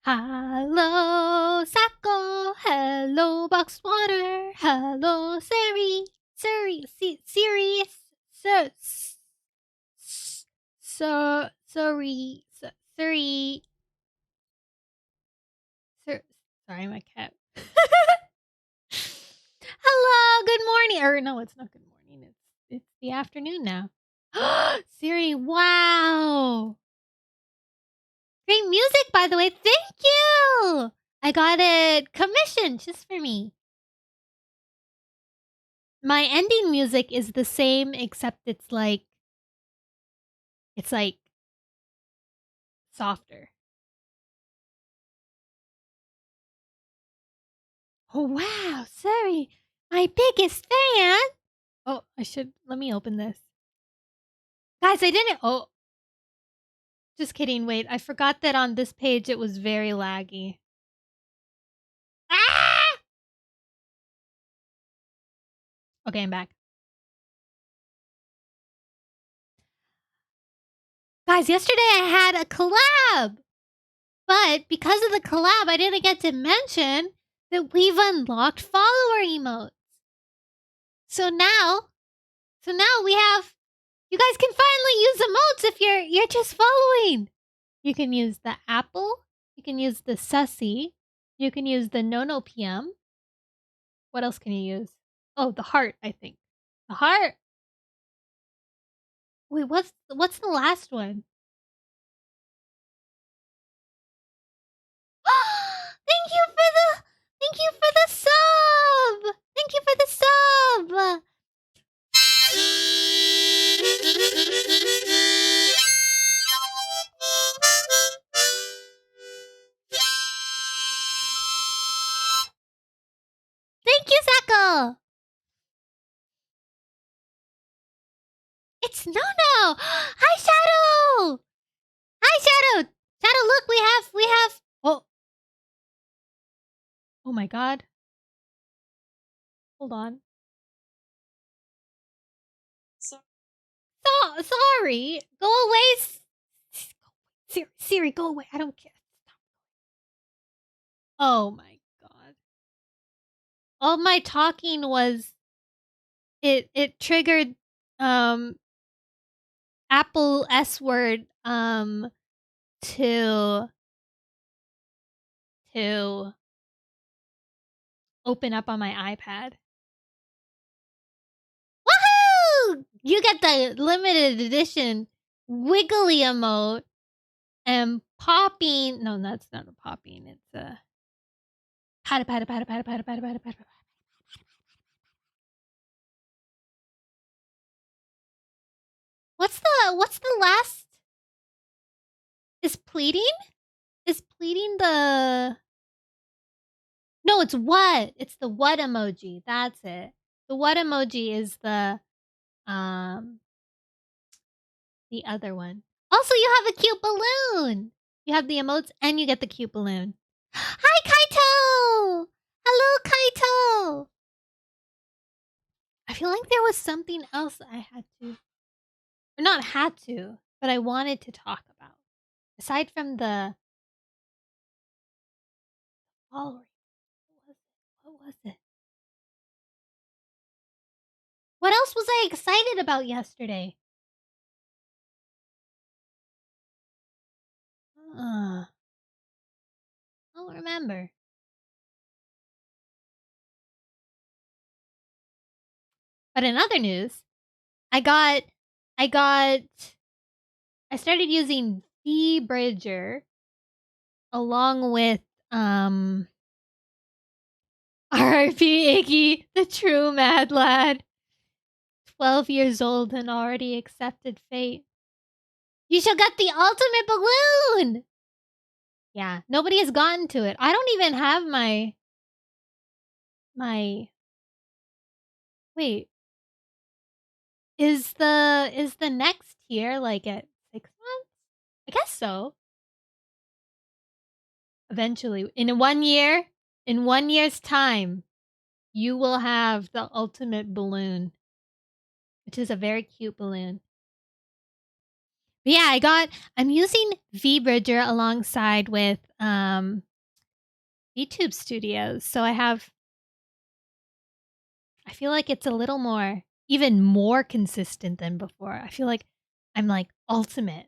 Hello, Sacco. Hello, box water. Hello, Siri. Siri. Siri. Sorry. Sorry. Sorry, my cat. Hello, good morning. Or no, it's not good morning. It's the afternoon now. Siri, wow. Great music, by the way. Thank you. I got it commissioned just for me. My ending music is the same, except it's like softer. Oh wow, sorry. My biggest fan. Oh, let me open this. Guys, I didn't just kidding, wait. I forgot that on this page it was very laggy. Ah! Okay, I'm back. Guys, yesterday I had a collab. But because of the collab, I didn't get to mention that we've unlocked follower emotes. So now we have, you guys can finally use emotes if you're just following. You can use the apple, you can use the sussy, you can use the Nono PM. What else can you use? Oh, the heart, I think. The heart. Wait, what's the last one? Thank you for the sub. Thank you for the sub. Thank you, Sako. It's Nono. Hi, Shadow. Hi, Shadow. Shadow, look, we have. Oh my God. Hold on. Sorry. Go away. Siri, go away. I don't care. Stop. Oh my God. All my talking was it triggered Apple S word to open up on my iPad. Woohoo! You get the limited edition wiggly emote and popping. No, that's not a popping. It's a pat. What's the last? Is pleading? Is pleading the? No, it's what? It's the what emoji. That's it. The what emoji is the other one. Also, you have a cute balloon. You have the emotes and you get the cute balloon. Hi, Kaito! Hello, Kaito! I feel like there was something else I had to, or not had to, but I wanted to talk about. Aside from the following. What was it? What else was I excited about yesterday? I don't remember. But in other news, I started using V-Bridger along with R.I.P. Iggy, the true mad lad. 12 years old and already accepted fate. You shall get the ultimate balloon! Yeah, nobody has gotten to it. I don't even have my... Wait. Is the next tier like at 6 months? I guess so. Eventually. In 1 year's time, you will have the ultimate balloon. Which is a very cute balloon. But yeah, I'm using VBridger alongside with VTube Studios. So I feel like it's a little more, even more consistent than before. I feel like I'm like ultimate.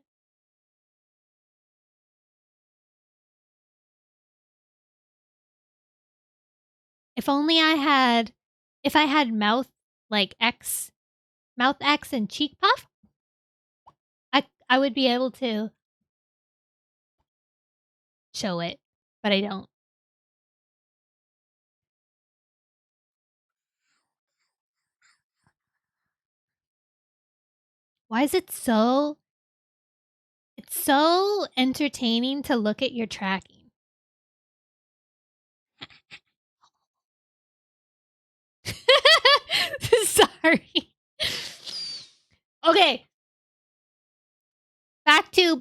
If only if I had mouth X and cheek puff, I would be able to show it, but I don't. Why is it so? It's so entertaining to look at your tracking. Sorry. Okay. Back to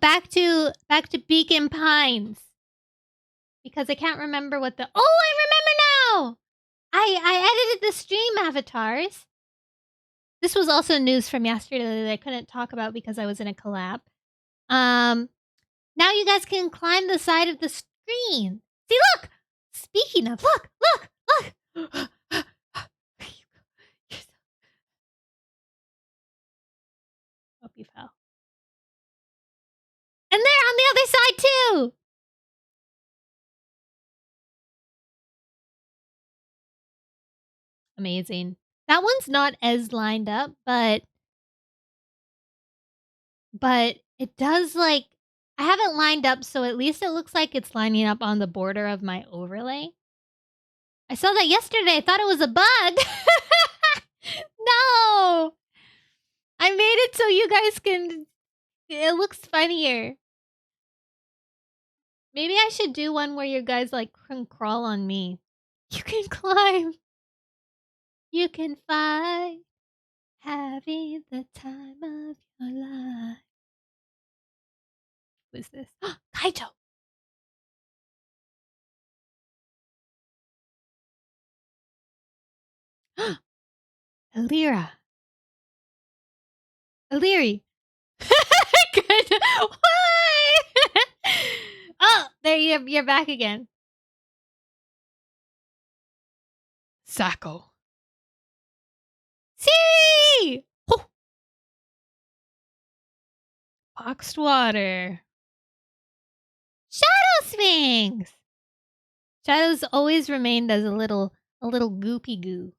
beaconpines. Because I can't remember what the I remember now! I edited the stream avatars. This was also news from yesterday that I couldn't talk about because I was in a collab. Now you guys can climb the side of the screen. See, look! Speaking of, look! Hope you fell. And they're on the other side too! Amazing. That one's not as lined up, but it does like, I haven't lined up, so at least it looks like it's lining up on the border of my overlay. I saw that yesterday. I thought it was a bug. No! I made it so you guys can... It looks funnier. Maybe I should do one where you guys like can crawl on me. You can climb. You can fight. Having the time of your life. Who is this? Kaito! Alira. Aliri. Good. Why? Oh, there you're back again. Sacco. Siri! Oh. Boxed water. Shadow Sphinx! Shadow's always remained as a little goopy goo.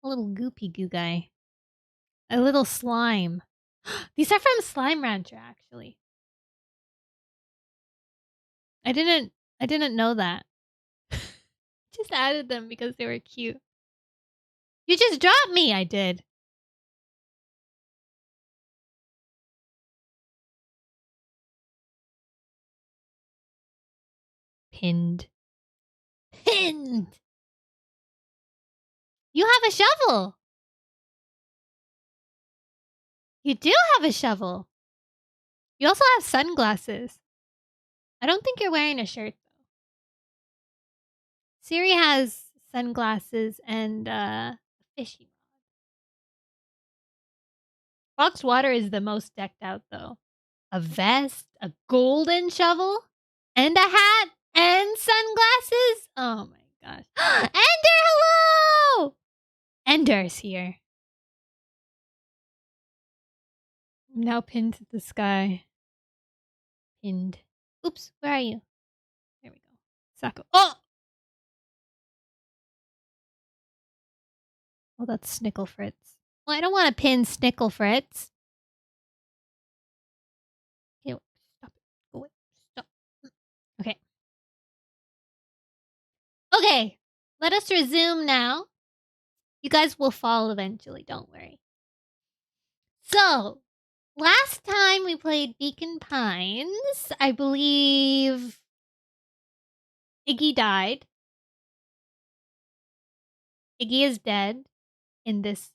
A little goopy goo guy. A little slime. These are from Slime Rancher, actually. I didn't know that. Just added them because they were cute. You just dropped me! I did. Pinned. You have a shovel! You do have a shovel! You also have sunglasses. I don't think you're wearing a shirt, though. Siri has sunglasses and a fishing rod. Boxed water is the most decked out, though. A vest, a golden shovel, and a hat, and sunglasses. Oh my gosh. Ender, hello! Ender's here. I'm now pinned to the sky. Pinned. Oops, where are you? There we go. Sacco. Oh! Oh, that's Snickle Fritz. Well, I don't want to pin Snickle Fritz. Okay, stop it. Go away. Stop. Okay. Okay. Let us resume now. You guys will fall eventually, don't worry. So, last time we played beaconpines, I believe Iggy died. Iggy is dead in this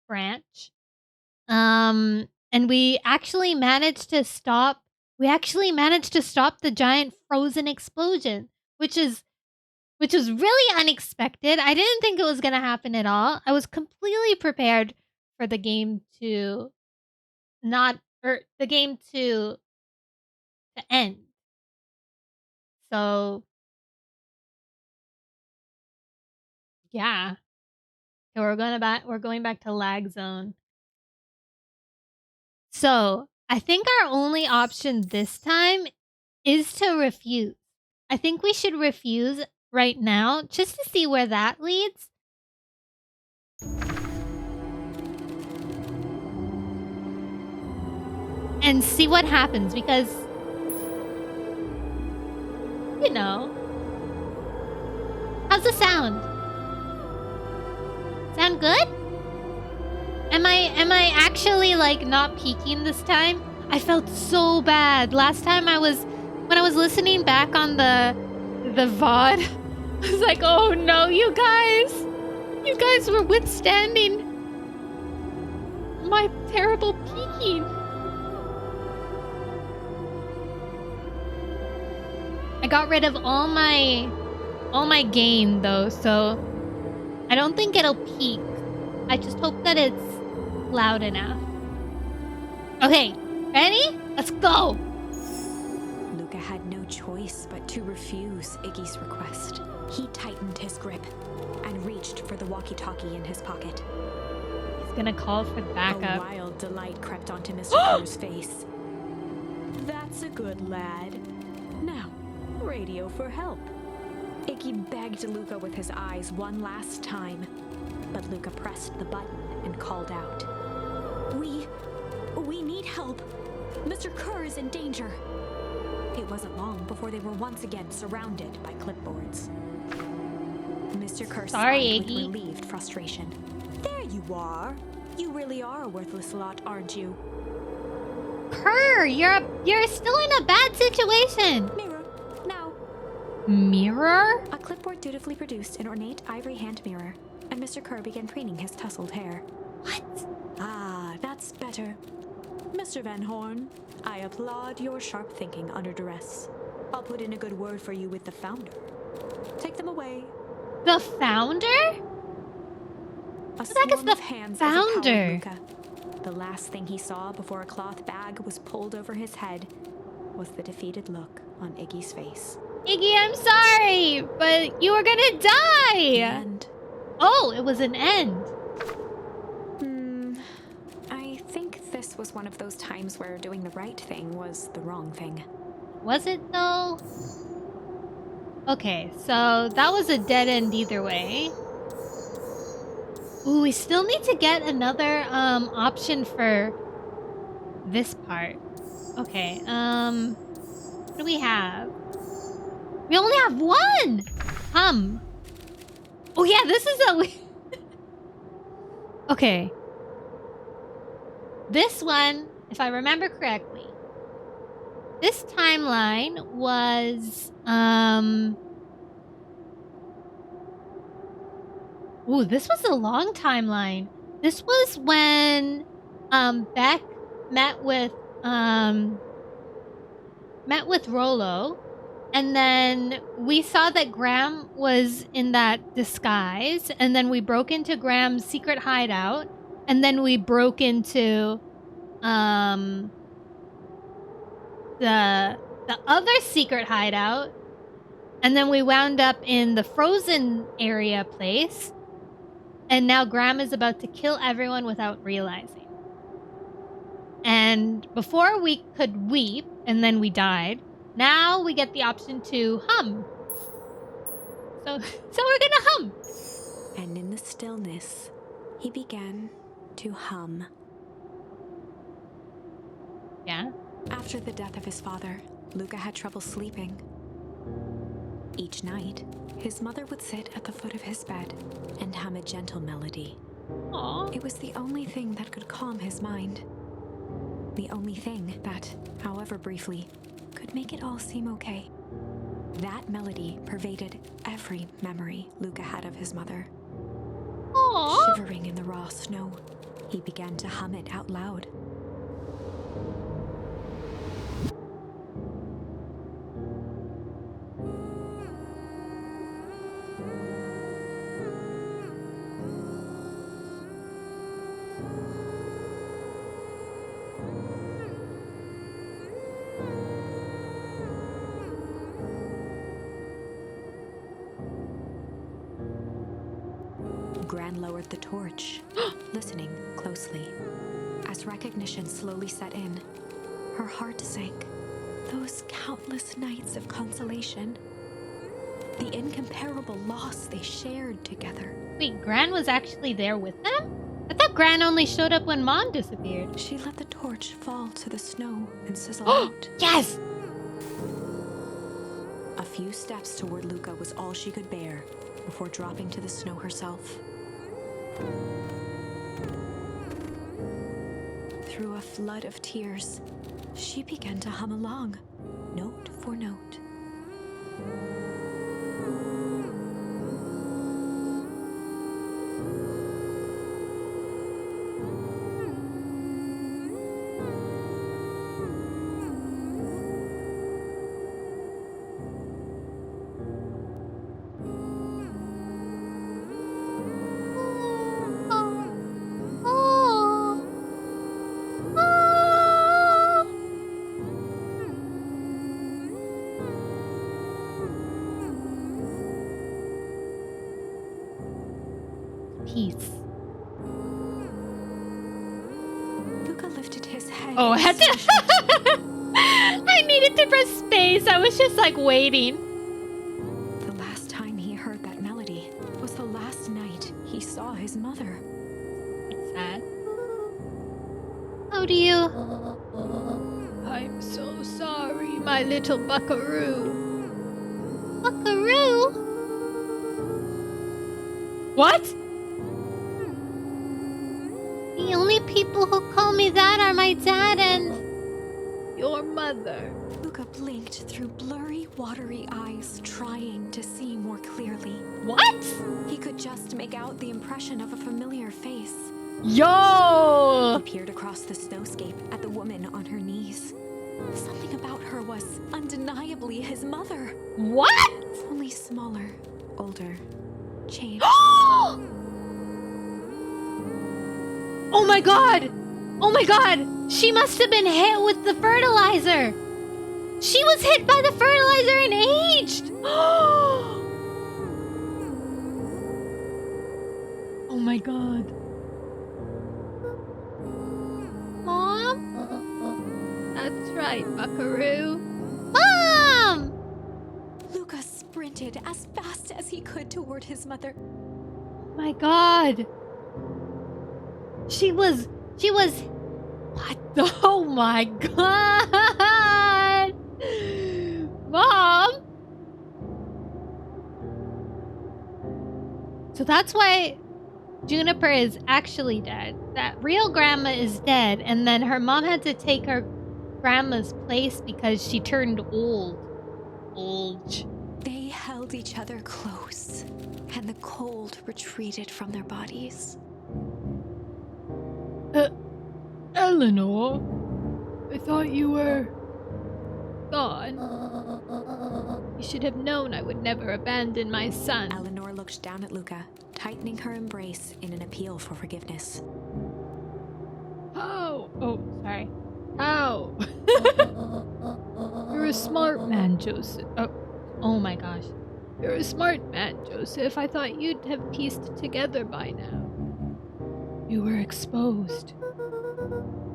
branch. And we actually managed to stop the giant frozen explosion, which was really unexpected. I didn't think it was going to happen at all. I was completely prepared for the game to not or the game to end. So yeah. So we're going back to lag zone. So I think our only option this time is to refuse. I think we should refuse right now just to see where that leads. And see what happens because, you know. How's the sound? Sound good? Am I actually like not peeking this time? I felt so bad. Last time when I was listening back on the VOD, I was like, oh no, you guys were withstanding my terrible peeking. I got rid of all my gain though, so I don't think it'll peak. I just hope that it's loud enough. Okay, ready? Let's go! Luca had no choice but to refuse Iggy's request. He tightened his grip and reached for the walkie-talkie in his pocket. He's gonna call for backup. A wild delight crept onto Mr. Kerr's face. That's a good lad. Now, radio for help. Iggy begged Luca with his eyes one last time, but Luca pressed the button and called out. We need help. Mr. Kerr is in danger. It wasn't long before they were once again surrounded by clipboards. Mr. Kerr sighed with relieved frustration. There you are. You really are a worthless lot, aren't you? Kerr, you're still in a bad situation. Mirror, now. Mirror? A clipboard dutifully produced an ornate ivory hand mirror, and Mr. Kerr began preening his tousled hair. What? Ah, that's better. Mr. Van Horn, I applaud your sharp thinking under duress. I'll put in a good word for you with the founder. Take them away. The founder? What the heck is the founder? Luca. The last thing he saw before a cloth bag was pulled over his head was the defeated look on Iggy's face. Iggy, I'm sorry, but you were gonna die! The end. Oh, it was an end. I think this was one of those times where doing the right thing was the wrong thing. Was it though? Okay, so that was a dead end either way. Ooh, we still need to get another option for this part. Okay, what do we have? We only have one! Oh yeah, this is a... Okay. This one, if I remember correctly, this timeline was, Ooh, this was a long timeline. This was when, Beck met with Rollo, and then we saw that Graham was in that disguise, and then we broke into Graham's secret hideout, and then we broke into the other secret hideout, and then we wound up in the frozen area place, and now Graham is about to kill everyone without realizing. And before we could weep, and then we died, now we get the option to hum. So we're gonna hum. And in the stillness, he began to hum. Yeah? After the death of his father, Luca had trouble sleeping. Each night, his mother would sit at the foot of his bed and hum a gentle melody. Aww. It was the only thing that could calm his mind. The only thing that, however briefly, could make it all seem okay. That melody pervaded every memory Luca had of his mother. Aww. Shivering in the raw snow, he began to hum it out loud. Gran lowered the torch, listening closely. As recognition slowly set in, her heart sank. Those countless nights of consolation. The incomparable loss they shared together. Wait, Gran was actually there with them? I thought Gran only showed up when Mom disappeared. She let the torch fall to the snow and sizzle out. Yes! A few steps toward Luca was all she could bear before dropping to the snow herself. Through a flood of tears, she began to hum along, note for note. Peace. Luca lifted his head. Oh, I had to. I needed to press space. I was just like waiting. The last time he heard that melody was the last night he saw his mother. It's sad. How do you? I'm so sorry, my little buckaroo. Buckaroo? What? The only people who call me that are my dad and your mother. Luca blinked through blurry, watery eyes, trying to see more clearly. What? He could just make out the impression of a familiar face. Yo! He peered across the snowscape at the woman on her knees. Something about her was undeniably his mother. What? Only smaller, older, changed. Oh my god! Oh my god! She must have been hit with the fertilizer! She was hit by the fertilizer and aged! Oh my god. Mom? That's right, buckaroo. Mom! Luca sprinted as fast as he could toward his mother. Oh my god. She was... What? Oh my god! Mom! So that's why Juniper is actually dead. That real grandma is dead, and then her mom had to take her grandma's place because she turned old. They held each other close, and the cold retreated from their bodies. Eleanor, I thought you were gone. You should have known I would never abandon my son. Eleanor looked down at Luca, tightening her embrace in an appeal for forgiveness. How? Oh, sorry. How? You're a smart man, Joseph. Oh my gosh. You're a smart man, Joseph. I thought you'd have pieced it together by now. You were exposed.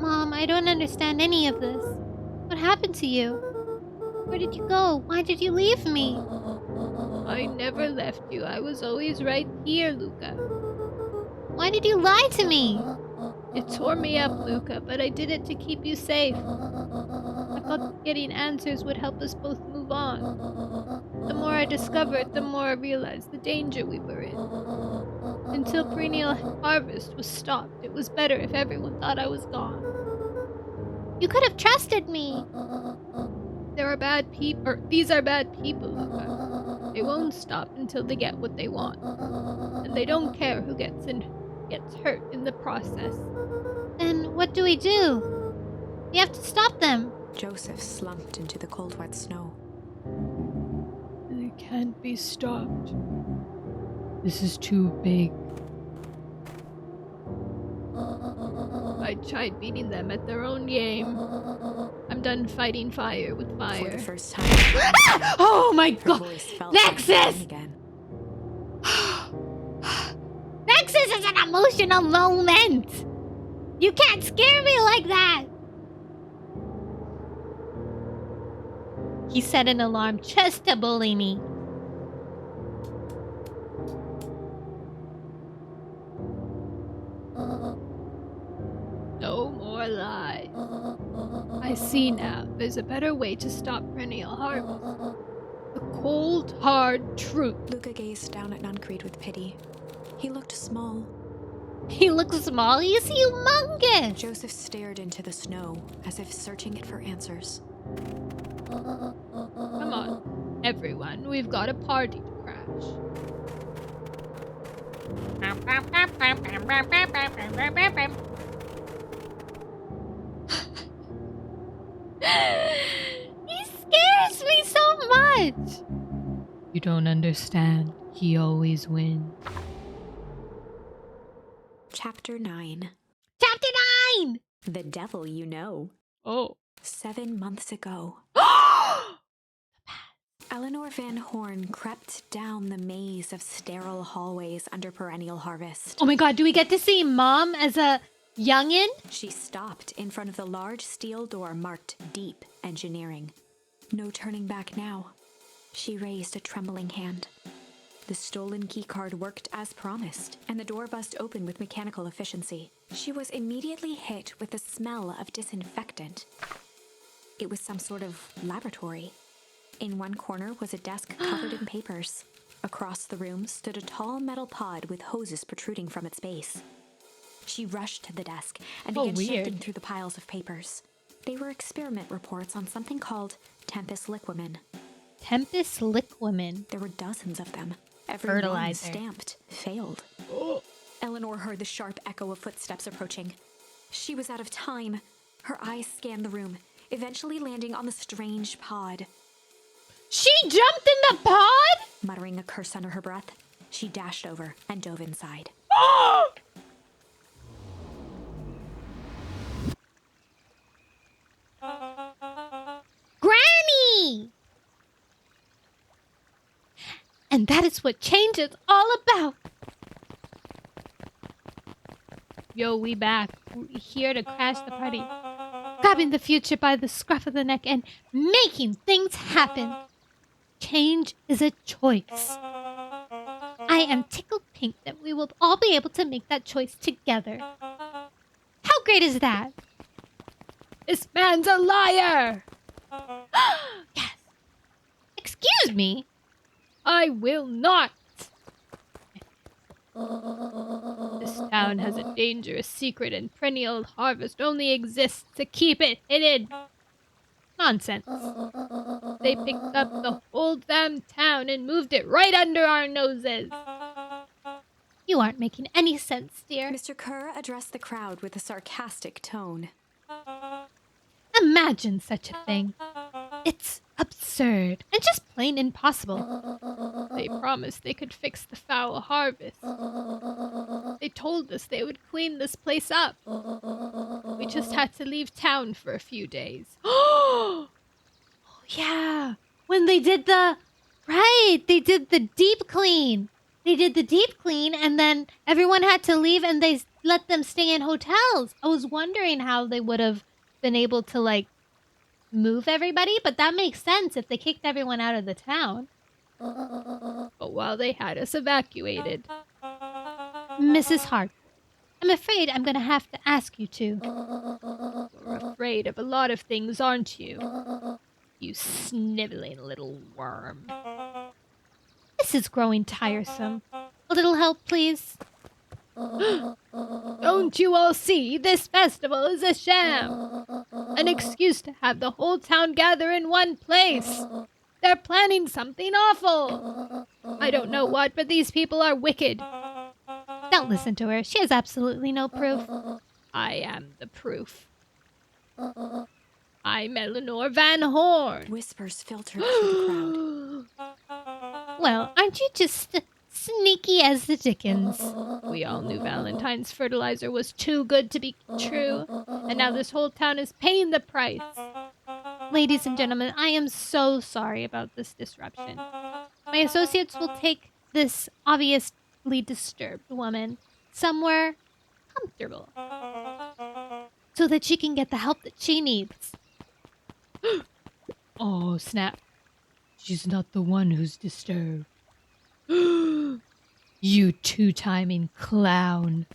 Mom, I don't understand any of this. What happened to you? Where did you go? Why did you leave me? I never left you. I was always right here, Luca. Why did you lie to me? It tore me up, Luca, but I did it to keep you safe. I thought getting answers would help us both move on. The more I discovered, the more I realized the danger we were in. Until perennial harvest was stopped, it was better if everyone thought I was gone. You could have trusted me. There are bad people. These are bad people, Luca. They won't stop until they get what they want, and they don't care who gets hurt in the process. Then what do we do? We have to stop them. Joseph slumped into the cold, wet snow. They can't be stopped. This is too big. I tried beating them at their own game. I'm done fighting fire with fire. For the first time, oh my her god! voice felt Nexus! again. Nexus! Texas is an emotional moment. You can't scare me like that. He set an alarm just to bully me. No more lies. I see now there's a better way to stop perennial harvest. The cold, hard truth. Luca gazed down at Nuncreed with pity. He looked small. He looks small? He's humongous! Joseph stared into the snow, as if searching it for answers. Come on, everyone, we've got a party to crash. He scares me so much! You don't understand. He always wins. Chapter 9. Chapter 9! The Devil You Know. Oh. 7 months ago. Eleanor Van Horn crept down the maze of sterile hallways under perennial harvest. Oh my god, do we get to see Mom as a youngin'? She stopped in front of the large steel door marked Deep Engineering. No turning back now. She raised a trembling hand. The stolen keycard worked as promised, and the door bust open with mechanical efficiency. She was immediately hit with the smell of disinfectant. It was some sort of laboratory. In one corner was a desk covered in papers. Across the room stood a tall metal pod with hoses protruding from its base. She rushed to the desk and began shifting through the piles of papers. They were experiment reports on something called Tempest Liquamen. Tempest Liquamen. There were dozens of them. Every Fertilizer. one stamped failed. Eleanor heard the sharp echo of footsteps approaching. She was out of time. Her eyes scanned the room, eventually landing on the strange pod. She jumped in the pod? Muttering a curse under her breath, she dashed over and dove inside. Granny! And that is what change is all about. Yo, we back. We here to crash the party. Grabbing the future by the scruff of the neck and making things happen. Change is a choice. I am tickled pink that we will all be able to make that choice together. How great is that? This man's a liar! Yes. Excuse me? I will not! This town has a dangerous secret and perennial harvest only exists to keep it hidden. Nonsense. They picked up the whole damn town and moved it right under our noses. You aren't making any sense, dear. Mr. Kerr addressed the crowd with a sarcastic tone. Imagine such a thing. It's absurd and just plain impossible. They promised they could fix the foul harvest. They told us they would clean this place up. We just had to leave town for a few days. Oh, yeah. When they did the... Right, they did the deep clean. They did the deep clean and then everyone had to leave and they let them stay in hotels. I was wondering how they would have been able to, like, move everybody, but that makes sense if they kicked everyone out of the town. But while they had us evacuated... Mrs. Hart, I'm afraid I'm going to have to ask you to. You're afraid of a lot of things, aren't you? You sniveling little worm. This is growing tiresome. A little help, please. Don't you all see? This festival is a sham. An excuse to have the whole town gather in one place. They're planning something awful. I don't know what, but these people are wicked. Don't listen to her. She has absolutely no proof. I am the proof. I'm Eleanor Van Horn. Whispers filtered through the crowd. Well, aren't you just sneaky as the dickens? We all knew Valentine's fertilizer was too good to be true, and now this whole town is paying the price. Ladies and gentlemen, I am so sorry about this disruption. My associates will take this obviously disturbed woman somewhere comfortable so that she can get the help that she needs. Oh, snap. She's not the one who's disturbed. You two-timing clown.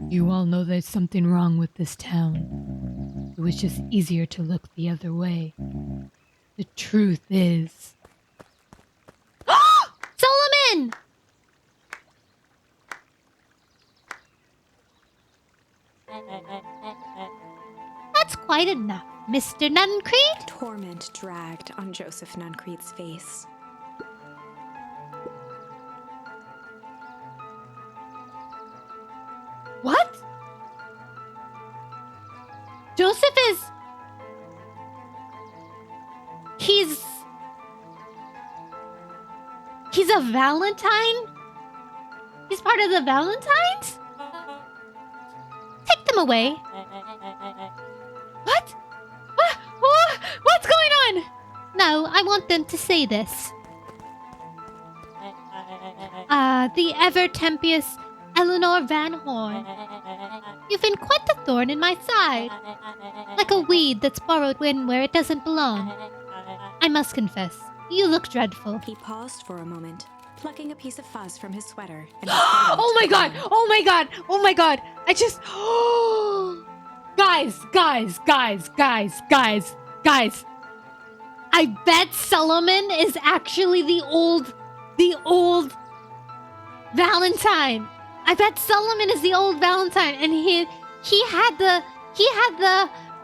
You all know there's something wrong with this town. It was just easier to look the other way. The truth is... Solomon! That's quite enough, Mr. Nuncreed. Torment dragged on Joseph Nuncreed's face. What? Joseph is... He's a Valentine? He's part of the Valentines? Take them away. What? What's going on? No, I want them to say this. The ever-tempeous Eleanor Van Horn. You've been quite the thorn in my side. Like a weed that's borrowed wind where it doesn't belong. I must confess, you look dreadful. He paused for a moment, plucking a piece of fuzz from his sweater. And Oh my god! Oh my god! Oh my god! I just... Guys! I bet Solomon is actually the old Valentine. I bet Solomon is the old Valentine, and he had the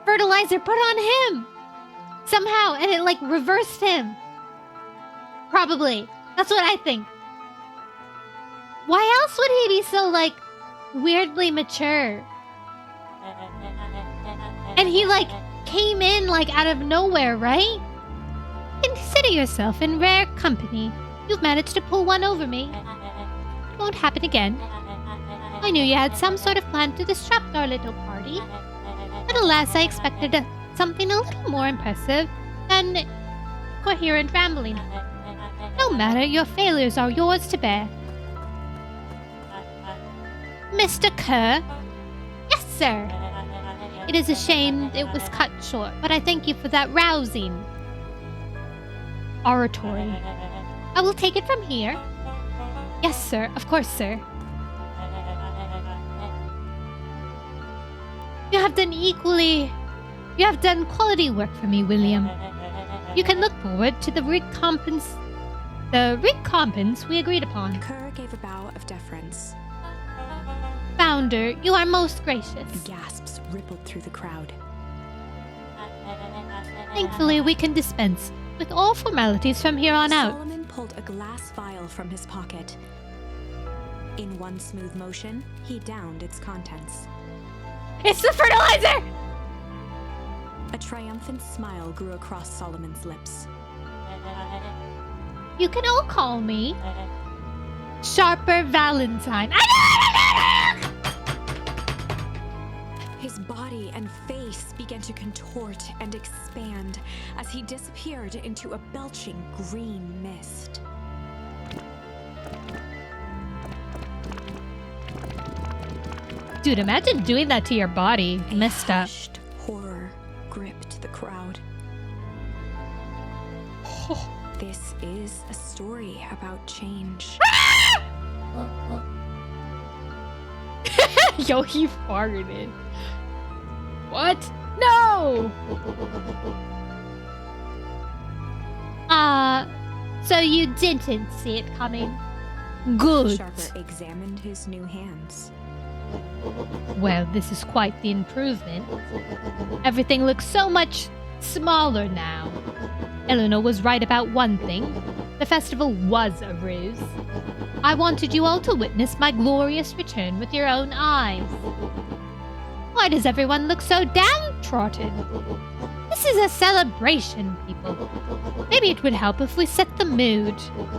fertilizer put on him somehow, and it like reversed him. Probably. That's what I think. Why else would he be so like weirdly mature? And he like came in like out of nowhere, right? Consider yourself in rare company. You've managed to pull one over me. It won't happen again. I knew you had some sort of plan to disrupt our little party. But alas, I expected something a little more impressive than coherent rambling. No matter, your failures are yours to bear. Mr. Kerr? Yes, sir. It is a shame it was cut short, but I thank you for that rousing oratory. I will take it from here. Yes, sir. Of course, sir. You have done quality work for me, William. You can look forward to the recompense we agreed upon. Kerr gave a bow of deference. Founder, you are most gracious. Gasps rippled through the crowd. Thankfully, we can dispense with all formalities from here on out. Solomon pulled a glass vial from his pocket. In one smooth motion, he downed its contents. It's the fertilizer! A triumphant smile grew across Solomon's lips. You can all call me Sharper Valentine. His body and face began to contort and expand as he disappeared into a belching green mist. Dude, imagine doing that to your body. Messed up. Hushed horror gripped the crowd. This is a story about change. Yo, he farted. What? No! So you didn't see it coming. Good. Sharper examined his new hands. Well, this is quite the improvement. Everything looks so much smaller now. Eleanor was right about one thing. The festival was a ruse. I wanted you all to witness my glorious return with your own eyes. Why does everyone look so downtrodden? This is a celebration, people. Maybe it would help if we set the mood.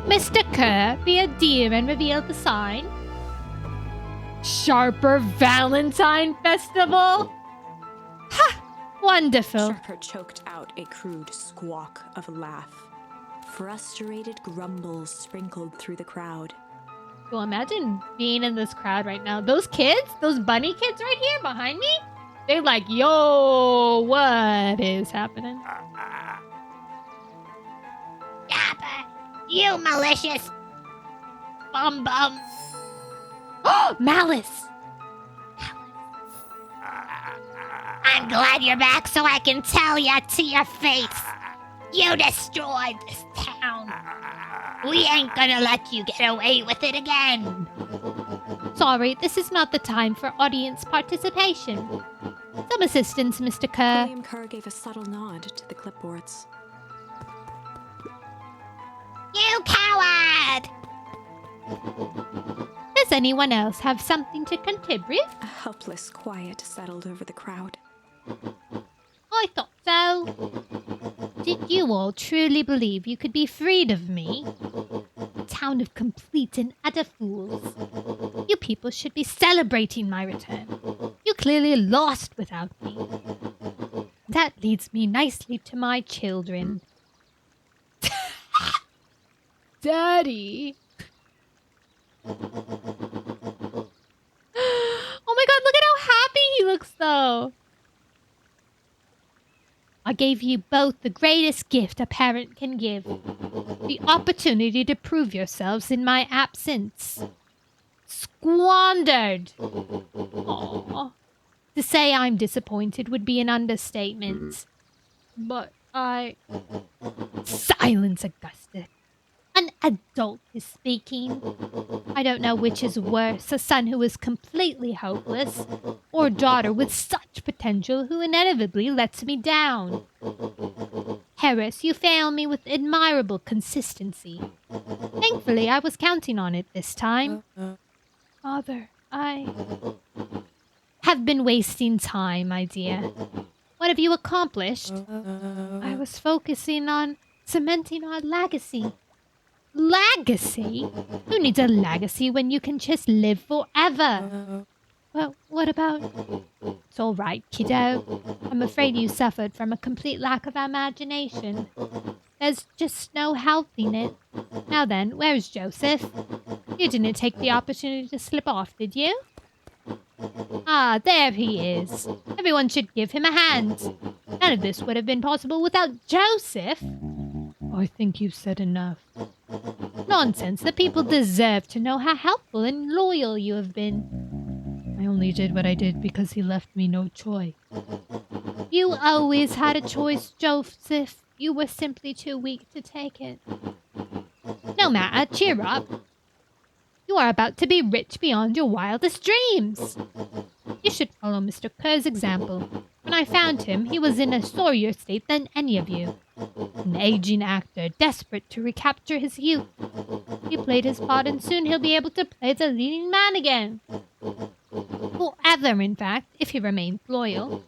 Mr. Kerr, be a dear and reveal the sign. Sharper Valentine Festival? Ha! Wonderful. Sharper choked out a crude squawk of a laugh. Frustrated grumbles sprinkled through the crowd. Well, imagine being in this crowd right now. Those kids, those bunny kids right here behind me, they're like, yo, what is happening? Yappa, you malicious bum. Oh, Malice! I'm glad you're back so I can tell ya to your face. You destroyed this town. We ain't gonna let you get away with it again. Sorry, this is not the time for audience participation. Some assistance, Mr. Kerr. William Kerr gave a subtle nod to the clipboards. You coward! Does anyone else have something to contribute? A helpless quiet settled over the crowd. I thought so. Did you all truly believe you could be freed of me? A town of complete and utter fools. You people should be celebrating my return. You clearly lost without me. That leads me nicely to my children. Daddy. Oh my god, look at how happy he looks though. I gave you both the greatest gift a parent can give. The opportunity to prove yourselves in my absence. Squandered. Aww. To say I'm disappointed would be an understatement. But Silence, Augusta. An adult is speaking. I don't know which is worse, a son who is completely hopeless, or a daughter with such potential who inevitably lets me down. Harris, you fail me with admirable consistency. Thankfully, I was counting on it this time. Father, I have been wasting time, my dear. What have you accomplished? I was focusing on cementing our legacy. Legacy? Who needs a legacy when you can just live forever? Well, what about... It's all right, kiddo. I'm afraid you suffered from a complete lack of imagination. There's just no helping it. Now then, where's Joseph? You didn't take the opportunity to slip off, did you? Ah, there he is. Everyone should give him a hand. None of this would have been possible without Joseph. I think you've said enough. Nonsense. The people deserve to know how helpful and loyal you have been. I only did what I did because he left me no choice. You always had a choice, Joseph. You were simply too weak to take it. No matter, cheer up. You are about to be rich beyond your wildest dreams. You should follow Mr. Kerr's example. When I found him, he was in a sorrier state than any of you. An aging actor, desperate to recapture his youth. He played his part, and soon he'll be able to play the leading man again. Forever, in fact, if he remains loyal.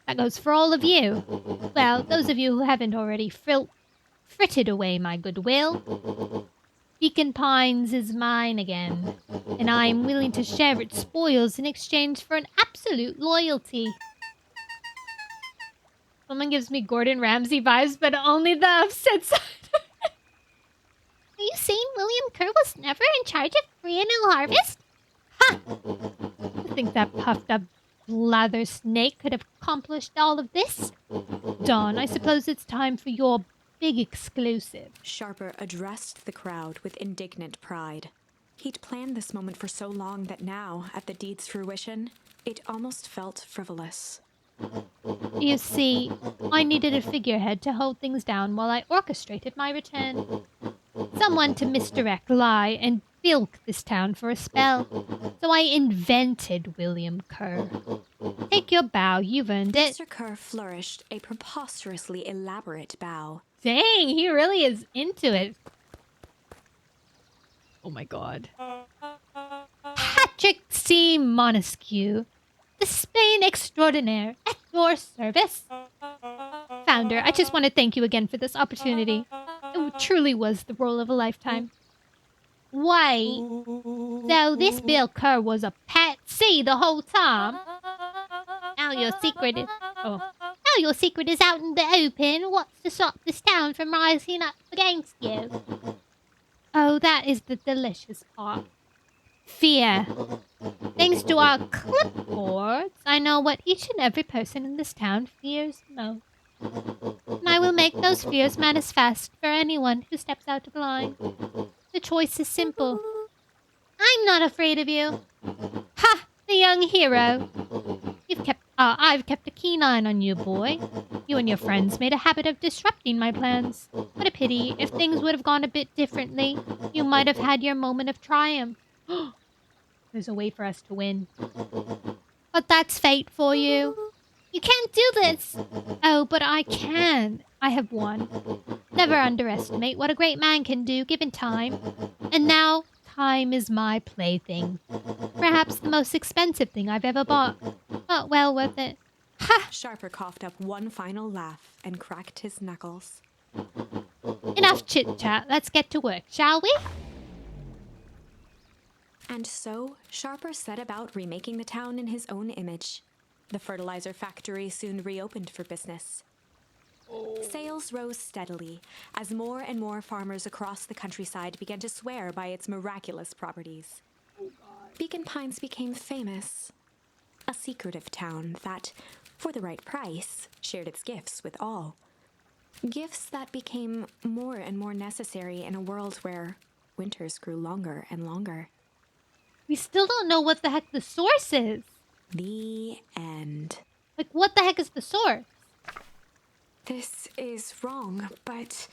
That goes for all of you. Well, those of you who haven't already frittered away my goodwill. Beaconpines is mine again, and I am willing to share its spoils in exchange for an absolute loyalty. Someone gives me Gordon Ramsay vibes, but only the upset side. Are you saying William Kerr was never in charge of Carnival Harvest? Ha! You think that puffed up blather snake could have accomplished all of this? Dawn, I suppose it's time for your big exclusive. Sharper addressed the crowd with indignant pride. He'd planned this moment for so long that now, at the deed's fruition, it almost felt frivolous. You see, I needed a figurehead to hold things down while I orchestrated my return. Someone to misdirect, lie, and bilk this town for a spell. So I invented William Kerr. Take your bow, you've earned it. Mr. Kerr flourished a preposterously elaborate bow. Dang, he really is into it. Oh my god. Patrick C. Monesque, the Spain extraordinaire, at your service. Founder, I just want to thank you again for this opportunity. It truly was the role of a lifetime. Wait, so this Bill Kerr was a patsy the whole time? Now your secret is... Oh. Now your secret is out in the open. What's to stop this town from rising up against you? Oh, that is the delicious part. Fear. Thanks to our clipboards, I know what each and every person in this town fears most. And I will make those fears manifest for anyone who steps out of line. The choice is simple. I'm not afraid of you. Ha! The young hero. I've kept a keen eye on you, boy. You and your friends made a habit of disrupting my plans. What a pity. If things would have gone a bit differently, you might have had your moment of triumph. There's a way for us to win. But that's fate for you. You can't do this. Oh, but I can. I have won. Never underestimate what a great man can do given time. And now, time is my plaything. Perhaps the most expensive thing I've ever bought. But well worth it. Ha! Sharper coughed up one final laugh and cracked his knuckles. Enough chit-chat. Let's get to work, shall we? And so, Sharper set about remaking the town in his own image. The fertilizer factory soon reopened for business. Sales rose steadily as more and more farmers across the countryside began to swear by its miraculous properties. Beaconpines became famous. A secretive town that, for the right price, shared its gifts with all. Gifts that became more and more necessary in a world where winters grew longer and longer. We still don't know what the heck the source is. The end. Like, what the heck is the source? This is wrong, but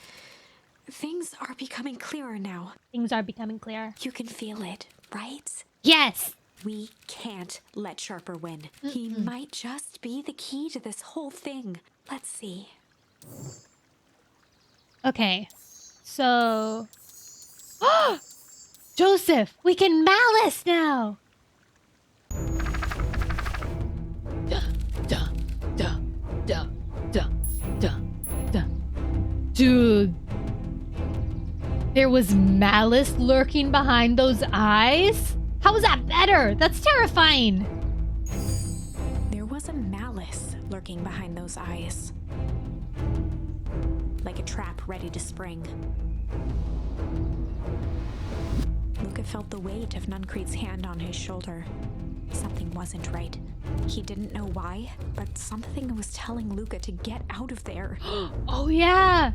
things are becoming clearer now. Things are becoming clear. You can feel it, right? Yes! We can't let Sharper win. He might just be the key to this whole thing. Let's see. Okay, so... Joseph, we can malice now! Dude, there was malice lurking behind those eyes? How is that better? That's terrifying. There was a malice lurking behind those eyes. Like a trap ready to spring. Luca felt the weight of Nuncreed's hand on his shoulder. Something wasn't right. He didn't know why, but something was telling Luca to get out of there. Oh, yeah.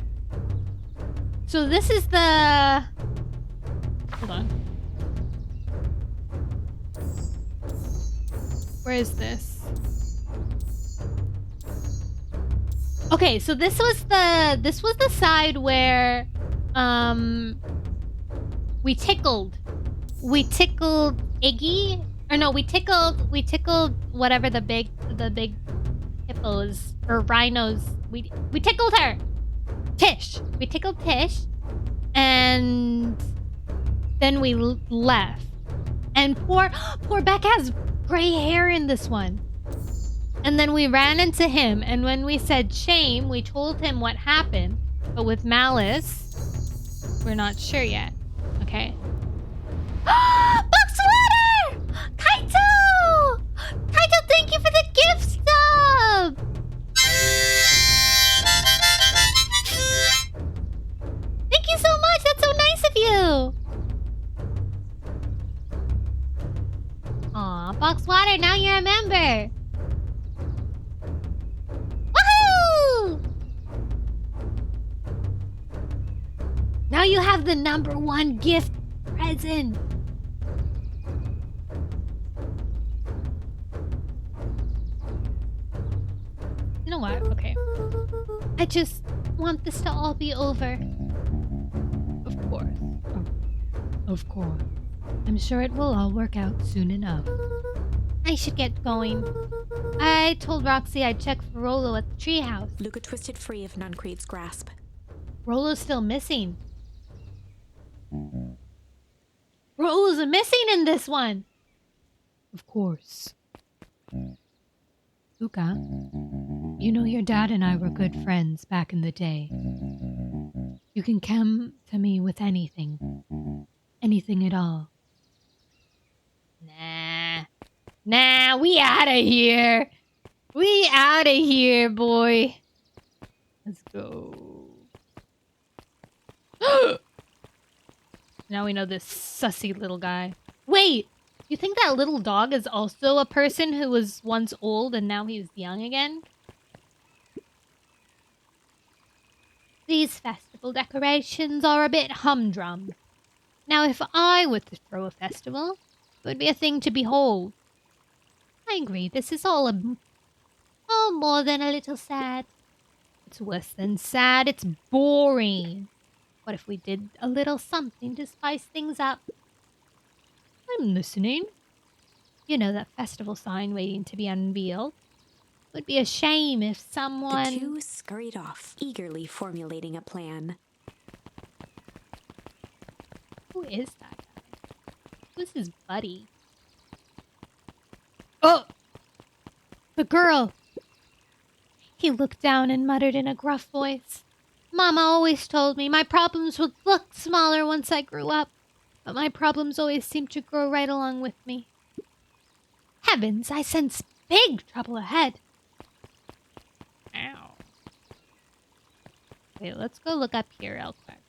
So this is the... Hold on. Where is this? Okay, so this was the side where we tickled Iggy, or no, we tickled whatever the big hippos or rhinos. We tickled her. Tish. We tickled Tish, and then we left. And poor Beck has gray hair in this one. And then we ran into him, and when we said shame, we told him what happened. But with malice, we're not sure yet. Okay. Boxwater! Kaito! Kaito, thank you for the gift sub! Thank you so much! That's so nice of you! Aw, Boxwater, now you're a member! Woohoo! Now you have the #1 gift present! You know what? Okay. I just want this to all be over. Of course. Of course. I'm sure it will all work out soon enough. I should get going. I told Roxy I'd check for Rollo at the treehouse. Luca twisted free of Nuncreed's grasp. Rollo's still missing. Rollo's missing in this one. Of course. Luca, you know your dad and I were good friends back in the day. You can come to me with anything. Anything at all. Nah, we outta here. We out of here, boy. Let's go. Now we know this sussy little guy. Wait, you think that little dog is also a person who was once old and now he's young again? These festival decorations are a bit humdrum. Now, if I were to throw a festival, it would be a thing to behold. I agree, this is all more than a little sad. It's worse than sad, it's boring. What if we did a little something to spice things up? I'm listening. You know that festival sign waiting to be unveiled? It would be a shame if someone... The two scurried off, eagerly formulating a plan. Who is that guy? Who's his buddy? Oh! The girl! He looked down and muttered in a gruff voice. Mama always told me my problems would look smaller once I grew up, but my problems always seem to grow right along with me. Heavens, I sense big trouble ahead. Ow. Wait, let's go look up here real quick.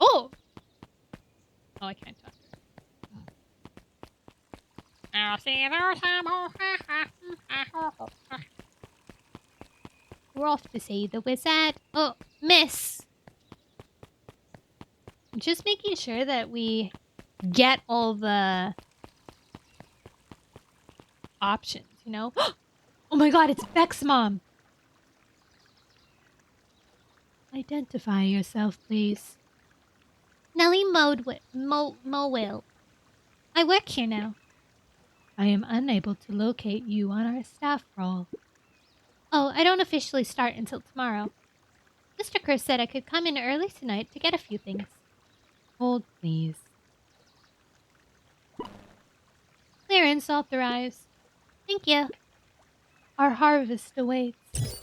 Oh! Oh, I can't talk. We're off to see the wizard. Oh, miss! Just making sure that we get all the options, you know? Oh my god, it's Beck's mom! Identify yourself, please. Nellie Mowell. I work here now. I am unable to locate you on our staff roll. Oh, I don't officially start until tomorrow. Mr. Kerr said I could come in early tonight to get a few things. Hold, please. Clearance authorized. Thank you. Our harvest awaits.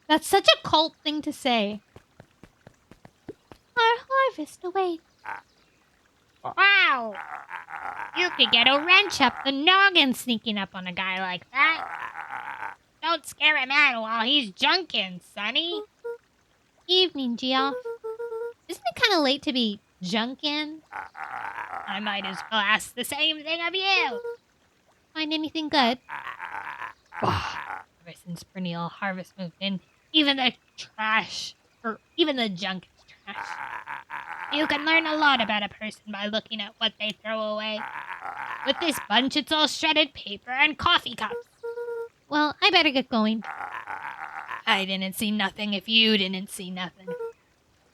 That's such a cult thing to say. Our harvest awaits. Wow! You could get a wrench up the noggin sneaking up on a guy like that. Don't scare him out while he's junking, Sonny. Evening, Geoff. Isn't it kind of late to be junking? I might as well ask the same thing of you. Find anything good? Ever since perennial harvest moved in, even the junk is trash. You can learn a lot about a person by looking at what they throw away. With this bunch, it's all shredded paper and coffee cups. Well, I better get going. I didn't see nothing if you didn't see nothing.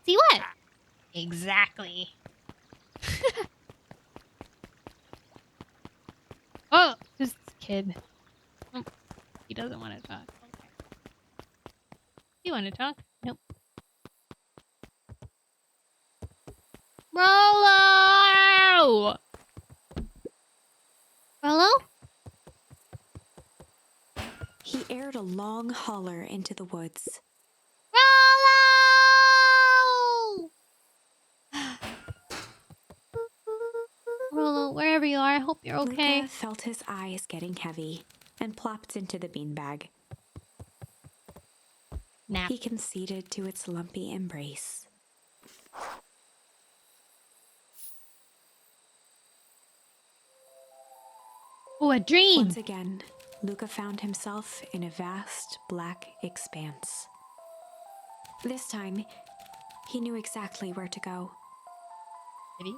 See what? Exactly. Oh, who's this kid? Oh, he doesn't want to talk. Okay. You want to talk? Nope. Rollo! Rollo? He aired a long holler into the woods. Rollo! Rollo, wherever you are, I hope you're okay. Luca felt his eyes getting heavy and plopped into the beanbag. Nap. He conceded to its lumpy embrace. Oh, a dream! Once again, Luca found himself in a vast black expanse. This time, he knew exactly where to go. Did he?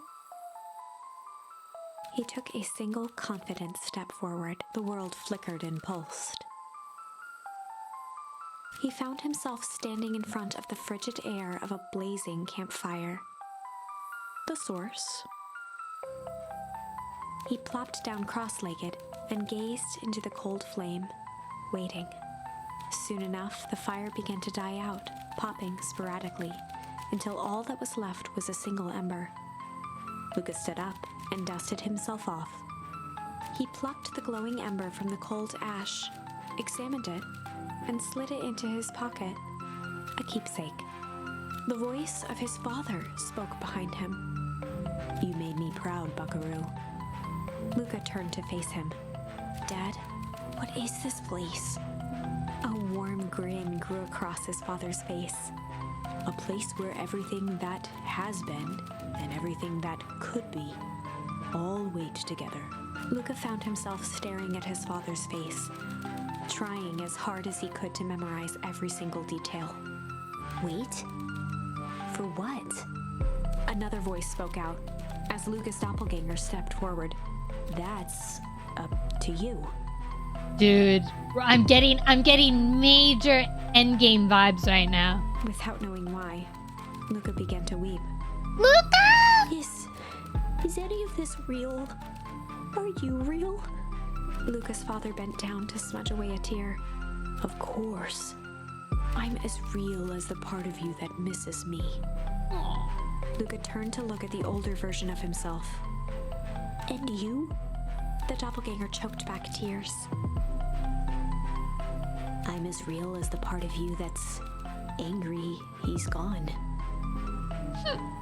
He took a single confident step forward. The world flickered and pulsed. He found himself standing in front of the frigid air of a blazing campfire. The source. He plopped down cross-legged and gazed into the cold flame, waiting. Soon enough, the fire began to die out, popping sporadically, until all that was left was a single ember. Luca stood up and dusted himself off. He plucked the glowing ember from the cold ash, examined it, and slid it into his pocket, a keepsake. The voice of his father spoke behind him. "You made me proud, Buckaroo." Luca turned to face him. "Dad, What is this place? A warm grin grew across his father's face. A place where everything that has been and everything that could be all wait together. Luca found himself staring at his father's face, trying as hard as he could to memorize every single detail. Wait? For what? Another voice spoke out as Luca's doppelganger stepped forward. That's up to you. Dude, I'm getting major endgame vibes right now. Without knowing why, Luca began to weep. Luca! Is any of this real? Are you real? Luca's father bent down to smudge away a tear. Of course. I'm as real as the part of you that misses me. Aww. Luca turned to look at the older version of himself. And you? The doppelganger choked back tears. I'm as real as the part of you that's angry he's gone.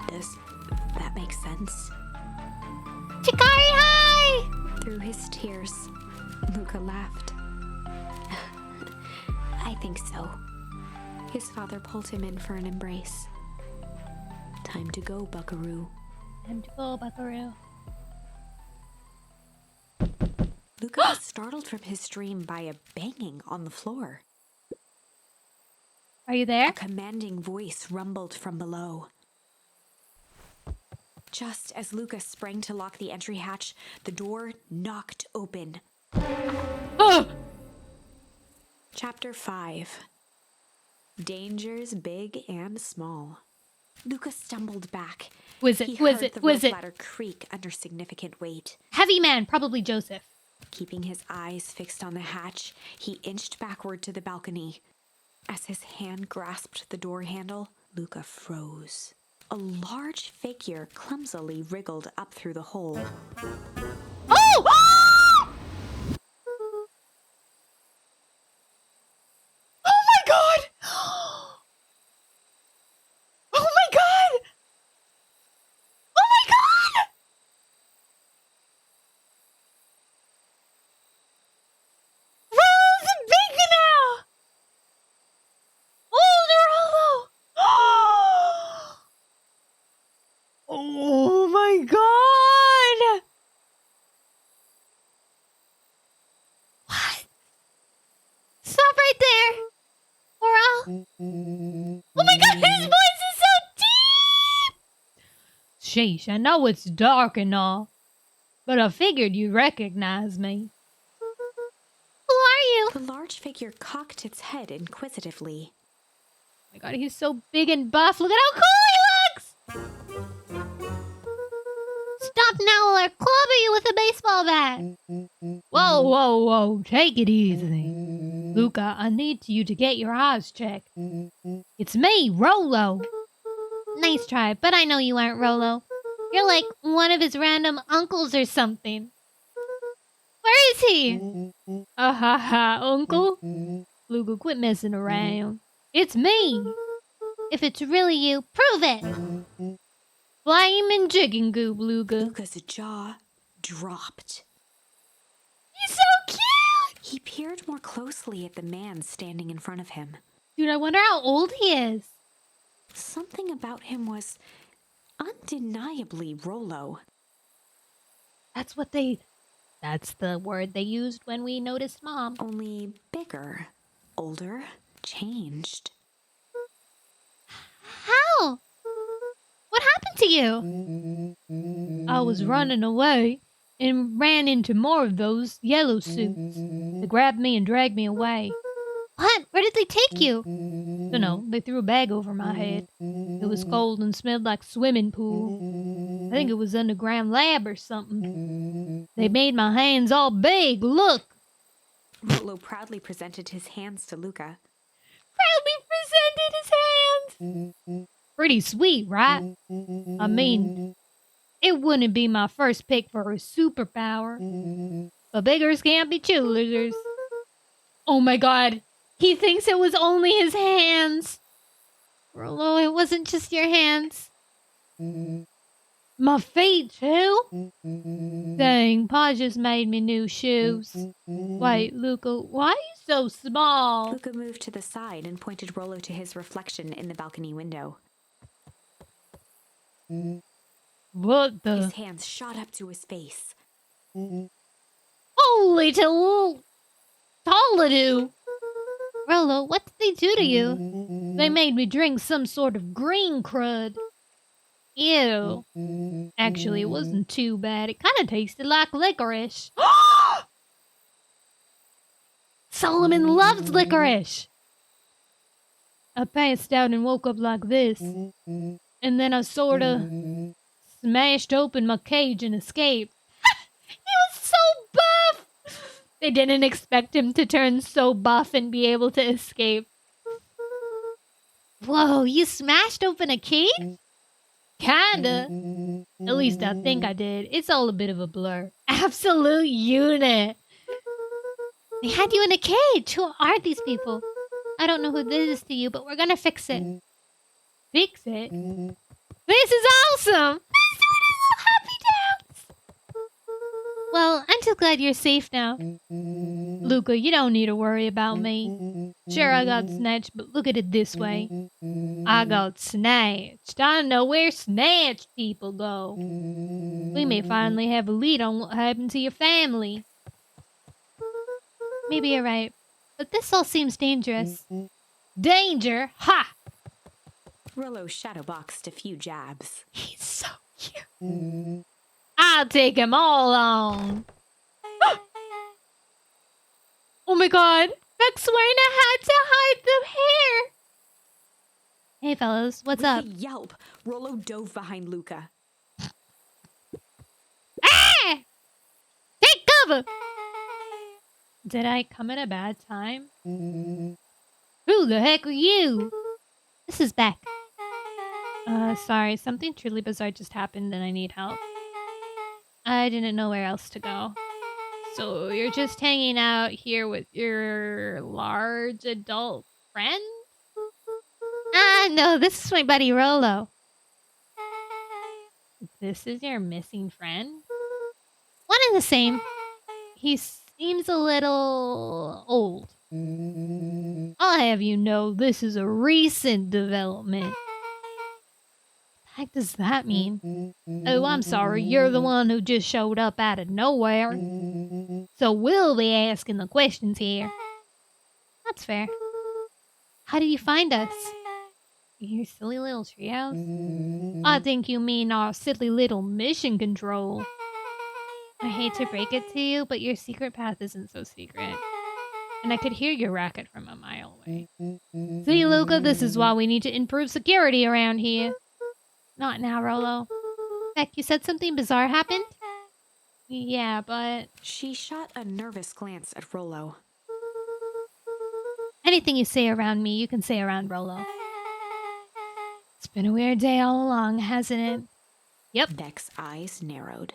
Does that make sense? Chikari, hi! Through his tears, Luca laughed. I think so. His father pulled him in for an embrace. Time to go, buckaroo. Time to go, buckaroo. Luca was startled from his dream by a banging on the floor. Are you there? A commanding voice rumbled from below. Just as Luca sprang to lock the entry hatch, the door knocked open. Oh! Chapter 5. Dangers big and small. Luca stumbled back. Was He heard the it? rope ladder creak under significant weight. Heavy man, probably Joseph. Keeping his eyes fixed on the hatch, he inched backward to the balcony. As his hand grasped the door handle, Luca froze. A large figure clumsily wriggled up through the hole. Oh! Oh! Oh my god! Oh my god! Oh my god! Rose and bacon now! Oh, Nerolo! Oh my god! What? Stop right there! Laurel! Oh my god, his voice is so deep! Sheesh, I know it's dark and all, but I figured you'd recognize me. Who are you? The large figure cocked its head inquisitively. Oh my god, he's so big and buff. Look at how cool he looks! Stop now or I'll club you with a baseball bat. Whoa, whoa, whoa. Take it easy. Luca, I need you to get your eyes checked. It's me, Rolo. Nice try, but I know you aren't Rolo. You're like one of his random uncles or something. Where is he? Ha ha, uncle. Luca, quit messing around. It's me. If it's really you, prove it. Flamin' chicken goop, Luca. Luca's jaw dropped. He's so cute! He peered more closely at the man standing in front of him. Dude, I wonder how old he is. Something about him was undeniably Rolo. That's the word they used when we noticed Mom. Only bigger, older, changed. How? What happened to you? I was running away and ran into more of those yellow suits. They grabbed me and dragged me away. What? Where did they take you? Dunno, they threw a bag over my head. It was cold and smelled like swimming pool. I think it was underground lab or something. They made my hands all big, look! Rolo proudly presented his hands to Luca. Proudly presented his hands! Pretty sweet, right? I mean, it wouldn't be my first pick for a superpower. But beggars can't be choosers. Oh my god, he thinks it was only his hands. Rolo, it wasn't just your hands. My feet too? Dang, Pa just made me new shoes. Wait, Luca, why are you so small? Luca moved to the side and pointed Rollo to his reflection in the balcony window. What the? His hands shot up to his face. Holy Toledo! Rollo, what did they do to you? They made me drink some sort of green crud. Ew. Actually, it wasn't too bad. It kind of tasted like licorice. Solomon loves licorice! I passed out and woke up like this. And then I sort of smashed open my cage and escaped. He was so buff! They didn't expect him to turn so buff and be able to escape. Whoa, you smashed open a cage? Kinda. At least I think I did. It's all a bit of a blur. Absolute unit. They had you in a cage. Who are these people? I don't know who did this to you, but we're gonna fix it. Fix it? This is awesome! Let's do a little happy dance! Well, I'm just glad you're safe now. Luca, you don't need to worry about me. Sure, I got snatched, but look at it this way. I got snatched. I know where snatched people go. We may finally have a lead on what happened to your family. Maybe you're right, but this all seems dangerous. Danger? Ha! Rollo shadowboxed a few jabs. He's so cute. I'll take him all on. Oh my god, Beck's wearing a hat to hide the hair. Hey fellas, what's With up? a yelp, Rollo dove behind Luca. Ah! Take cover! Did I come at a bad time? Who the heck are you? This is Beck. Sorry, something truly bizarre just happened and I need help. I didn't know where else to go. So you're just hanging out here with your large adult friend? No, this is my buddy Rollo. This is your missing friend? One and the same. He seems a little old. I'll have you know this is a recent development. What the heck does that mean? Oh, I'm sorry, you're the one who just showed up out of nowhere. So we'll be asking the questions here. That's fair. How did you find us? Your silly little treehouse? I think you mean our silly little mission control. I hate to break it to you, but your secret path isn't so secret. And I could hear your racket from a mile away. See, Luca, this is why we need to improve security around here. Not now, Rollo. Beck, you said something bizarre happened? Yeah, but... She shot a nervous glance at Rollo. Anything you say around me, you can say around Rollo. It's been a weird day all along, hasn't it? Yep. Beck's eyes narrowed.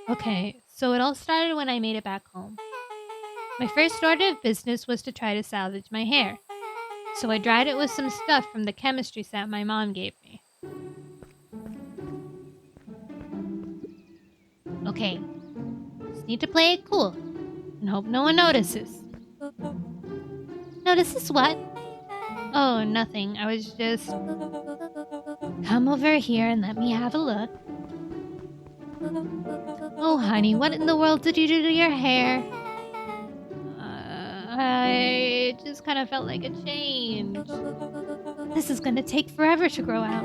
Okay, so it all started when I made it back home. My first order of business was to try to salvage my hair. So I dried it with some stuff from the chemistry set my mom gave me. Okay. Just need to play it cool. And hope no one notices. Notices what? Oh, nothing. I was just... Come over here and let me have a look. Oh, honey, what in the world did you do to your hair? I just kind of felt like a change. This is gonna take forever to grow out.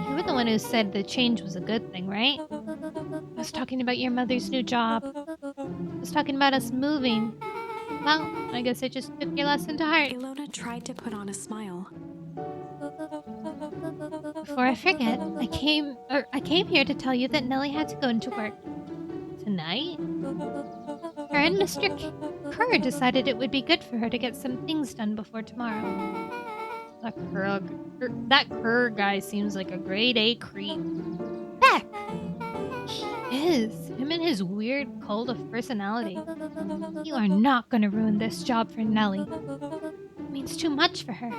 You were the one who said the change was a good thing, right? I was talking about your mother's new job. I was talking about us moving. Well, I guess I just took your lesson to heart. Ilona tried to put on a smile. Before I forget, I came here to tell you that Nellie had to go into work. Tonight? Her and Mr. Kerr decided it would be good for her to get some things done before tomorrow. That Kerr guy seems like a grade A creep. Beck! He is. Him and his weird cult of personality. You are not going to ruin this job for Nellie. It means too much for her.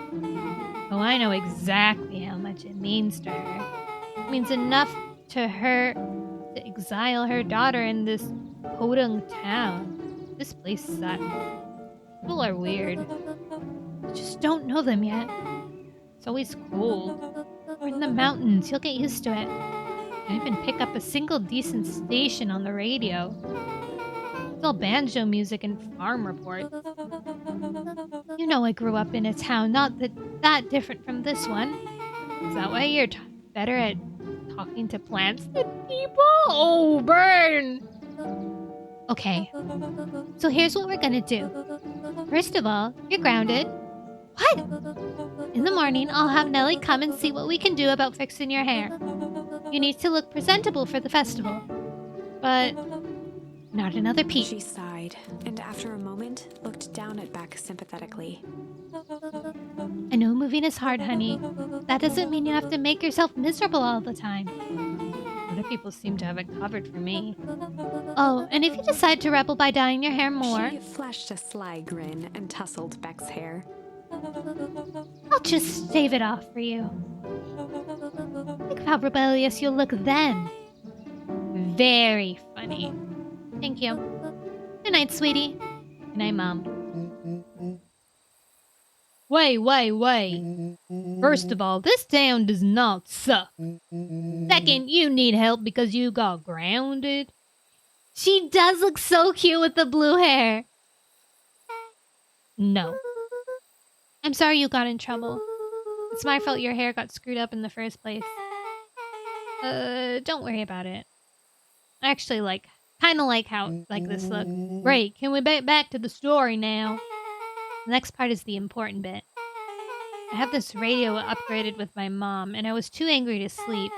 Oh, I know exactly how much it means to her. means enough to her to exile her daughter in this podunk town. This place sucks. People are weird. You just don't know them yet. It's always cold. We're in the mountains. You'll get used to it. Can't even pick up a single decent station on the radio. It's all banjo music and farm reports. You know I grew up in a town not that different from this one. Is that why you're better at talking to plants than people? Oh, burn! Okay, so here's what we're gonna do. First of all, you're grounded. What? In the morning, I'll have Nellie come and see what we can do about fixing your hair. You need to look presentable for the festival. But not another peep. She sighed, and after a moment, looked down at Beck sympathetically. I know moving is hard, honey. That doesn't mean you have to make yourself miserable all the time. Other people seem to have it covered for me. Oh, and if you decide to rebel by dyeing your hair more... She flashed a sly grin and tousled Beck's hair. I'll just shave it off for you. Think of how rebellious you'll look then. Very funny. Thank you. Good night, sweetie. Good night, Mom. Wait. First of all, this town does not suck. Second, you need help because you got grounded. She does look so cute with the blue hair. No. I'm sorry you got in trouble. It's my fault your hair got screwed up in the first place. Don't worry about it. I actually kind of like how this look. Great, can we get back to the story now? The next part is the important bit. I have this radio upgraded with my mom, and I was too angry to sleep,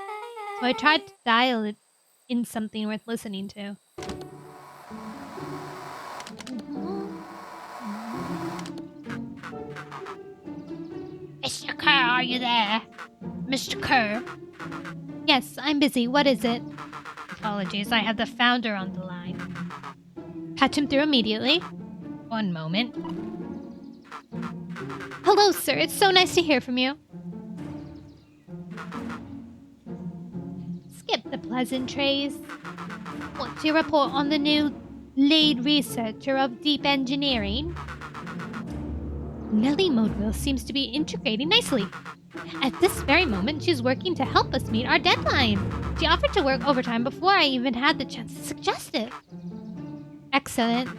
so I tried to dial it in something worth listening to. Mr. Kerr, are you there? Mr. Kerr? Yes, I'm busy. What is it? Apologies, I have the founder on the line. Patch him through immediately. One moment. Hello, sir. It's so nice to hear from you. Skip the pleasantries. What's your report on the new lead researcher of deep engineering? Nellie Modeville seems to be integrating nicely. At this very moment, she's working to help us meet our deadline. She offered to work overtime before I even had the chance to suggest it. Excellent.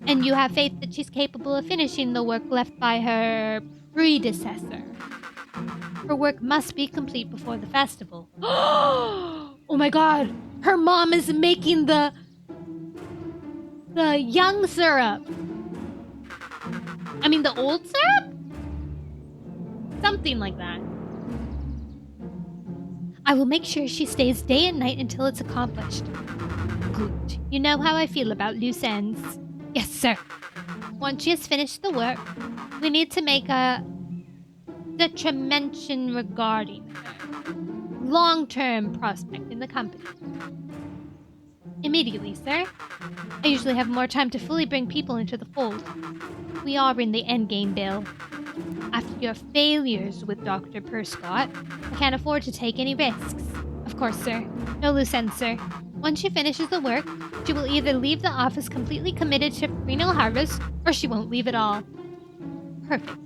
And you have faith that she's capable of finishing the work left by her predecessor. Her work must be complete before the festival. Oh my god! Her mom is making the young syrup. I mean the old syrup? Something like that. I will make sure she stays day and night until it's accomplished. Good. You know how I feel about loose ends. Yes, sir. Once she has finished the work, we need to make a determination regarding her long-term prospect in the company. Immediately, sir. I usually have more time to fully bring people into the fold. We are in the endgame, Bill. After your failures with Dr. Perscott, I can't afford to take any risks. Of course, sir. No loose ends, sir. Once she finishes the work, she will either leave the office completely committed to perennial harvest, or she won't leave at all. Perfect.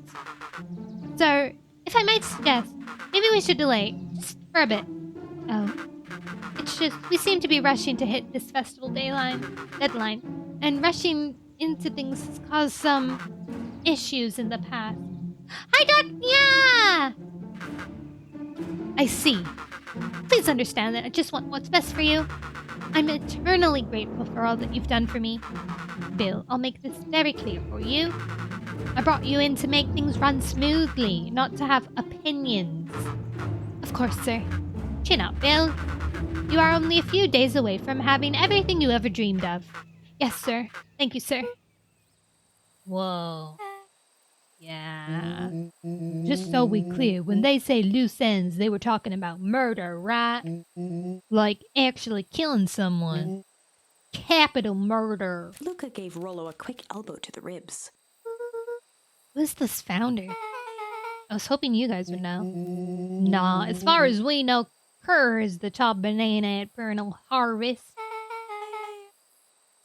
Sir, if I might suggest, maybe we should delay, just for a bit. Oh. It's just, we seem to be rushing to hit this festival deadline, and rushing into things has caused some issues in the past. Hi, Doc! Yeah! I see. Please understand that I just want what's best for you. I'm eternally grateful for all that you've done for me. Bill, I'll make this very clear for you. I brought you in to make things run smoothly, not to have opinions. Of course, sir. Chin up, Bill. You are only a few days away from having everything you ever dreamed of. Yes, sir. Thank you, sir. Whoa. Yeah. Just so we clear, when they say loose ends, they were talking about murder, right? Like actually killing someone. Capital murder. Luca gave Rollo a quick elbow to the ribs. Who's this founder? I was hoping you guys would know. Nah, as far as we know, Kerr is the top banana at Vernal Harvest.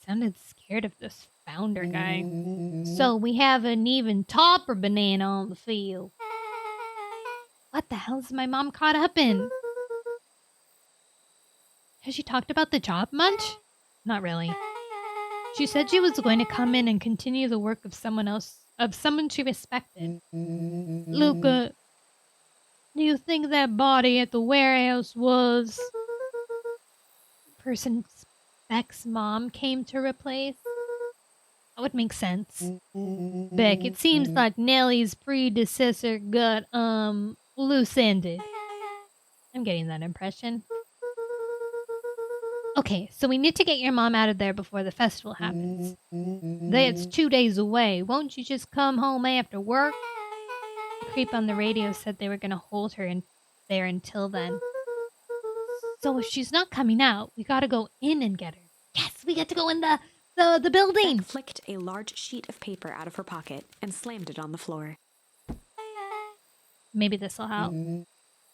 Sounded scared of this founder guy. So we have an even topper banana on the field. What the hell is my mom caught up in? Has she talked about the job much? Not really. She said she was going to come in and continue the work of someone she respected. Luca, do you think that body at the warehouse was the person Beck's mom came to replace? That would make sense. Beck, it seems like Nellie's predecessor got, loose-ended. I'm getting that impression. Okay, so we need to get your mom out of there before the festival happens. That's 2 days away. Won't you just come home after work? The creep on the radio said they were going to hold her in there until then. So if she's not coming out, we gotta go in and get her. Yes, we get to go in the building. Beck flicked a large sheet of paper out of her pocket and slammed it on the floor. Maybe this will help.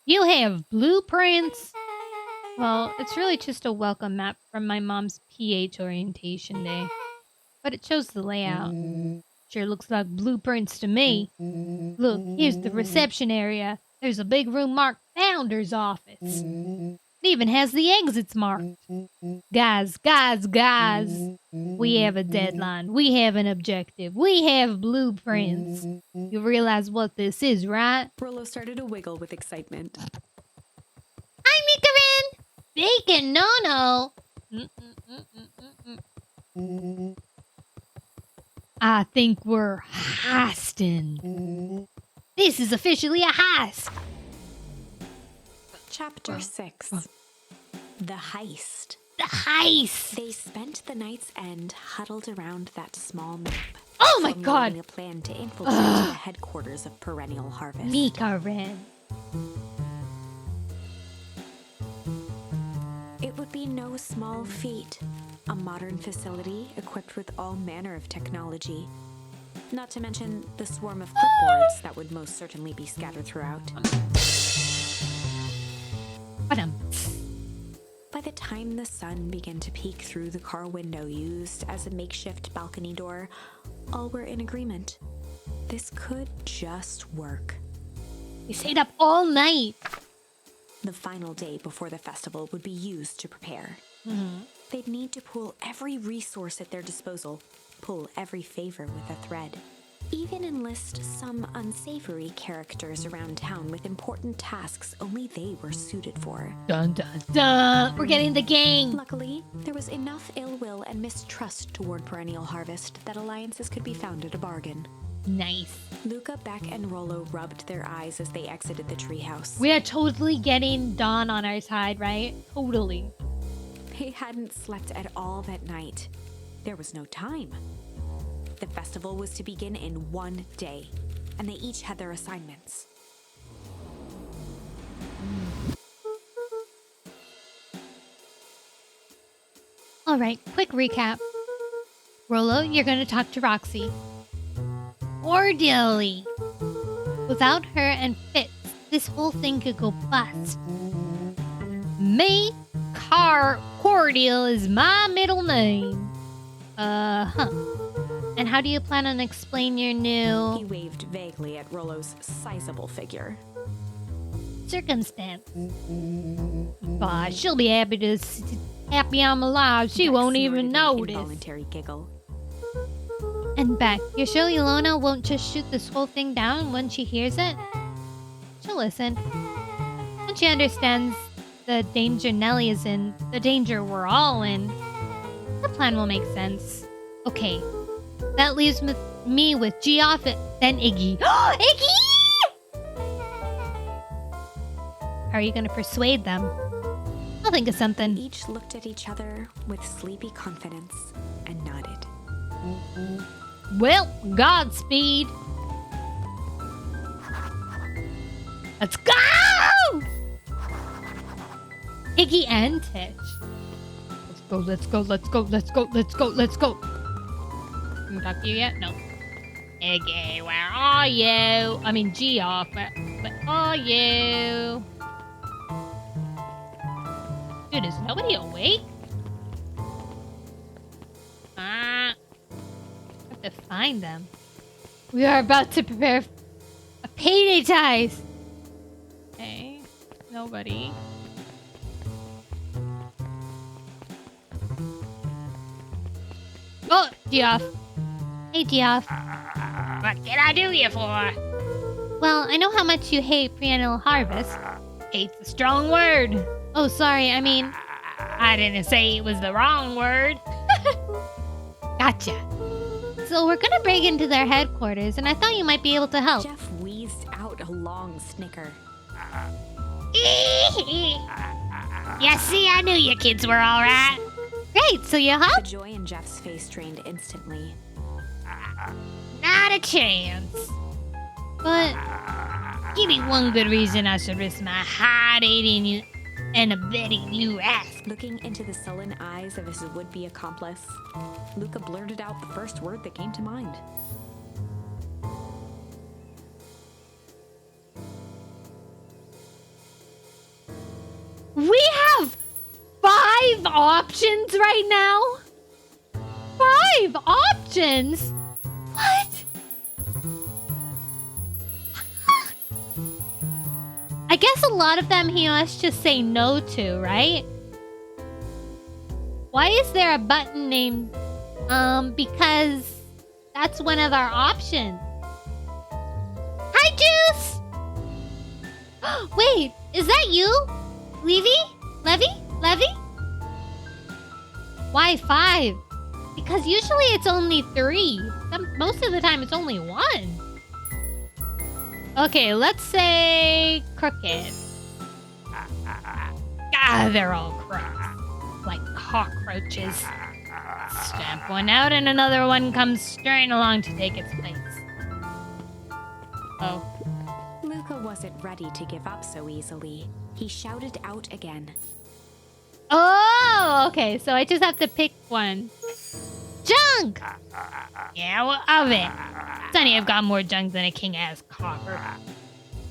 You have blueprints. Well, it's really just a welcome map from my mom's PH orientation day. But it shows the layout. Sure looks like blueprints to me. Look, here's the reception area. There's a big room marked Founder's Office. It even has the exits marked. Guys. We have a deadline. We have an objective. We have blueprints. You realize what this is, right? Rollo started to wiggle with excitement. Hi, Mikarin! Bacon Nono! I think we're heisting. This is officially a heist. Chapter 6. The Heist. The heist! They spent the night's end huddled around that small map. Oh my god! A plan to infiltrate the headquarters of Perennial Harvest. Mikarin. It would be no small feat. A modern facility equipped with all manner of technology. Not to mention the swarm of clipboards that would most certainly be scattered throughout. By the time the sun began to peek through the car window used as a makeshift balcony door, all were in agreement. This could just work. We stayed up all night. The final day before the festival would be used to prepare. They'd need to pool every resource at their disposal, pull every favor with a thread. Even enlist some unsavory characters around town with important tasks only they were suited for. Dun dun dun! We're getting the gang! Luckily, there was enough ill will and mistrust toward Perennial Harvest that alliances could be found at a bargain. Nice. Luca, Beck, and Rollo rubbed their eyes as they exited the treehouse. We are totally getting Dawn on our side, right? Totally. They hadn't slept at all that night. There was no time. The festival was to begin in 1 day, and they each had their assignments. All right, quick recap. Rollo, you're going to talk to Roxy. Or Dilly. Without her and Fitz, this whole thing could go bust. Me, Cordial is my middle name. And how do you plan on explain your new... He waved vaguely at Rollo's sizable figure. circumstance? Bah, she'll be happy I'm alive. She Beck won't even snorted an notice. involuntary giggle. And Beck, you're sure Ilona won't just shoot this whole thing down when she hears it? She'll listen. And she understands the danger Nellie is in, the danger we're all in. Her plan will make sense. Okay, that leaves me with Geoff, then Iggy. Iggy! How are you going to persuade them? I'll think of something. Each looked at each other with sleepy confidence and nodded. Well, Godspeed. Let's go! Iggy and Tish. Let's go. Can we talk to you yet? No. Iggy, where are you? I mean, Geoff, where are you? Dude, is nobody awake? I have to find them. We are about to prepare a payday ties. Okay, nobody. Oh, Geoff. Hey, Geoff. What can I do you for? Well, I know how much you hate preannual harvest. Hate's a strong word. Oh, sorry, I mean... I didn't say it was the wrong word. Gotcha. So we're gonna break into their headquarters, and I thought you might be able to help. Jeff wheezed out a long snicker. Yeah, see, I knew you kids were alright. Great, so you The help? joy in Jeff's face drained instantly. Not a chance. But... Give me one good reason I should risk my hide aiding you and abetting you ask. Looking into the sullen eyes of his would-be accomplice, Luca blurted out the first word that came to mind. We have 5 options right now? 5 options? What? I guess a lot of them he must just say no to, right? Why is there a button named... because that's one of our options. Hi, Juice! Wait, is that you? Levy? Levy? Why 5? Because usually it's only 3. Most of the time it's only 1. Okay, let's say crooked. They're all crooked. Like cockroaches. Stamp one out and another one comes straying along to take its place. Oh. Luca wasn't ready to give up so easily. He shouted out again. Oh, okay, so I just have to pick one. Junk! Yeah, well, of it. Sonny, I've got more junk than a king-ass copper.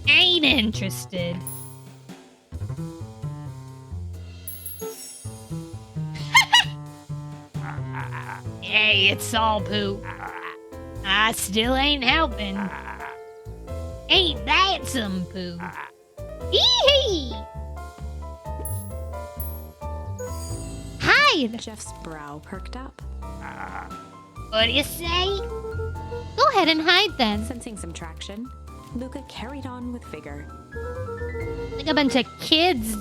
Ain't interested. Hey, it's all poo. I still ain't helping. Ain't that some poo? Hee! Hide! Jeff's brow perked up. What do you say? Go ahead and hide then. Sensing some traction, Luca carried on with vigor. Like a bunch of kids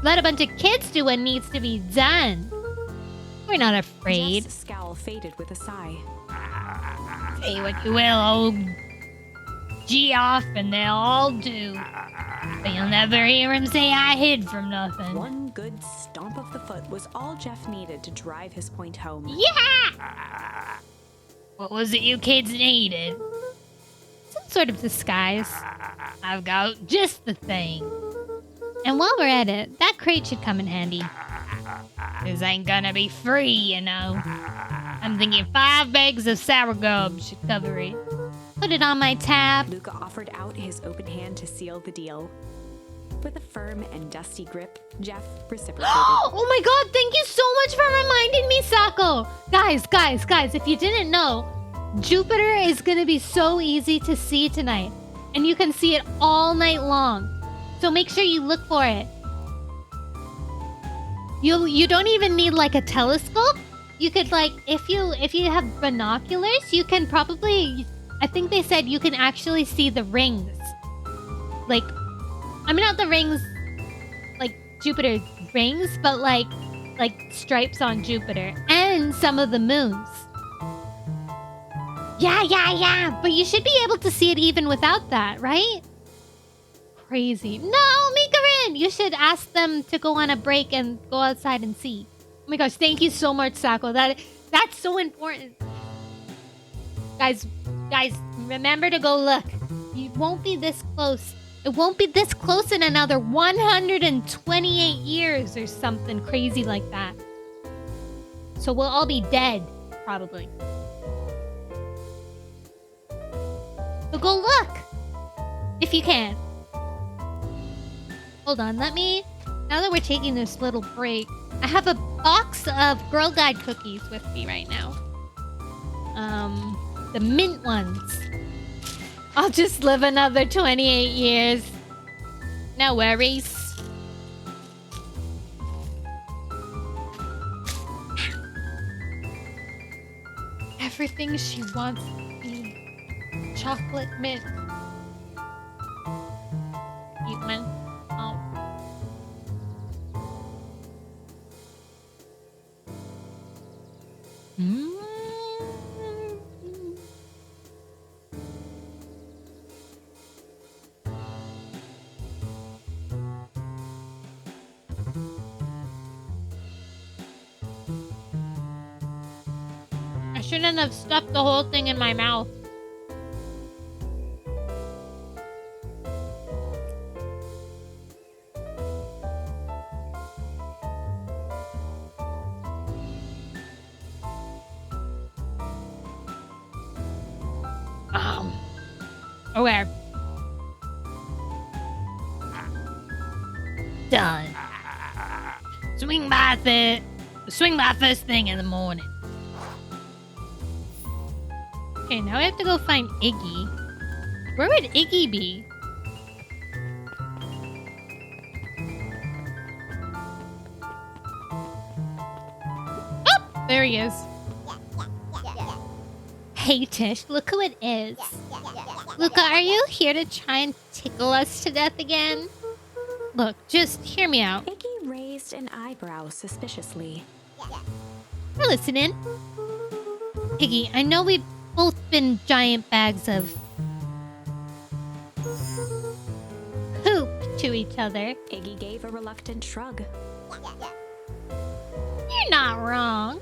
let a bunch of kids do what needs to be done. We're not afraid. Jeff's scowl faded with a sigh. Say what you will, old Geoff, and they'll all do. But you'll never hear him say I hid from nothing. One good stomp of the foot was all Jeff needed to drive his point home. Yeah! What was it you kids needed? Some sort of disguise. I've got just the thing. And while we're at it, that crate should come in handy. This ain't gonna be free, you know. I'm thinking 5 bags of sour gum should cover it. Put it on my tab. Luca offered out his open hand to seal the deal. With a firm and dusty grip, Jeff reciprocated. Oh my god, thank you so much for reminding me, Sako! Guys, if you didn't know, Jupiter is gonna be so easy to see tonight. And you can see it all night long. So make sure you look for it. You don't even need like a telescope. You could like, if you have binoculars, you can probably, I think they said you can actually see the rings. Like, I mean not the rings, like Jupiter rings, but like stripes on Jupiter. And some of the moons. Yeah. But you should be able to see it even without that, right? Crazy. No, Mikarin! You should ask them to go on a break and go outside and see. Oh my gosh, thank you so much, Sako. That's so important. Guys, remember to go look. You won't be this close. It won't be this close in another 128 years or something crazy like that. So we'll all be dead, probably. So go look! If you can. Hold on, let me Now that we're taking this little break, I have a box of Girl Guide cookies with me right now. The mint ones. I'll just live another 28 years. No worries. Everything she wants to be. Chocolate mint. Eat one. Oh. I shouldn't have stuffed the whole thing in my mouth. Okay. Done. Swing by first thing in the morning. Okay, now I have to go find Iggy. Where would Iggy be? Oh, there he is. Hey Tish, look who it is. Luca, are you here to try and tickle us to death again? Look, just hear me out. Iggy raised an eyebrow suspiciously. We're listening. Iggy, I know we've both been giant bags of poop to each other. Iggy gave a reluctant shrug. You're not wrong.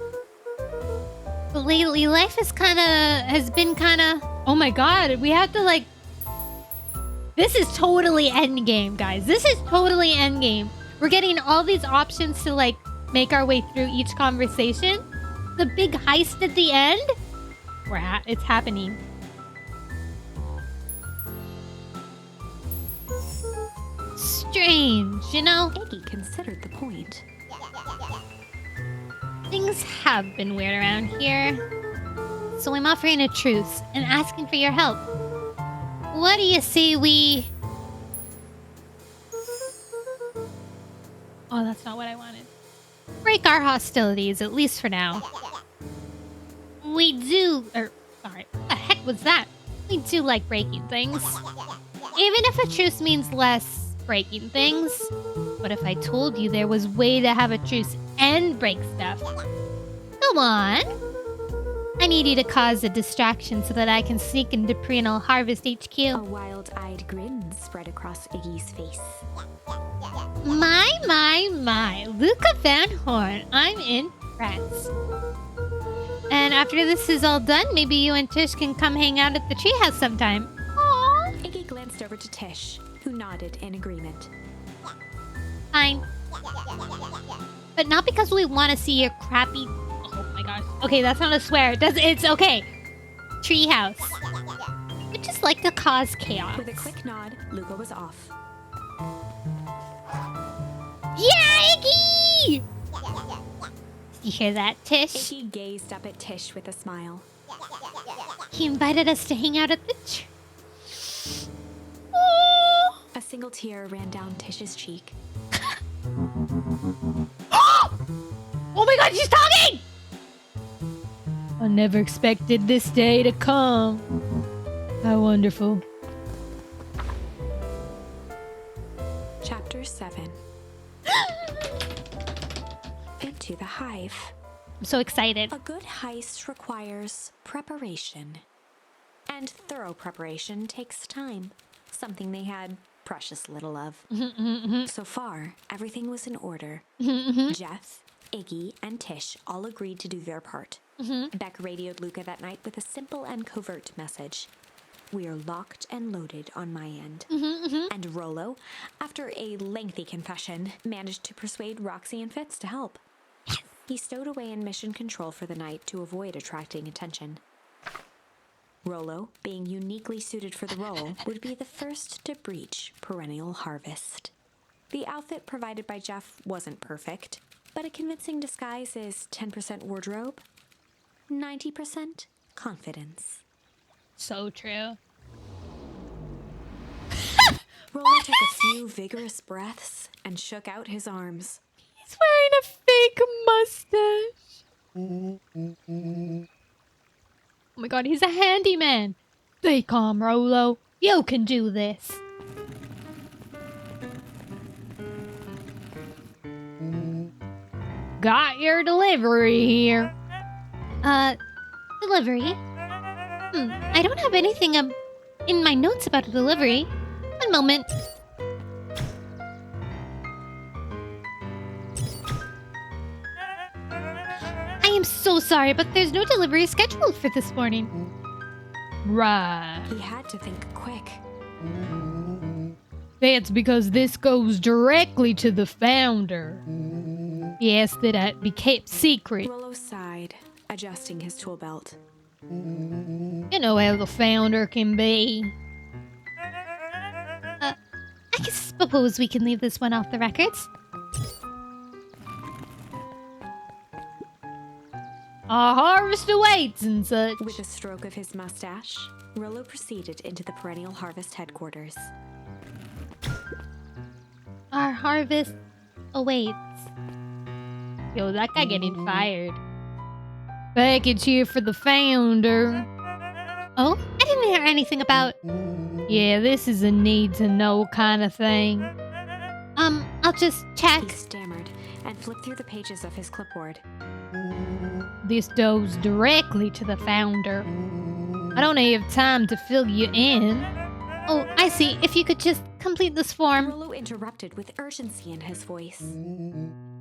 But lately, life has been kind of... Oh my god, we have to like... This is totally endgame, guys. This is totally endgame. We're getting all these options to like make our way through each conversation. The big heist at the end. It's happening. Strange, you know? Iggy considered the point. Things have been weird around here. So I'm offering a truce and asking for your help. What do you say we... Oh, that's not what I wanted. break our hostilities, at least for now? We do... sorry, what the heck was that? We do like breaking things. Even if a truce means less breaking things. What if I told you there was way to have a truce and break stuff? Go on. I need you to cause a distraction so that I can sneak into Perennial Harvest HQ. A wild-eyed grin spread across Iggy's face. My. Luca Van Horn. I'm impressed. And after this is all done, maybe you and Tish can come hang out at the treehouse sometime. Aww. Iggy glanced over to Tish, who nodded in agreement. Fine. But not because we want to see your crappy... Oh my gosh. Okay, that's not a swear. It's okay. Treehouse. We just like to cause chaos. With a quick nod, Luca was off. Yeah, Iggy! You hear that, Tish? Iggy gazed up at Tish with a smile. He invited us to hang out at the A single tear ran down Tish's cheek. Oh my god, she's talking! I never expected this day to come. How wonderful. Chapter 7. Into the hive. I'm so excited. A good heist requires preparation. And thorough preparation takes time. Something they had precious little of. So far, everything was in order. Jeff, Iggy, and Tish all agreed to do their part. Beck radioed Luca that night with a simple and covert message. We are locked and loaded on my end. And Rollo, after a lengthy confession, managed to persuade Roxy and Fitz to help. He stowed away in mission control for the night to avoid attracting attention. Rollo, being uniquely suited for the role, would be the first to breach Perennial Harvest. The outfit provided by Jeff wasn't perfect, but a convincing disguise is 10% wardrobe, 90% confidence. So true. Rollo took a few vigorous breaths and shook out his arms. He's wearing a fake mustache. Oh my god, he's a handyman. Stay calm, Rollo. You can do this. Got your delivery here. Delivery? I don't have anything in my notes about a delivery. One moment. I am so sorry, but there's no delivery scheduled for this morning. Right. He had to think quick. That's because this goes directly to the founder. He asked that it be kept secret. Rollo sighed, adjusting his tool belt. You know how the founder can be. I suppose we can leave this one off the records. Our harvest awaits and such. With a stroke of his mustache, Rollo proceeded into the Perennial Harvest headquarters. Our harvest awaits. Yo, that guy getting fired. Package here for the founder. Oh, I didn't hear anything about... Yeah, this is a need-to-know kind of thing. I'll just check. He stammered and flipped through the pages of his clipboard. This goes directly to the founder. I don't have time to fill you in. Oh, I see. If you could just complete this form. Rollo interrupted with urgency in his voice.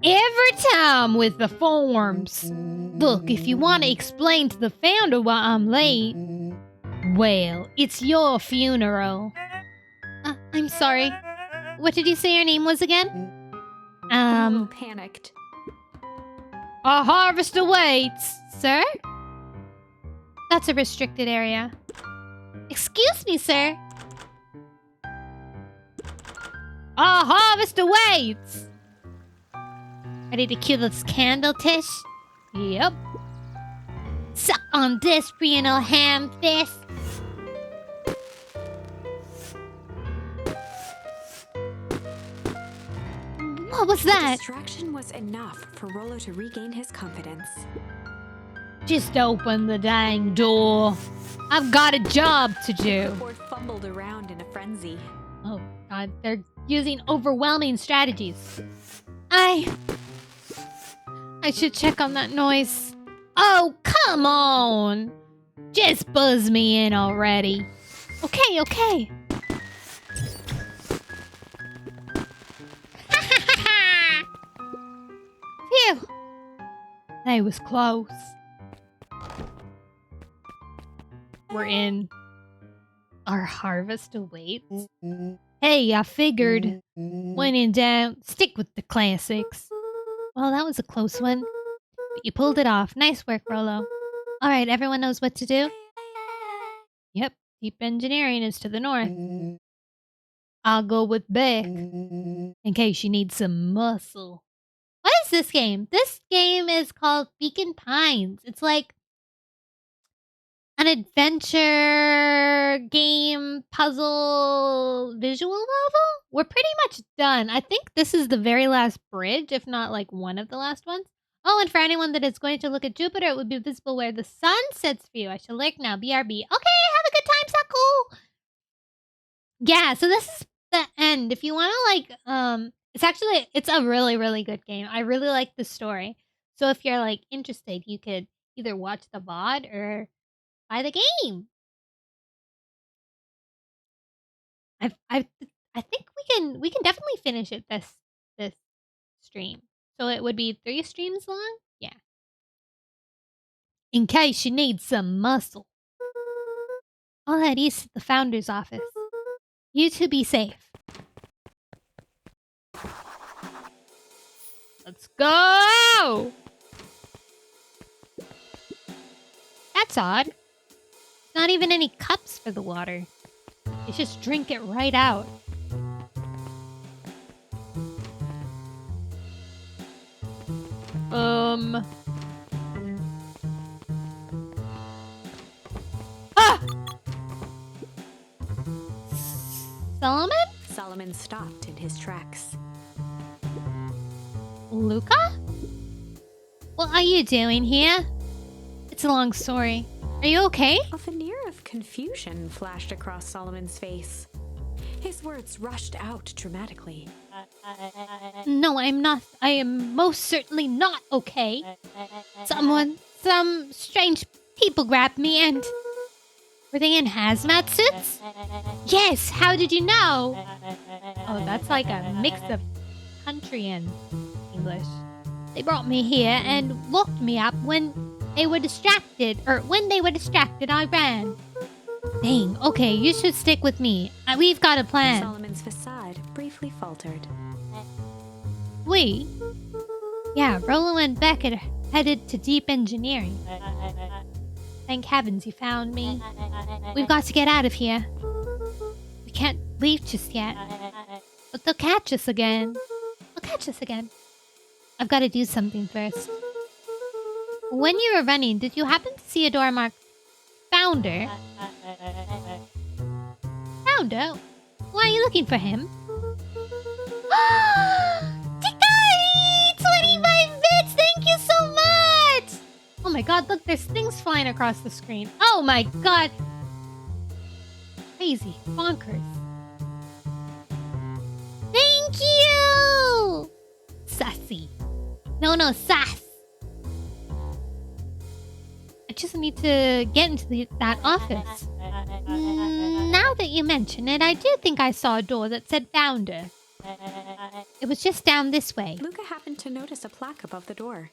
Every time with the forms. Look, if you want to explain to the founder why I'm late, well, it's your funeral. I'm sorry. What did you say your name was again? Rollo panicked. Our harvest awaits. Sir? That's a restricted area. Excuse me, sir. Our harvest awaits. Ready to cue this candle, Tish? Yep. Suck on this, renal ham fist. What was that? Distraction was enough for Rollo to regain his confidence. Just open the dang door. I've got a job to do. The board fumbled around in a frenzy. Oh, God. They're using overwhelming strategies. I should check on that noise. Oh, come on. Just buzz me in already. Okay. Phew. That was close. We're in. Our harvest awaits. Hey, I figured. When in doubt, stick with the classics. Well, that was a close one. But you pulled it off. Nice work, Rollo. Alright, everyone knows what to do? Yep, deep engineering is to the north. I'll go with Beck, in case you need some muscle. What is this game? This game is called Beaconpines. It's like an adventure game puzzle visual novel. We're pretty much done. I think this is the very last bridge, if not like one of the last ones. Oh, and for anyone that is going to look at Jupiter, it would be visible where the sun sets for you. I shall lurk now. BRB. Okay, have a good time, so cool. Yeah, so this is the end. If you want to like, it's a really, really good game. I really like the story. So if you're like interested, you could either watch the VOD or buy the game. I think we can definitely finish it this stream. So it would be 3 streams long? Yeah. In case you need some muscle. All that is at the founder's office. You two be safe. Let's go! That's odd. Not even any cups for the water. You just drink it right out. Ah! Solomon? Solomon stopped in his tracks. Luca? What are you doing here? It's a long story. Are you okay? A veneer of confusion flashed across Solomon's face. His words rushed out dramatically. No, I'm not. I am most certainly not okay. Some strange people grabbed me and... Were they in hazmat suits? Yes, how did you know? Oh, that's like a mix of country and English. They brought me here and locked me up when they were distracted. When they were distracted, I ran. Dang, okay, you should stick with me. We've got a plan. Solomon's facade briefly faltered. We? Yeah, Rolo and Beckett headed to deep engineering. Thank heavens you found me. We've got to get out of here. We can't leave just yet. But they'll catch us again. I've got to do something first. When you were running, did you happen to see a door marked Founder? Founder? Why are you looking for him? Tikari! 25 bits! Thank you so much! Oh my god, look, there's things flying across the screen. Oh my god! Crazy. Bonkers. Thank you! Sassy. No, sass. I just need to get into that office. Now that you mention it, I do think I saw a door that said Founder. It was just down this way. Luca happened to notice a plaque above the door.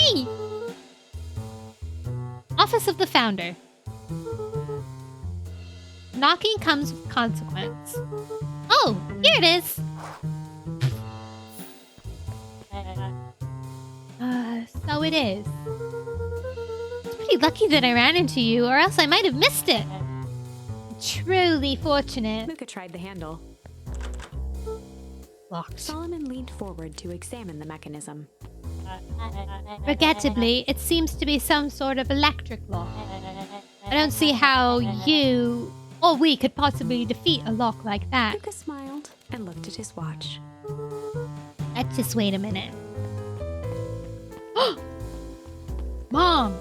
Yay! Office of the Founder. Knocking comes with consequence. Oh, here it is. So it is. It's pretty lucky that I ran into you, or else I might have missed it. Truly fortunate. Luca tried the handle. Locked. Solomon leaned forward to examine the mechanism. Regrettably, it seems to be some sort of electric lock. I don't see how you or we could possibly defeat a lock like that. Luca smiled and looked at his watch. Let's just wait a minute. Mom!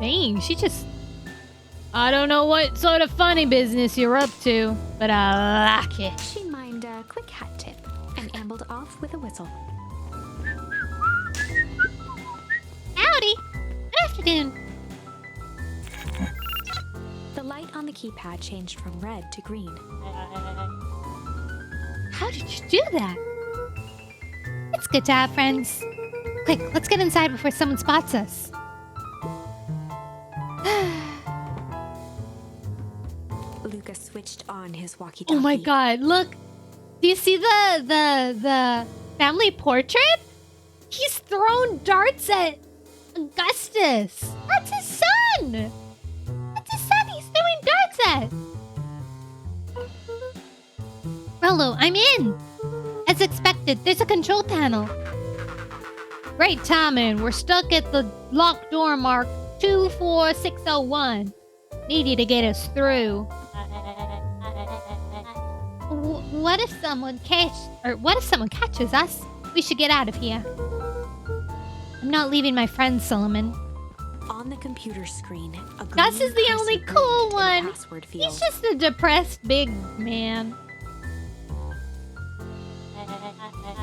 Dang, she just... I don't know what sort of funny business you're up to, but I like it. She mined a quick hat tip and ambled off with a whistle. Howdy! Good afternoon. The light on the keypad changed from red to green. How did you do that? It's good to have friends. Quick, let's get inside before someone spots us. Luca switched on his walkie-talkie. Oh my god, look! Do you see the family portrait? He's throwing darts at Augustus. That's his son! That's his son he's throwing darts at! Rolo, I'm in! As expected, there's a control panel. Great timing. We're stuck at the locked door mark 24601. Need you to get us through. What if someone catches us? We should get out of here. I'm not leaving my friends, Solomon. On the computer screen, a Gus is the green only cursor cool blinked in the one. password field. He's just a depressed big man.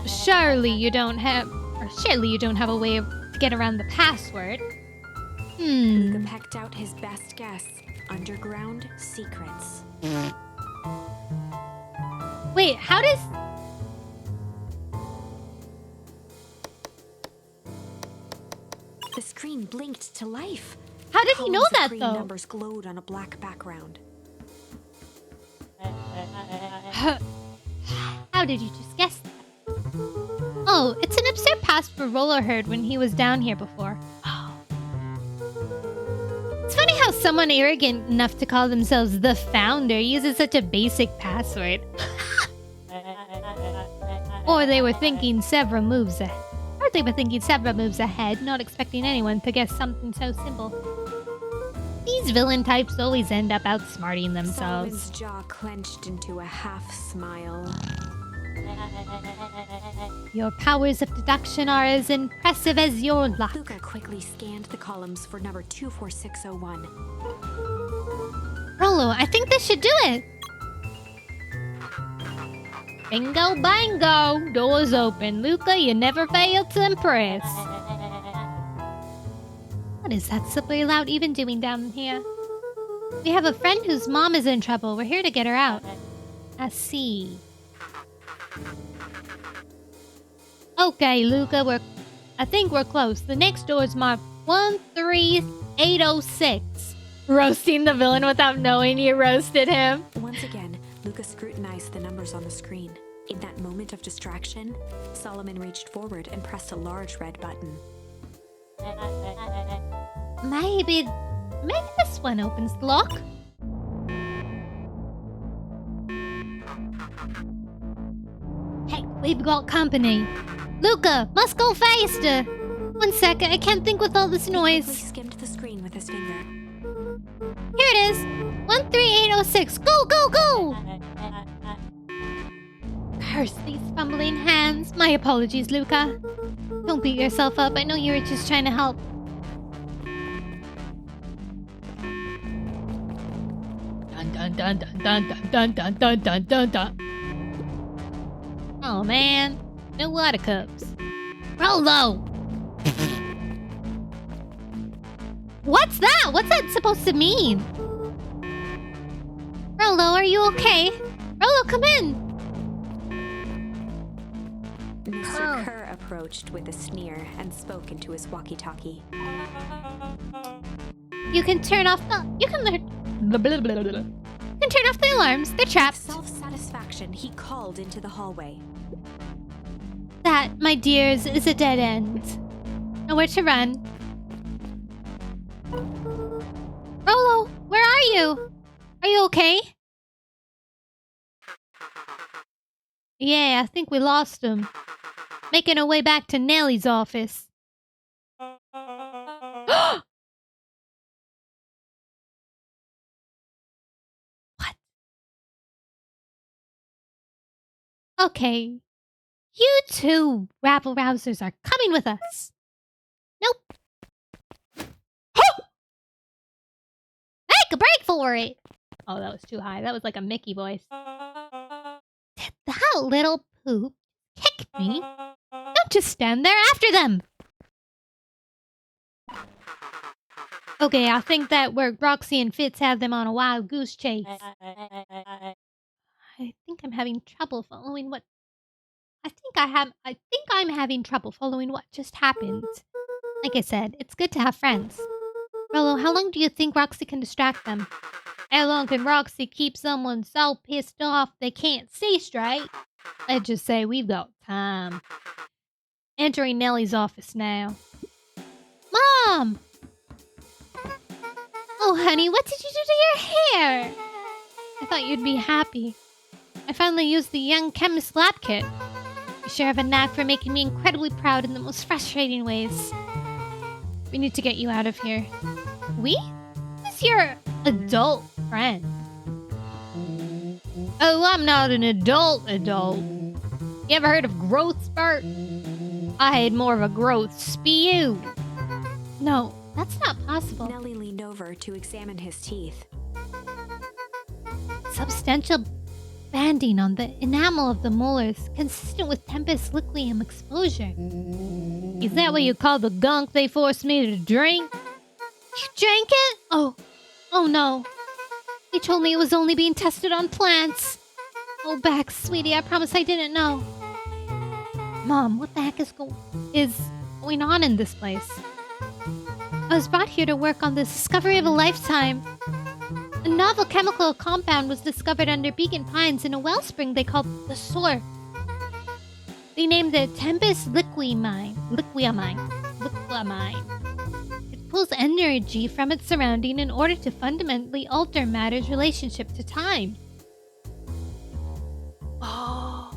Surely you don't have a way to get around the password. Luca pecked out his best guess. Underground secrets. Wait, how does... The screen blinked to life. How did he know Columns of that, green though? numbers glowed on a black background. How did you just guess that? Oh, it's an absurd password Roller heard when he was down here before. It's funny how someone arrogant enough to call themselves the founder uses such a basic password. Or they were thinking several moves ahead, not expecting anyone to guess something so simple. These villain types always end up outsmarting themselves. Solomon's jaw clenched into a half smile. Your powers of deduction are as impressive as your luck. Luca quickly scanned the columns for number 24601. Rolo, I think this should do it. Bingo bango! Doors open. Luca, you never fail to impress. What is that slippery lout even doing down here? We have a friend whose mom is in trouble. We're here to get her out. I see. Okay, Luca, I think we're close. The next door is marked 13806. Roasting the villain without knowing you roasted him. Once again, Luca scrutinized the numbers on the screen. In that moment of distraction, Solomon reached forward and pressed a large red button. Maybe this one opens the lock. Hey, we've got company. Luca, must go faster. 1 second, I can't think with all this He noise. skimmed the screen with his finger. Here it is. 13806. Go, go, go! Curse these fumbling hands. My apologies, Luca. Don't beat yourself up. I know you were just trying to help. Dun dun dun dun dun dun dun dun dun dun. Oh man, no water cups. Rolo! What's that? What's that supposed to mean? Rolo, are you okay? Rolo, come in! Mr. Kerr approached with a sneer and spoke into his walkie-talkie. You can turn off the... You can turn off the alarms. They're With trapped. self-satisfaction, he called into the hallway. That, my dears, is a dead end. Nowhere to run. Rolo, where are you? Are you okay? Yeah, I think we lost him. Making our way back to Nellie's office. What? Okay. You two rabble-rousers are coming with us. Nope. Make a break for it. Oh, that was too high. That was like a Mickey voice. Did that little poop kick me? Don't just stand there after them. Okay, I think that where Roxy and Fitz have them on a wild goose chase. I think I'm having trouble following what... I think I'm having trouble following what just happened. Like I said, it's good to have friends. Rolo, how long do you think Roxy can distract them? How long can Roxy keep someone so pissed off they can't see straight? Let's just say we've got time. Entering Nellie's office now. Mom! Oh, honey, what did you do to your hair? I thought you'd be happy. I finally used the young chemist lab kit. You sure have a knack for making me incredibly proud in the most frustrating ways. We need to get you out of here. We? Who's your adult friend? Oh, I'm not an adult. You ever heard of growth spurt? I had more of a growth spew. No, that's not possible. Nellie leaned over to examine his teeth. Substantial banding on the enamel of the molars, consistent with Tempest liquium exposure. Is that what you call the gunk they forced me to drink? You drank it? Oh no. They told me it was only being tested on plants. Oh, Bex, sweetie, I promise I didn't know. Mom, what the heck is going on in this place? I was brought here to work on the discovery of a lifetime. A novel chemical compound was discovered under beaconpines in a wellspring they called the Source. They named it Tempest liquiamine. It pulls energy from its surrounding in order to fundamentally alter matter's relationship to time. Oh.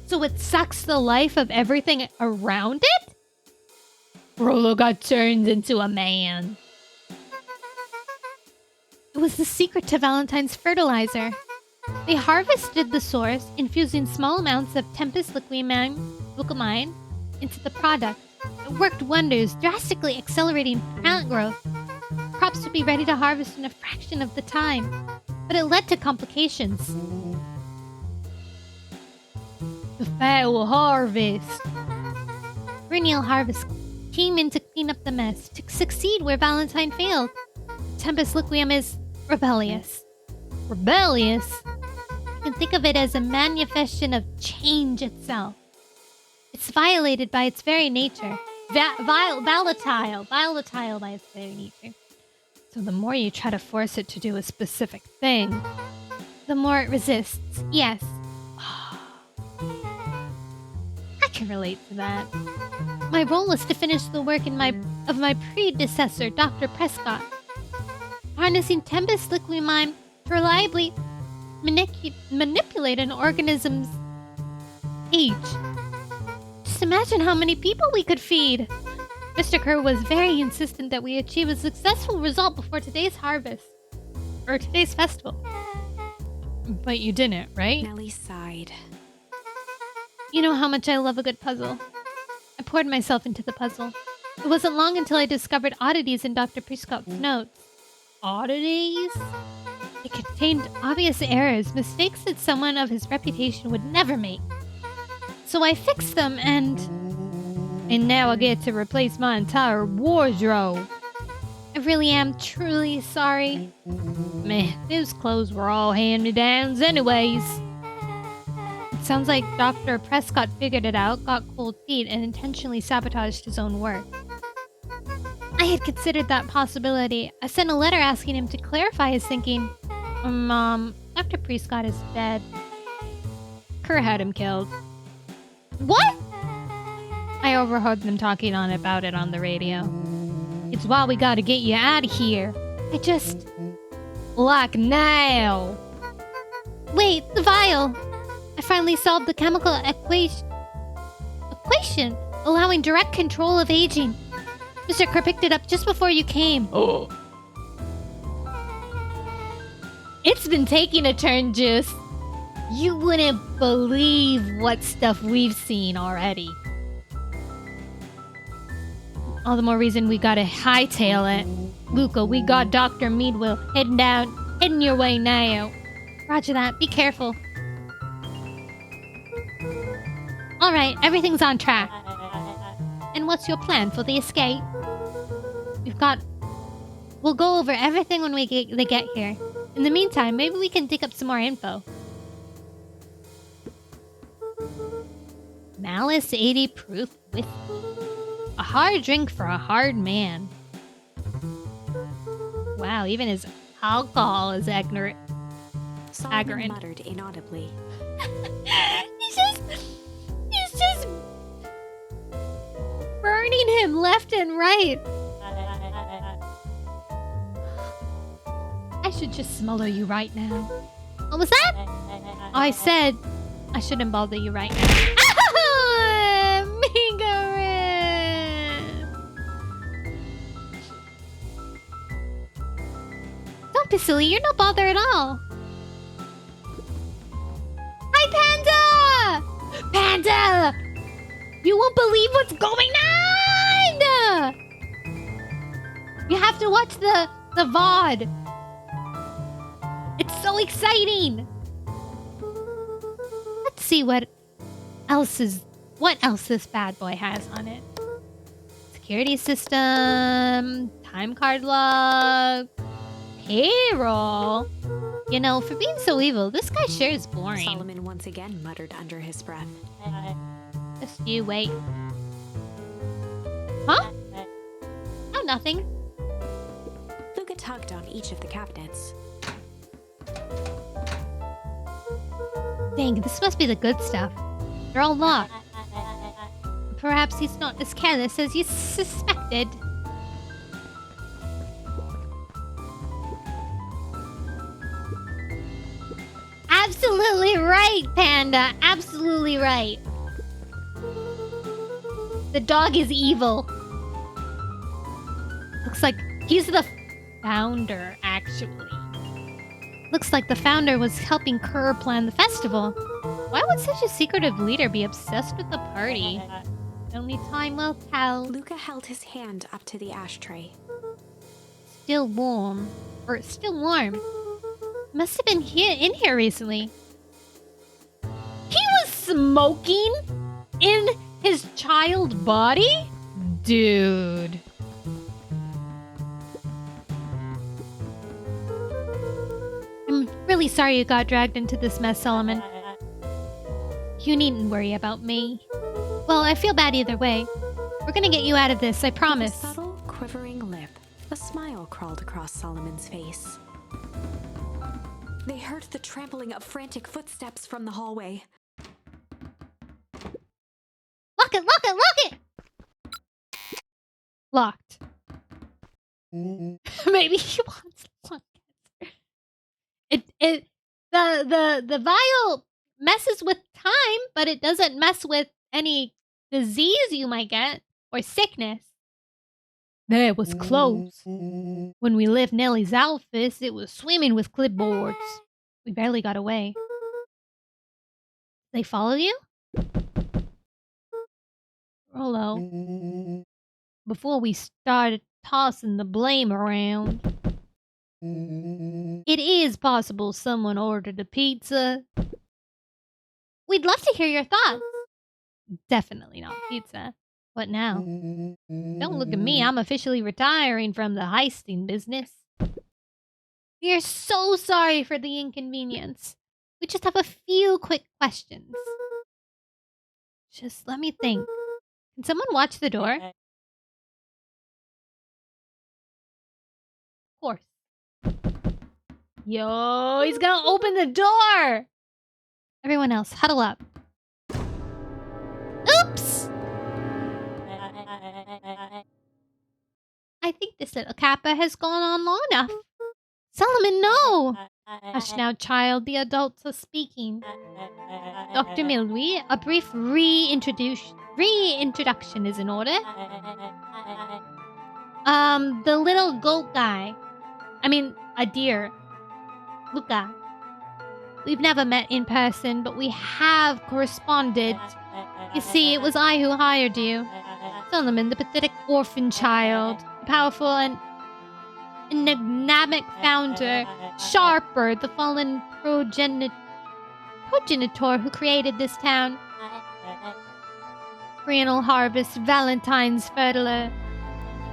So it sucks the life of everything around it? Rolo got turned into a man. It was the secret to Valentine's fertilizer. They harvested the source, infusing small amounts of Tempest liquimine into the product. It worked wonders, drastically accelerating plant growth. Crops would be ready to harvest in a fraction of the time, but it led to complications. The foul harvest. Perennial harvest came in to clean up the mess, to succeed where Valentine failed. Tempest liquium is rebellious. Rebellious? You can think of it as a manifestation of change itself. It's violated by its very nature. Volatile by its very nature. So the more you try to force it to do a specific thing, the more it resists. Yes. I can relate to that. My role was to finish the work of my predecessor, Dr. Prescott. Harnessing Tempest liquimine to reliably manipulate an organism's age. Just imagine how many people we could feed. Mr. Kerr was very insistent that we achieve a successful result before today's harvest. Or today's festival. But you didn't, right? Nellie sighed. You know how much I love a good puzzle. I poured myself into the puzzle. It wasn't long until I discovered oddities in Dr. Prescott's notes. Oddities? They contained obvious errors, mistakes that someone of his reputation would never make. So I fixed them and now I get to replace my entire wardrobe. I really am truly sorry. Man, those clothes were all hand-me-downs anyways. It sounds like Dr. Prescott figured it out, got cold feet, and intentionally sabotaged his own work. I had considered that possibility. I sent a letter asking him to clarify his thinking. Dr. Prescott is dead. Kerr had him killed. What? I overheard them talking about it on the radio. It's why we gotta get you out of here. Like now. Wait, the vial. I finally solved the chemical equation, allowing direct control of aging. Mr. Kerr picked it up just before you came. Oh. It's been taking a turn, Juice. You wouldn't believe what stuff we've seen already. All the more reason we gotta hightail it. Luca, we got Dr. Meadwell heading your way now. Roger that. Be careful. Alright, everything's on track. And what's your plan for the escape? We'll go over everything when they get here. In the meantime, maybe we can dig up some more info. Malice 80 proof whiskey. A hard drink for a hard man. Wow, even his alcohol is ignorant. Solomon muttered inaudibly. He's just burning him left and right. I should just smother you right now. What was that? I said I shouldn't bother you right now. Don't be silly, you're no bother at all. Hi, Panda! Panda! You won't believe what's going on! You have to watch the VOD. It's so exciting! Let's see what else this bad boy has on it. Security system, time card log, payroll. You know, for being so evil, this guy sure is boring. Solomon once again muttered under his breath. Just you wait. Huh? Oh, nothing. Luca tugged on each of the cabinets. Dang, this must be the good stuff. They're all locked. Perhaps he's not as careless as you suspected. Absolutely right, Panda. Absolutely right. The dog is evil. Looks like he's the founder, actually. Looks like the founder was helping Kerr plan the festival. Why would such a secretive leader be obsessed with the party? Only time will tell. Luca held his hand up to the ashtray. Still warm. Or still warm. Must have been in here recently. He was smoking in his child body? Dude. I'm really sorry you got dragged into this mess, Solomon. You needn't worry about me. Well, I feel bad either way. We're gonna get you out of this, I promise. With a subtle, quivering lip, a smile crawled across Solomon's face. They heard the trampling of frantic footsteps from the hallway. Lock it! Lock it! Lock it! Locked. Maybe he wants lung cancer. The vial messes with time, but it doesn't mess with any disease you might get or sickness. It was close. When we left Nellie's office, it was swimming with clipboards. We barely got away. They follow you? Rolo. Before we started tossing the blame around. It is possible someone ordered a pizza. We'd love to hear your thoughts. Definitely not pizza. What now? Don't look at me, I'm officially retiring from the heisting business. We are so sorry for the inconvenience. We just have a few quick questions. Just let me think. Can someone watch the door? Of course. Yo, he's gonna open the door! Everyone else, huddle up. Oops! I think this little kappa has gone on long enough. Solomon, no! Hush now, child, the adults are speaking. Dr. Milwy, a brief reintroduction is in order. The little goat guy. I mean, a deer. Luca. We've never met in person, but we have corresponded. You see, it was I who hired you. Solomon, the pathetic orphan child. The powerful and enigmatic founder. Sharper, the fallen progenitor who created this town. Perennial harvest, Valentine's fertilizer.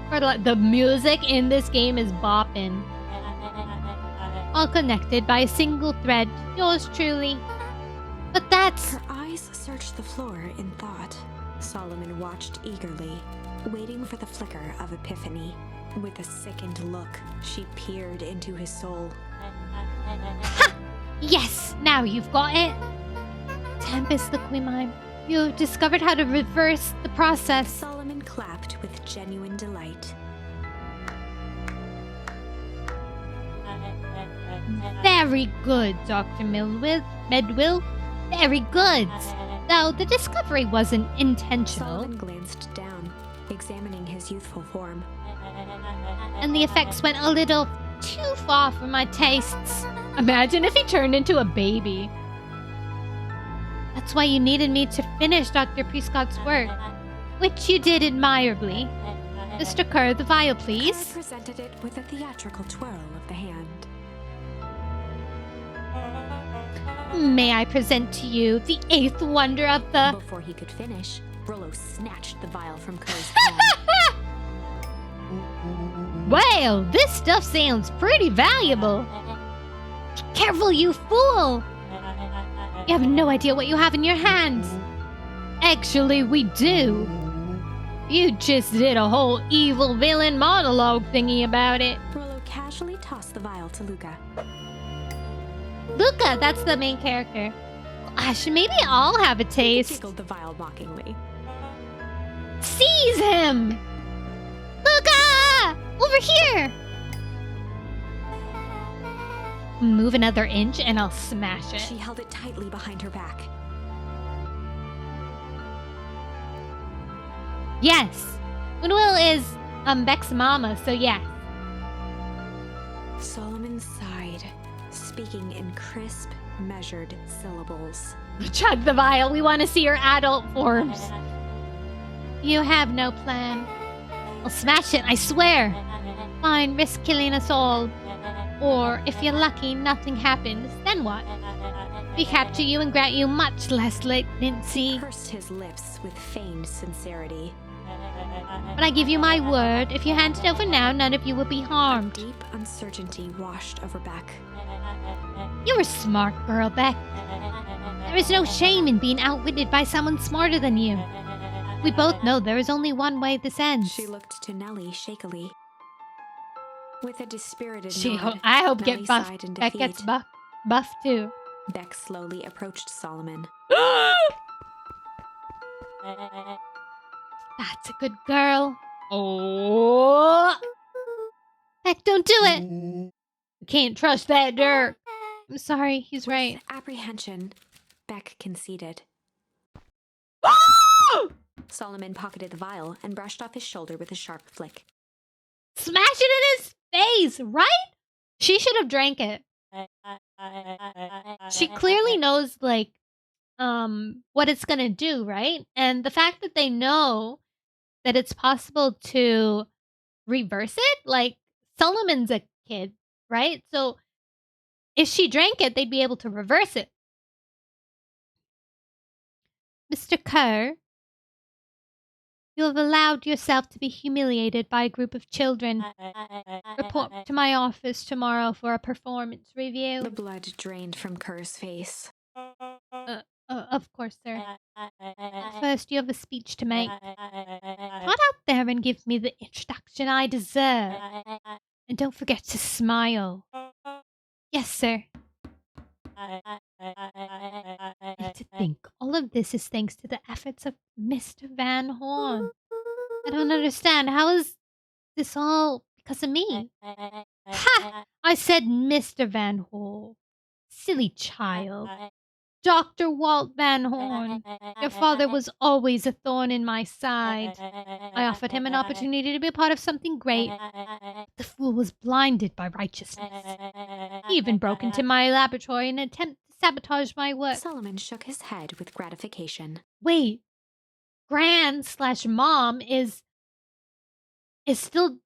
The music in this game is bopping. All connected by a single thread. Yours truly. But that's... Her eyes searched the floor in thought. Solomon watched eagerly, waiting for the flicker of epiphany. With a sickened look, she peered into his soul. Ha! Yes! Now you've got it! Tempest the Quimime. You've discovered how to reverse the process. Solomon clapped with genuine delight. Very good, Dr. Medwill. Very good. Though the discovery wasn't intentional. Solomon glanced down, examining his youthful form. And the effects went a little too far for my tastes. Imagine if he turned into a baby. That's why you needed me to finish Dr. Prescott's work, which you did admirably. Mr. Kerr, the vial, please. Kerr presented it with a theatrical twirl of the hand. May I present to you the eighth wonder of the... Before he could finish, Rollo snatched the vial from Kerr's palm. Well, this stuff sounds pretty valuable. Careful, you fool! You have no idea what you have in your hands. Actually, we do. You just did a whole evil villain monologue thingy about it. Rollo casually tossed the vial to Luca. Luca, that's the main character. Gosh, maybe I'll have a He taste. jiggled the vial mockingly. Seize him! Luca! Over here! Move another inch and I'll smash it. She held it tightly behind her back. Yes. Unwil is Beck's mama, so yes. Solomon sighed, speaking in crisp, measured syllables. Chug the vial. We want to see your adult forms. You have no plan. I'll smash it, I swear. Fine, risk killing us all. Or, if you're lucky, nothing happens. Then what? We capture you and grant you much less leniency. He pursed his lips with feigned sincerity. But I give you my word, if you hand it over now, none of you will be harmed. A deep uncertainty washed over Beck. You're a smart girl, Beck. There is no shame in being outwitted by someone smarter than you. We both know there is only one way this ends. She looked to Nellie shakily. With a dispirited I hope Nellie get buffed. sighed in Beck defeat. gets buffed too. Beck slowly approached Solomon. That's a good girl. Oh, Beck, don't do it. You can't trust that Dirk. I'm sorry, he's right. With apprehension, Beck conceded. Solomon pocketed the vial and brushed off his shoulder with a sharp flick. Smash it in his face, right? She should have drank it. She clearly knows, like, what it's gonna do, right? And the fact that they know that it's possible to reverse it, like, Solomon's a kid, right? So if she drank it, they'd be able to reverse it. Mr. Kerr, you have allowed yourself to be humiliated by a group of children. Report to my office tomorrow for a performance review. The blood drained from Kerr's face. Of course, sir. First, you have a speech to make. Trot out there and give me the introduction I deserve. And don't forget to smile. Yes, sir. And to think all of this is thanks to the efforts of Mr. Van Horn. I don't understand. How is this all because of me? Ha! I said Mr. Van Horn. Silly child. Dr. Walt Van Horn. Your father was always a thorn in my side. I offered him an opportunity to be a part of something great. The fool was blinded by righteousness. He even broke into my laboratory in an attempt to sabotage my work. Solomon shook his head with gratification. Wait. Gran/Mom is still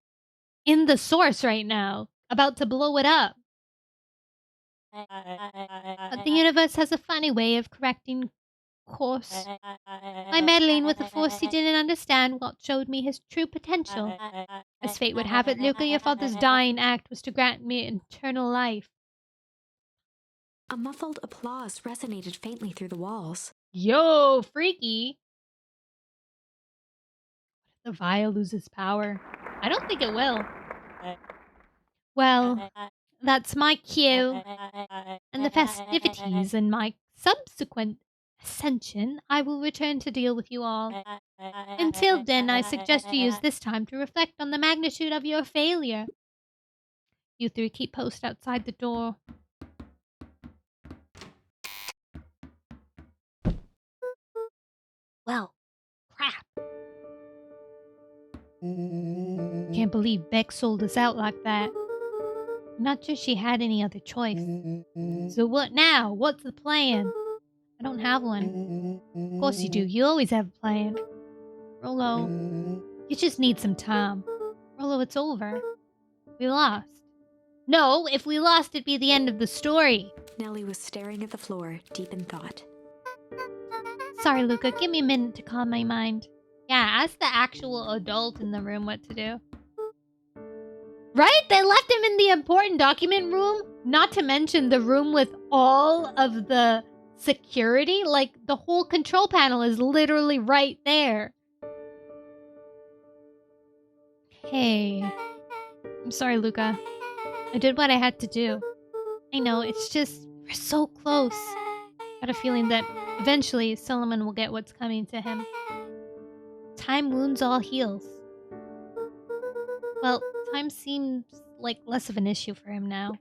in the source right now, about to blow it up. But the universe has a funny way of correcting course. My meddling with a force he didn't understand what showed me his true potential. As fate would have it, Luca, your father's dying act was to grant me eternal life. A muffled applause resonated faintly through the walls. Yo, freaky! The vial loses power. I don't think it will. Well, that's my cue. And the festivities and my subsequent ascension, I will return to deal with you all. Until then, I suggest you use this time to reflect on the magnitude of your failure. You three keep post outside the door. Well, crap. Can't believe Beck sold us out like that. I'm not sure she had any other choice. So what now? What's the plan? I don't have one. Of course you do. You always have a plan. Rolo, you just need some time. Rolo, it's over. We lost. No, if we lost, it'd be the end of the story. Nellie was staring at the floor, deep in thought. Sorry, Luca. Give me a minute to calm my mind. Yeah, ask the actual adult in the room what to do. Right? They left him in the important document room. Not to mention the room with all of the security. Like, the whole control panel is literally right there. Hey. I'm sorry, Luca. I did what I had to do. I know, it's just, we're so close. Got a feeling that eventually Solomon will get what's coming to him. Time wounds all heals. Well, time seems like less of an issue for him now.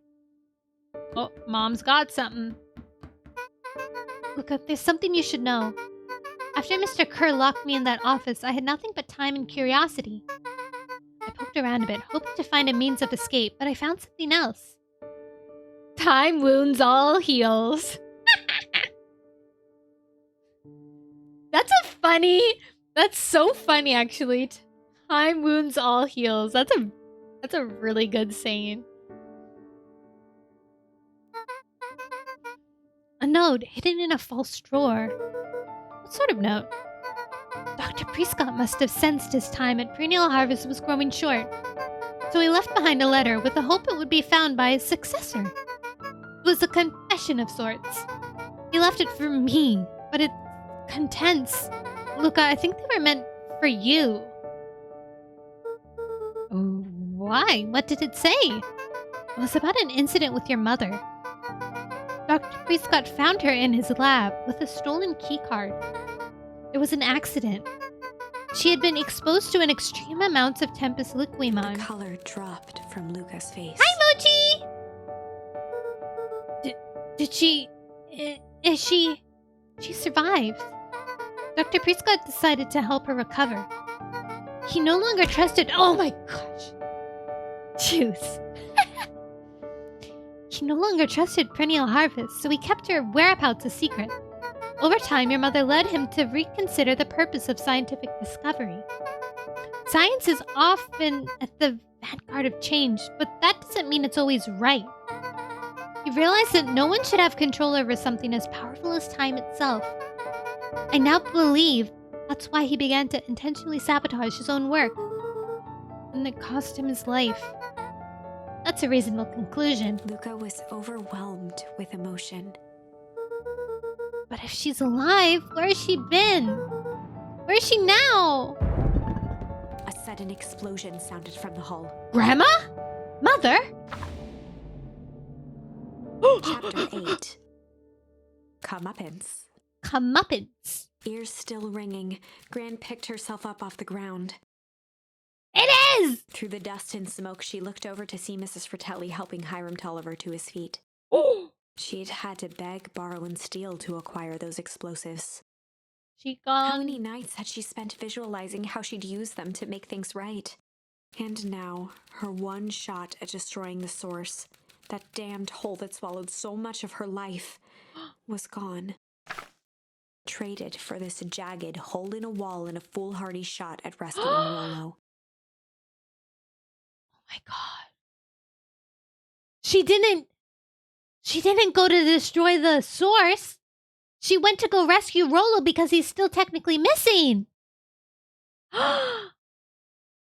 Oh, Mom's got something. Look, there's something you should know. After Mr. Kerr locked me in that office, I had nothing but time and curiosity. I poked around a bit, hoping to find a means of escape, but I found something else. Time wounds all heals. That's so funny, actually. Time wounds all heals. That's a really good saying. A note hidden in a false drawer. What sort of note? Dr. Prescott must have sensed his time at perennial harvest was growing short, so he left behind a letter with the hope it would be found by his successor. It was a confession of sorts. He left it for me, but its contents... Luca, I think they were meant for you. Why? What did it say? It was about an incident with your mother. Dr. Prescott found her in his lab with a stolen keycard. It was an accident. She had been exposed to an extreme amount of Tempest liquimon. The color dropped from Luca's face. Hi, Mochi! Did she... Is she... She survived. Dr. Prescott decided to help her recover. He no longer trusted... Oh my gosh. Juice. He no longer trusted perennial harvest, so he kept her whereabouts a secret. Over time, your mother led him to reconsider the purpose of scientific discovery. Science is often at the vanguard of change, but that doesn't mean it's always right. He realized that no one should have control over something as powerful as time itself. I now believe that's why he began to intentionally sabotage his own work. And it cost him his life. That's a reasonable conclusion. Luca was overwhelmed with emotion. But if she's alive, where has she been? Where is she now? A sudden explosion sounded from the hall. Grandma? Mother? Chapter 8. Comeuppance. Comeuppance. Ears still ringing, Gran picked herself up off the ground. It is! Through the dust and smoke, she looked over to see Mrs. Fratelli helping Hiram Tolliver to his feet. She'd had to beg, borrow, and steal to acquire those explosives. How many nights had she spent visualizing how she'd use them to make things right? And now, her one shot at destroying the source, that damned hole that swallowed so much of her life, was gone. Traded for this jagged hole in a wall and a foolhardy shot at rescuing Rollo. Oh my god. She didn't go to destroy the source. She went to go rescue Rollo because he's still technically missing.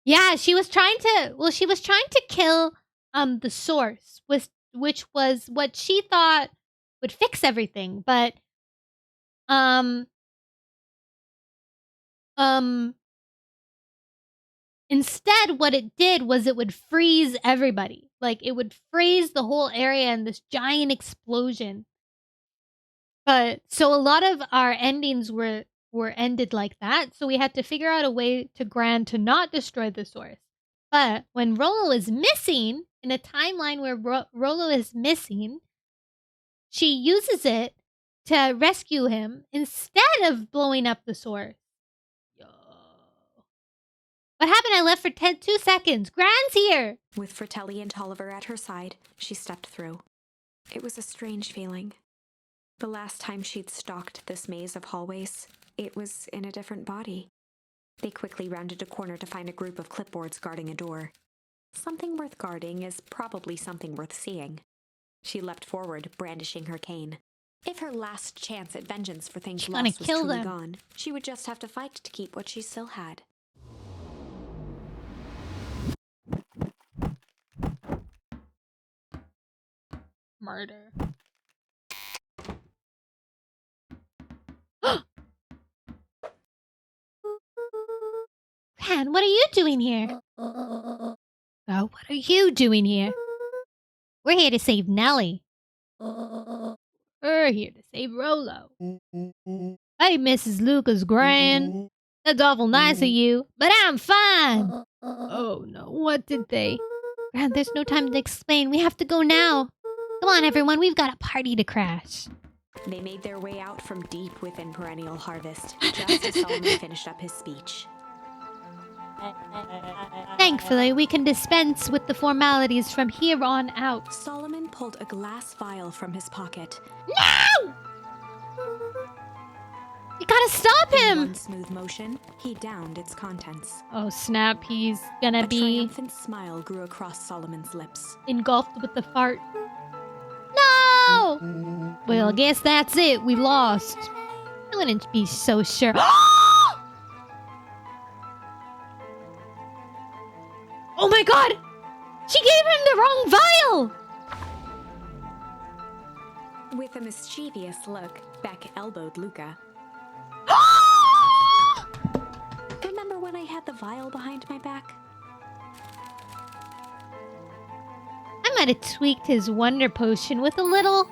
Yeah, she was trying to kill the source, which was what she thought would fix everything, but instead what it did was it would freeze everybody. Like, it would freeze the whole area in this giant explosion. But so a lot of our endings were ended like that, so we had to figure out a way to Gran to not destroy the source. But when Rollo is missing, in a timeline where Rollo is missing, she uses it to rescue him instead of blowing up the source. Yo. What happened? I left for 2 seconds. Gran's here! With Fratelli and Tolliver at her side, she stepped through. It was a strange feeling. The last time she'd stalked this maze of hallways, it was in a different body. They quickly rounded a corner to find a group of clipboards guarding a door. Something worth guarding is probably something worth seeing. She leapt forward, brandishing her cane. If her last chance at vengeance for things lost was truly gone, she would just have to fight to keep what she still had. Murder. Gran, what are you doing here? Oh, what are you doing here? We're here to save Nellie. We're here to save Rollo. Hey, Mrs. Lucas Gran. That's awful nice of you, but I'm fine. Oh no, what did they? Gran, there's no time to explain. We have to go now. Come on, everyone. We've got a party to crash. They made their way out from deep within perennial harvest, just as Solomon finished up his speech. Thankfully, we can dispense with the formalities from here on out. Solomon pulled a glass vial from his pocket. No! You gotta stop In him! one smooth motion, he downed its contents. Oh snap, he's gonna A be triumphant smile grew across Solomon's lips. engulfed with the fart. No! Well, I guess that's it. We lost. I wouldn't be so sure. Oh my god! She gave him the wrong vial! With a mischievous look, Beck elbowed Luca. Remember when I had the vial behind my back? I might have tweaked his wonder potion with a little...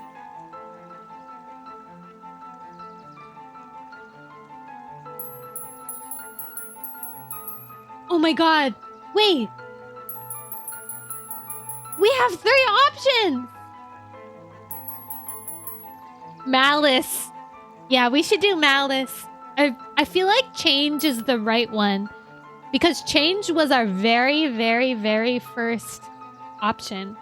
Oh my god! Wait! We have 3 options! Malice. Yeah, we should do malice. I feel like change is the right one. Because change was our very, very, very first option.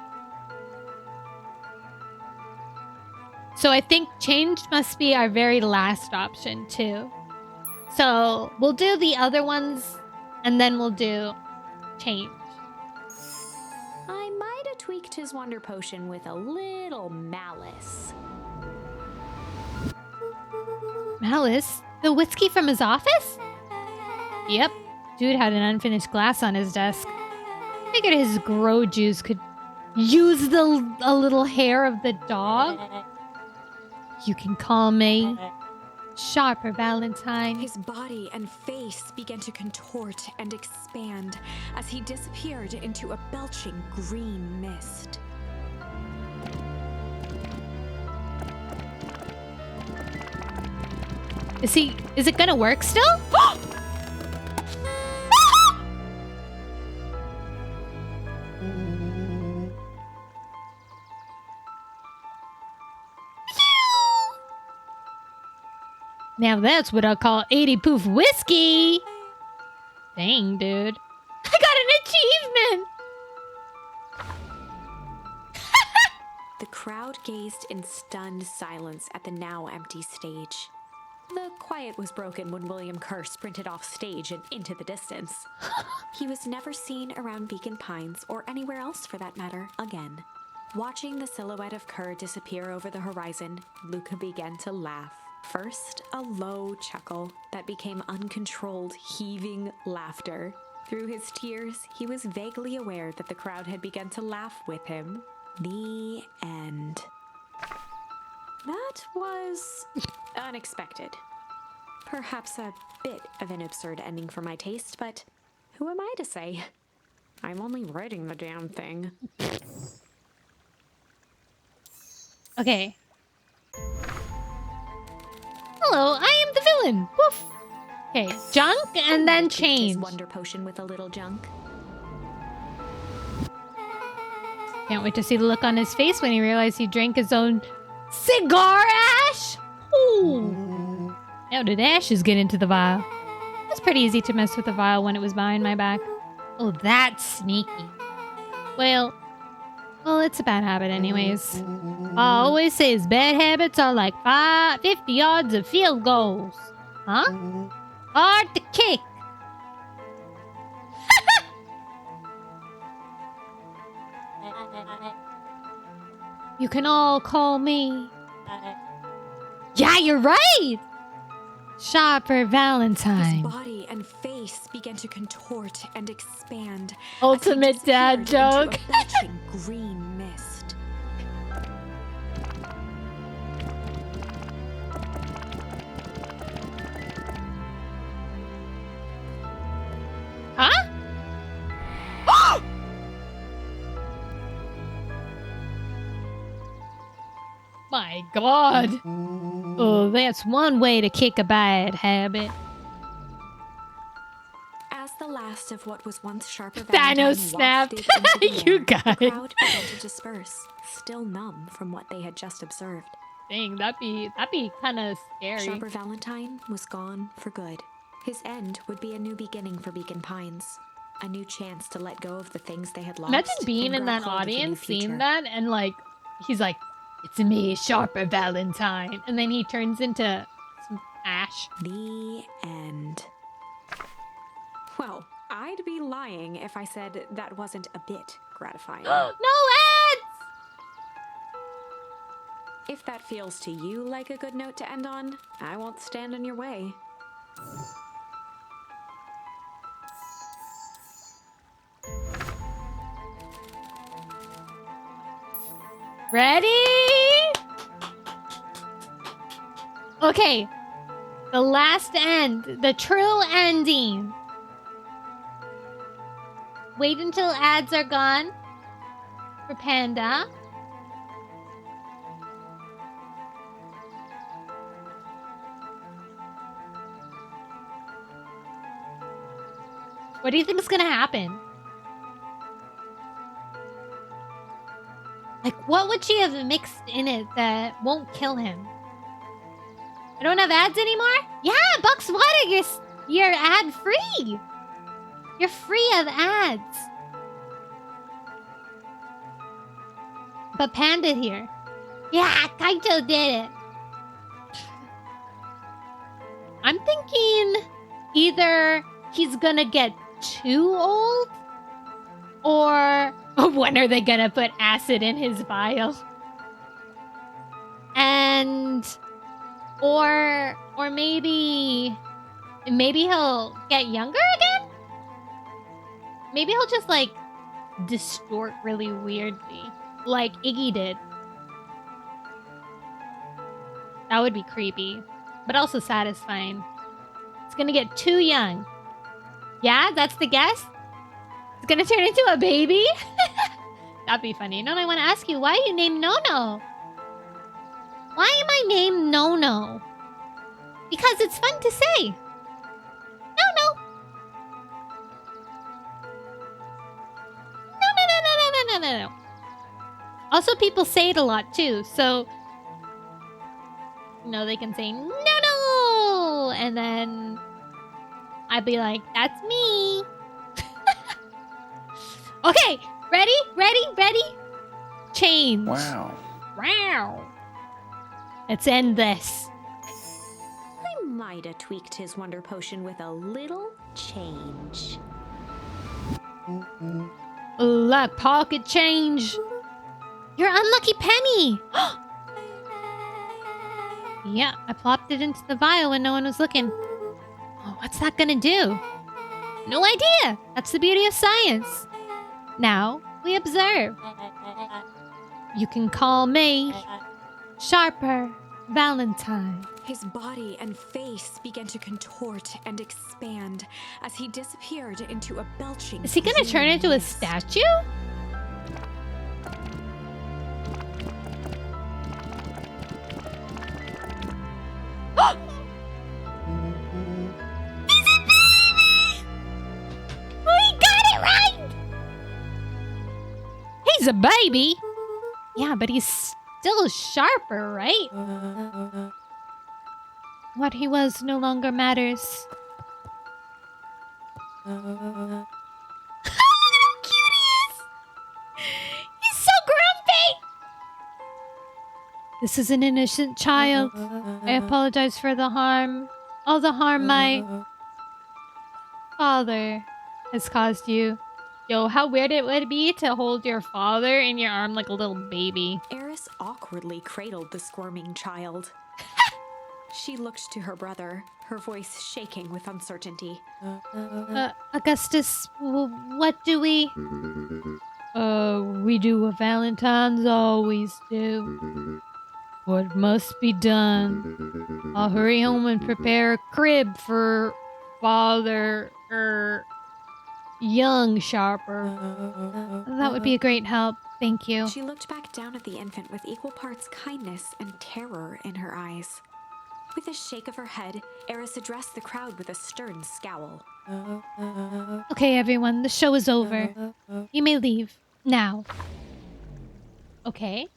So I think change must be our very last option too. So we'll do the other ones and then we'll do change. I might have tweaked his wonder potion with a little malice. Malice? The whiskey from his office? Yep. Dude had an unfinished glass on his desk. Figured his grow juice could use a little hair of the dog. You can call me Sharper Valentine. His body and face began to contort and expand as he disappeared into a belching green mist. Is it gonna work still? Now that's what I call 80 proof whiskey. Dang, dude. I got an achievement. The crowd gazed in stunned silence at the now empty stage. The quiet was broken when William Kerr sprinted off stage and into the distance. He was never seen around Beacon Pines, or anywhere else for that matter, again. Watching the silhouette of Kerr disappear over the horizon, Luca began to laugh. First, a low chuckle that became uncontrolled, heaving laughter. Through his tears, he was vaguely aware that the crowd had begun to laugh with him. The end. That was unexpected. Perhaps a bit of an absurd ending for my taste, but who am I to say? I'm only writing the damn thing. Okay. Hello, I am the villain. Woof. Okay, junk and then change. His wonder potion with a little junk. Can't wait to see the look on his face when he realized he drank his own cigar ash. Ooh. How did ashes get into the vial? It was pretty easy to mess with the vial when it was behind my back. Oh, that's sneaky. Well, it's a bad habit anyways. I always say his bad habits are like 50 yards of field goals. Huh? Hard to kick. You can all call me. Yeah, you're right! Sharper His Valentine. body and face began to contort and expand. Ultimate as he dad disappeared joke. into a belching green mist. Huh? My god. Oh, that's one way to kick a bad habit. As the last rest of what was once Sharper Thanos Valentine snapped. wafted into the You air, guys. the crowd began to disperse, still numb from what they had just observed. Dang, that'd be kind of scary. Sharper Valentine was gone for good. His end would be a new beginning for Beacon Pines. A new chance to let go of the things they had lost. Imagine being and in grab that hold of a new audience, seeing future. that, and like, he's like, "It's me, Sharper Valentine," and then he turns into some ash. The end. Well, I'd be lying if I said that wasn't a bit gratifying. No ads! If that feels to you like a good note to end on, I won't stand in your way. Ready? Okay. The last end. The true ending. Wait until ads are gone for Panda. What do you think is gonna happen? Like, what would she have mixed in it that won't kill him? I don't have ads anymore? Yeah, Bucks Water, you're ad free. You're free of ads. But Panda here. Yeah, Kaito did it. I'm thinking either he's gonna get too old, or when are they gonna put acid in his vial? And or maybe he'll get younger again? Maybe he'll just like distort really weirdly, like Iggy did. That would be creepy, but also satisfying. It's gonna get too young. Yeah, that's the guess? It's gonna turn into a baby? That'd be funny. Nono, I want to ask you, why are you named Nono? Why am I named Nono? Because it's fun to say. Nono. No. Also, people say it a lot too, so they can say no, and then I'd be like, that's me. Okay, ready? Change. Wow. Let's end this. I might have tweaked his wonder potion with a little change. Look, pocket change. Your unlucky penny. Yeah, I plopped it into the vial when no one was looking. Oh, what's that gonna do? No idea. That's the beauty of science. Now we observe. You can call me Sharper Valentine. His body and face began to contort and expand as he disappeared into a belching. Is he gonna turn into a mist. statue? He's a baby! We got it right! He's a baby? Yeah, but he's still Sharper, right? What he was no longer matters. Look at how cute he is! He's so grumpy! This is an innocent child. I apologize for the harm. All the harm my father has caused you. Yo, how weird it would be to hold your father in your arm like a little baby. Eris awkwardly cradled the squirming child. She looked to her brother, her voice shaking with uncertainty. Augustus, what do we... we do what Valentines always do. What must be done. I'll hurry home and prepare a crib for Father, young Sharper. That would be a great help. Thank you. She looked back down at the infant with equal parts kindness and terror in her eyes. With a shake of her head, Eris addressed the crowd with a stern scowl. Okay, everyone, the show is over. You may leave. Now. Okay.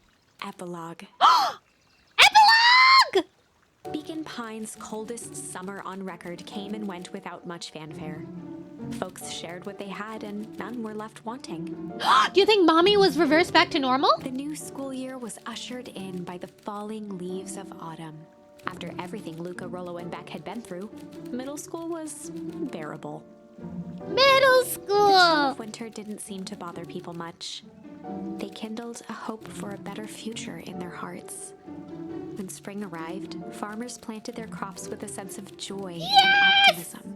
Epilogue. Epilogue! Beacon Pines' coldest summer on record came and went without much fanfare. Folks shared what they had, and none were left wanting. Do you think Mommy was reversed back to normal? The new school year was ushered in by the falling leaves of autumn. After everything Luca, Rollo, and Beck had been through, middle school was bearable. Middle The chill school! of winter didn't seem to bother people much. They kindled a hope for a better future in their hearts. When spring arrived, farmers planted their crops with a sense of joy and optimism.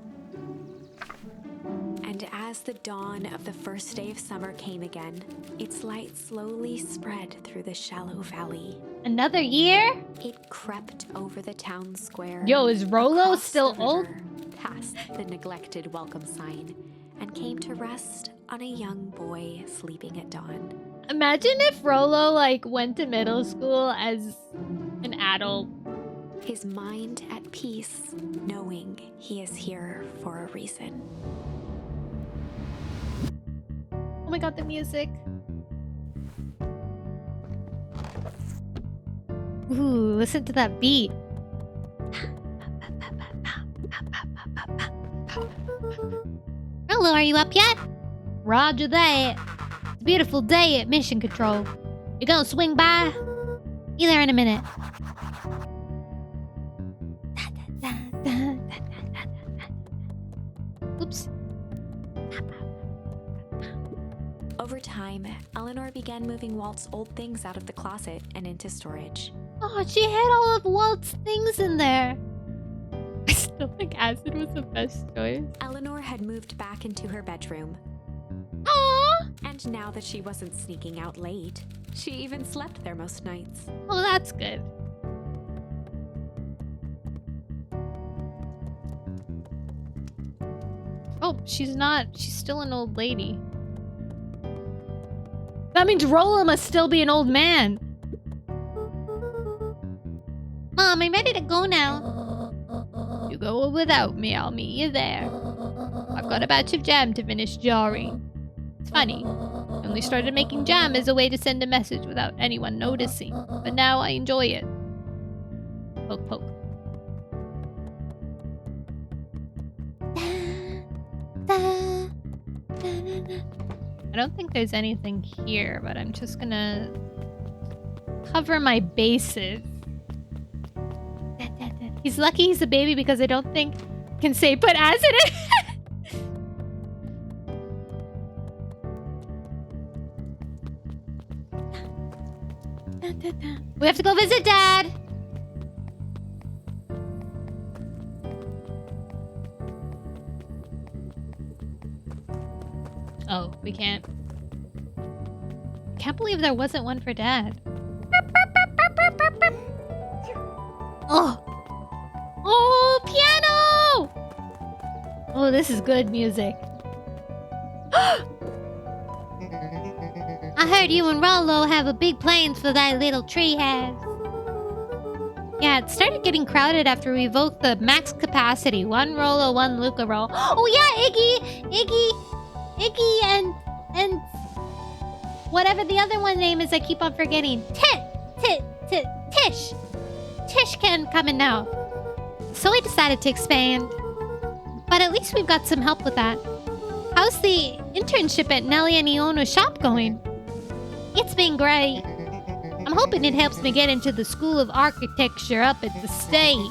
And as the dawn of the first day of summer came again, its light slowly spread through the shallow valley. Another year? It crept over the town square. Yo, is Rollo across still the old? river, past the neglected welcome sign, and came to rest on a young boy sleeping at dawn. Imagine if Rollo, like, went to middle school as an adult. His mind at peace, knowing he is here for a reason. Oh my god, the music. Ooh, listen to that beat. Hello, are you up yet? Roger that. It's a beautiful day at Mission Control. You gonna swing by? Be there in a minute. Oops. Over time, Eleanor began moving Walt's old things out of the closet and into storage. Oh, she had all of Walt's things in there. I still think acid was the best choice. Eleanor had moved back into her bedroom. Aww. And now that she wasn't sneaking out late, she even slept there most nights. Oh, that's good. Oh, she's not. She's still an old lady. That means Rollo must still be an old man. Mom, I'm ready to go now. You go without me, I'll meet you there. I've got a batch of jam to finish jarring. It's funny. I only started making jam as a way to send a message without anyone noticing. But now I enjoy it. Poke, poke. I don't think there's anything here, but I'm just gonna cover my bases. He's lucky he's a baby because I don't think I can say put acid in. We have to go visit Dad. Oh, we can't. Can't believe there wasn't one for Dad. Oh. Oh, piano! Oh, this is good music. I heard you and Rollo have a big plans for that little tree house. Yeah, it started getting crowded after we evoked the max capacity. One Rollo, one Luca roll. Oh yeah, Iggy and whatever the other one name is I keep on forgetting. Tish. Tish can come in now. So we decided to expand. But at least we've got some help with that. How's the internship at Nelly and Iona's shop going? It's been great. I'm hoping it helps me get into the School of Architecture up at the state.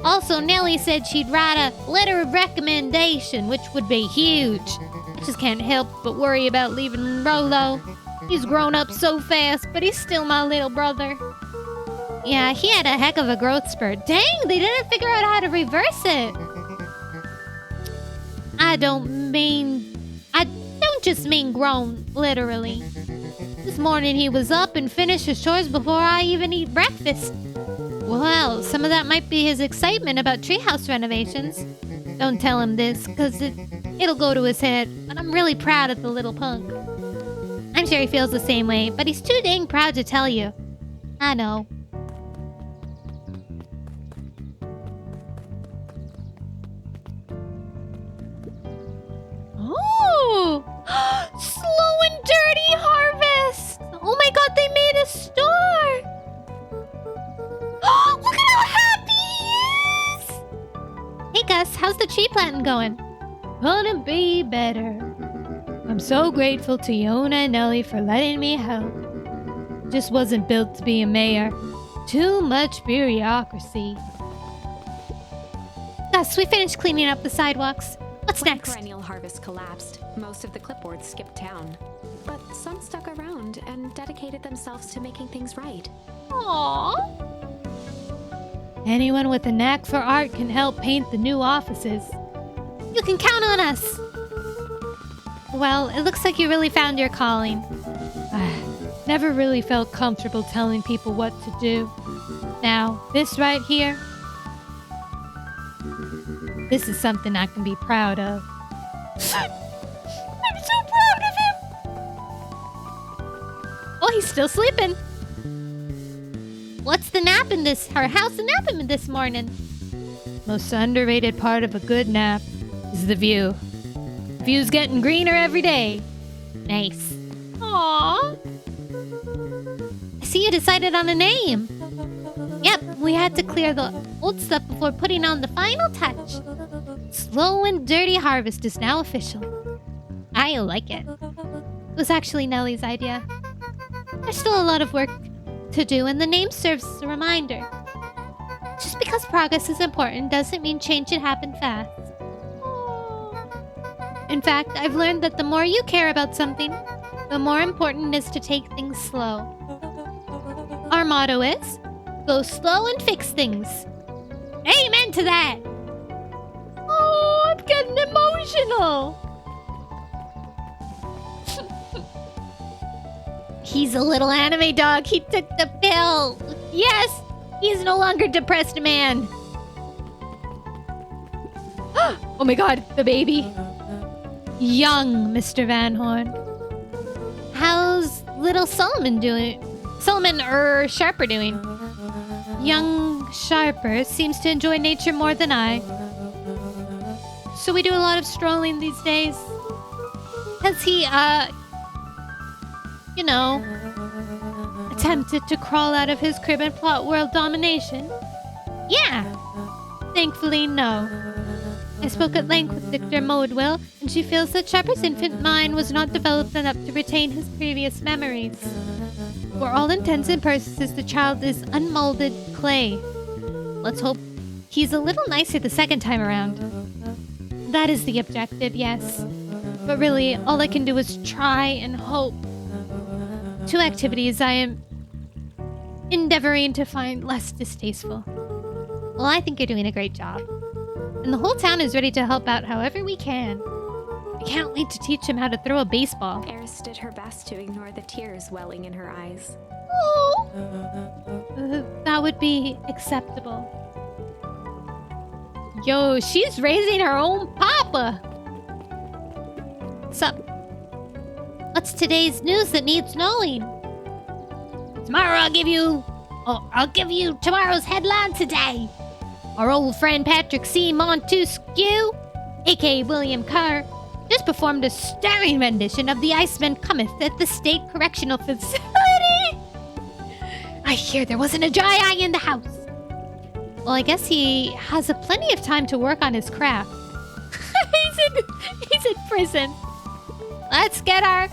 Also, Nelly said she'd write a letter of recommendation, which would be huge. I just can't help but worry about leaving Rollo. He's grown up so fast, but he's still my little brother. Yeah, he had a heck of a growth spurt. Dang, they didn't figure out how to reverse it. I don't just mean grown, literally. This morning he was up and finished his chores before I even eat breakfast. Well, some of that might be his excitement about treehouse renovations. Don't tell him this, because it'll go to his head, but I'm really proud of the little punk. I'm sure he feels the same way, but he's too dang proud to tell you. I know. going? Couldn't be better. I'm so grateful to Yona and Ellie for letting me help. Just wasn't built to be a mayor. Too much bureaucracy. Gus, we finished cleaning up the sidewalks. What's When next? perennial harvest collapsed, most of the clipboards skipped town. But some stuck around and dedicated themselves to making things right. Aww. Anyone with a knack for art can help paint the new offices. You can count on us. Well, it looks like you really found your calling. Never really felt comfortable telling people what to do. Now, this right here, this is something I can be proud of. I'm so proud of him. Oh, he's still sleeping. What's the napping this, or how's the napping this morning? Most underrated part of a good nap is the view. The view's getting greener every day. Nice. Aww. I see you decided on a name. Yep, we had to clear the old stuff before putting on the final touch. Slow and Dirty Harvest is now official. I like it. It was actually Nellie's idea. There's still a lot of work to do, and the name serves as a reminder. Just because progress is important doesn't mean change should happen fast. In fact, I've learned that the more you care about something, the more important it is to take things slow. Our motto is, go slow and fix things. Amen to that! Oh, I'm getting emotional. He's a little anime dog. He took the pill. Yes, he's no longer depressed man. Oh my god, the baby. Young Mr. Van Horn. How's little Solomon doing? Sharper doing? Young Sharper seems to enjoy nature more than I. So we do a lot of strolling these days. Has he, attempted to crawl out of his crib and plot world domination? Yeah. Thankfully, no. I spoke at length with Victor Modewell, and she feels that Sharper's infant mind was not developed enough to retain his previous memories. For all intents and purposes, the child is unmolded clay. Let's hope he's a little nicer the second time around. That is the objective, yes. But really, all I can do is try and hope. 2 activities I am endeavoring to find less distasteful. Well, I think you're doing a great job. And the whole town is ready to help out however we can. I can't wait to teach him how to throw a baseball. Eris did her best to ignore the tears welling in her eyes. Oh! That would be acceptable. Yo, she's raising her own papa. Sup? What's today's news that needs knowing? Tomorrow I'll give you tomorrow's headline today. Our old friend Patrick C. Montesquieu, aka William Carr, just performed a stirring rendition of The Iceman Cometh at the State Correctional Facility. I hear there wasn't a dry eye in the house. Well, I guess he has plenty of time to work on his craft. He's in prison. Let's get our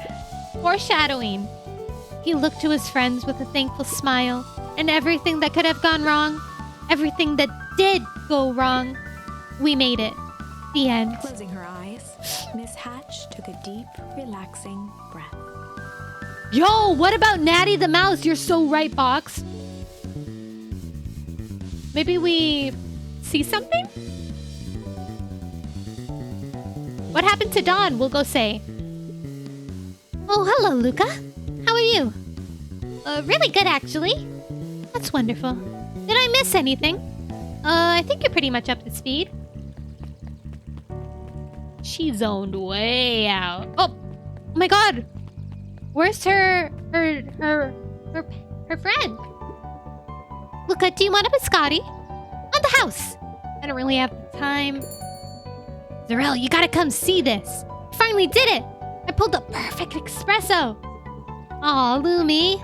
foreshadowing. He looked to his friends with a thankful smile, and everything that could have gone wrong, everything that did go wrong, we made it. The end. Closing her eyes, Miss Hatch took a deep, relaxing breath. Yo, what about Natty the Mouse? You're so right, Box. Maybe we see something? What happened to Dawn? We'll go say. Oh, hello, Luca. How are you? Really good, actually. That's wonderful. Did I miss anything? I think you're pretty much up to speed. She zoned way out. Oh my god! Where's her friend? Luca, do you want a biscotti? On the house. I don't really have the time. Zarel, you gotta come see this. I finally did it. I pulled the perfect espresso. Aw, Lumi.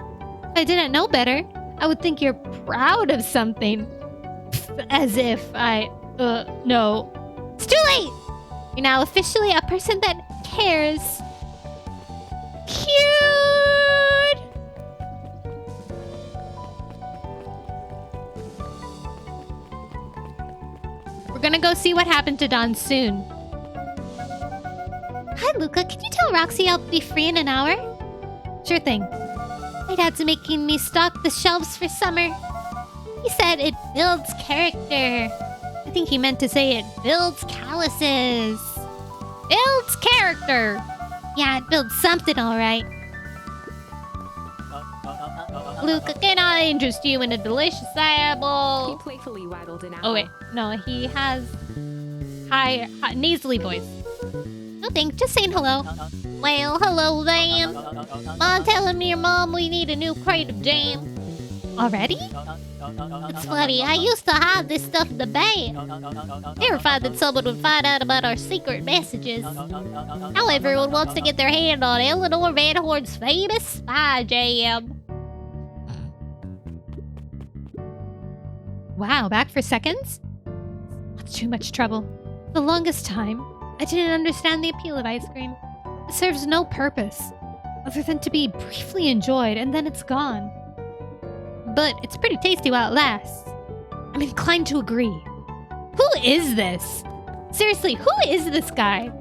If I didn't know better, I would think you're proud of something. As if I, no. It's too late. You're now officially a person that cares. Cute! We're gonna go see what happened to Don soon. Hi, Luca. Can you tell Roxy I'll be free in an hour? Sure thing. My dad's making me stock the shelves for summer. He said it builds character. I think he meant to say it builds calluses. Builds character. Yeah, it builds something, all right. Luca, can I interest you in a delicious apple? He playfully waggled an apple. Oh wait, no, he has high nasally voice. No thanks, just saying hello. Well, hello then. Mom telling me your mom we need a new crate of jam. Already? It's funny, I used to hide this stuff in the bed. Terrified that someone would find out about our secret messages. Now everyone wants to get their hand on Eleanor Van Horn's famous spy jam. Wow, back for seconds? That's too much trouble. The longest time, I didn't understand the appeal of ice cream. It serves no purpose, other than to be briefly enjoyed and then it's gone. But it's pretty tasty while it lasts. I'm inclined to agree. Who is this? Seriously, who is this guy?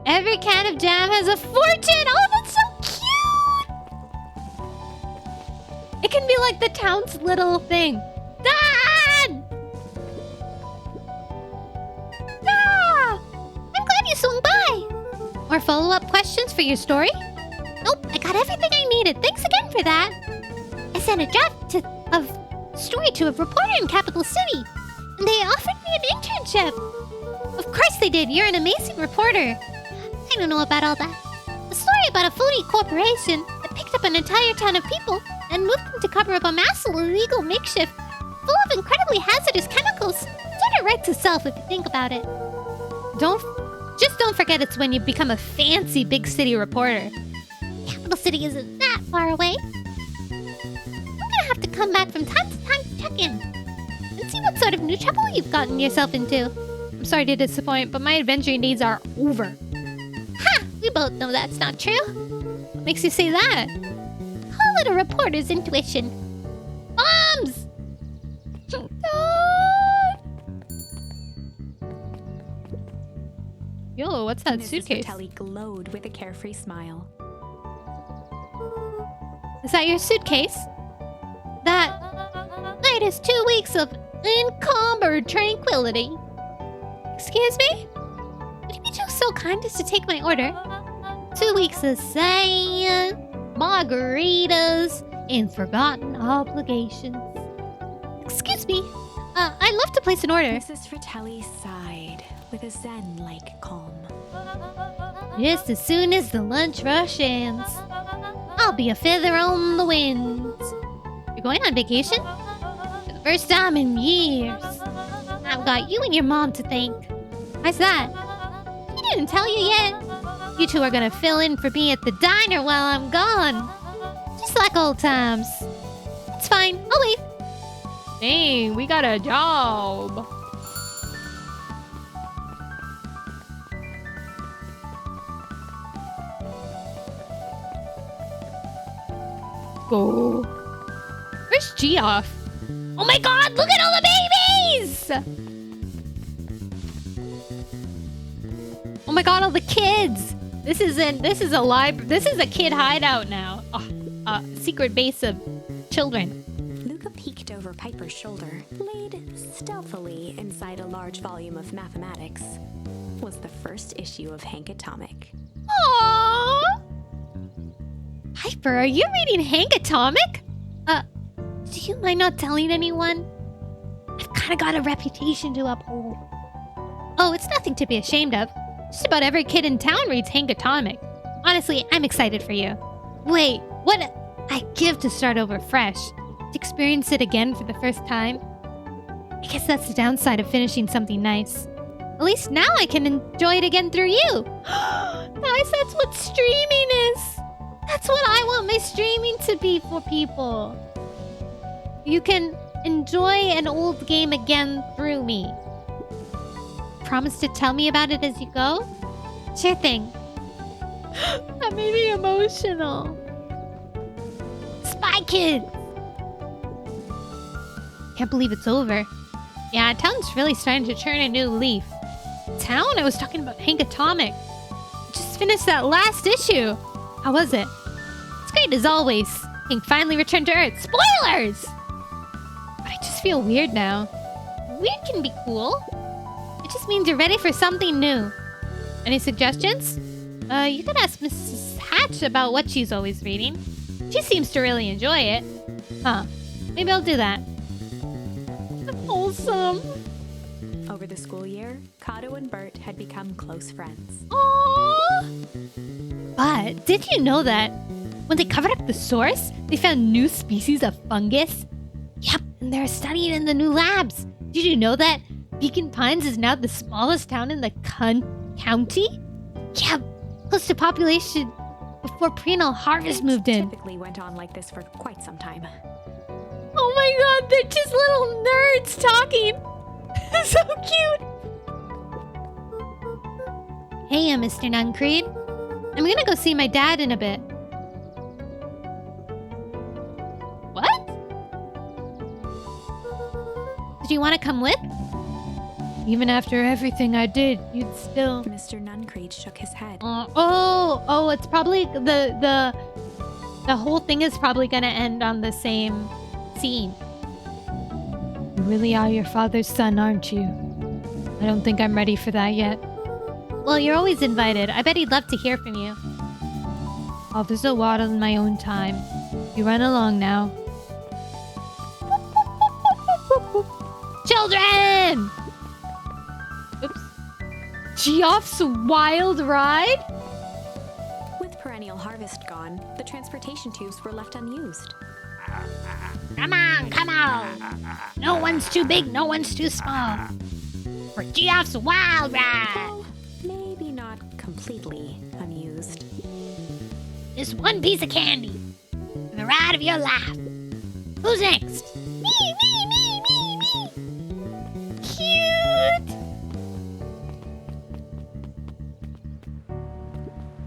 Every can of jam has a fortune! Oh, that's so cute! It can be like the town's little thing. Dad! Ah! I'm glad you swung by. More follow-up questions for your story? Nope, I got everything I needed. Thanks again for that. I sent a draft of story to a reporter in Capital City, and they offered me an internship. Of course they did. You're an amazing reporter. I don't know about all that. A story about a foodie corporation that picked up an entire town of people and moved them to cover up a massive illegal makeshift full of incredibly hazardous chemicals. Sort of writes itself if you think about it. Don't forget it's when you become a fancy big city reporter. Capital City isn't that far away. I'm gonna have to come back from time to time to check in and see what sort of new trouble you've gotten yourself into. I'm sorry to disappoint, but my adventuring days are over. Ha! We both know that's not true. What makes you say that? Call it a reporter's intuition. Bombs! Yo, what's that Mrs. suitcase? Fratelli glowed with a carefree smile. Is that your suitcase? That latest 2 weeks of encumbered tranquility. Excuse me? Would you be so kind as to take my order? 2 weeks of sand, margaritas, and forgotten obligations. Excuse me. I'd love to place an order. Mrs. Fratelli sighed with a zen-like calm. Just as soon as the lunch rush ends, I'll be a feather on the wind. You're going on vacation? For the first time in years. I've got you and your mom to thank. Why's that? He didn't tell you yet. You two are gonna fill in for me at the diner while I'm gone. Just like old times. It's fine, I'll wait. Dang, we got a job. Go. Where's Geoff? Oh my god, look at all the babies! Oh my god, all the kids! This is a kid hideout now. Secret base of children. Luca peeked over Piper's shoulder, laid stealthily inside a large volume of mathematics. Was the first issue of Hank Atomic. Aww! Piper, are you reading Hank Atomic? Do you mind not telling anyone? I've kinda got a reputation to uphold. Oh, it's nothing to be ashamed of. Just about every kid in town reads Hank Atomic. Honestly, I'm excited for you. Wait, what? I'd give to start over fresh. To experience it again for the first time. I guess that's the downside of finishing something nice. At least now I can enjoy it again through you. Guys, that's what streaming is. That's what I want my streaming to be for people. You can enjoy an old game again through me. promise to tell me about it as you go? Sure thing. That made me emotional. Spy Kids! Can't believe it's over. Yeah, town's really starting to turn a new leaf. Town? I was talking about Hank Atomic. Just finished that last issue. How was it? It's great as always. Hank finally returned to Earth. Spoilers! But I just feel weird now. Weird can be cool. It just means you're ready for something new. Any suggestions? You could ask Mrs. Hatch about what she's always reading. She seems to really enjoy it. Huh. Maybe I'll do that. Wholesome. Over the school year, Kato and Bert had become close friends. Aww. But did you know that when they covered up the source, they found new species of fungus? Yep, and they're studying in the new labs. Did you know that Beaconpines is now the smallest town in the county? Yep, close to population before Preanal Harvest moved in. Typically went on like this for quite some time. Oh my god, they're just little nerds talking. So cute. Hey, Mr. Nuncreed. I'm gonna go see my dad in a bit. What? Did you want to come with? Even after everything I did, you'd still... Mr. Nuncreed shook his head. Oh, it's probably the whole thing is probably gonna end on the same scene. You really are your father's son, aren't you? I don't think I'm ready for that yet. Well, you're always invited. I bet he'd love to hear from you. I'll visit Waddle in my own time. You run along now. Children! Oops. Geoff's wild ride? With perennial harvest gone, the transportation tubes were left unused. Come on. No one's too big, no one's too small. For Geoff's wild ride. Well, maybe not completely unused. Just one piece of candy. For the ride of your life. Who's next? Me. Cute.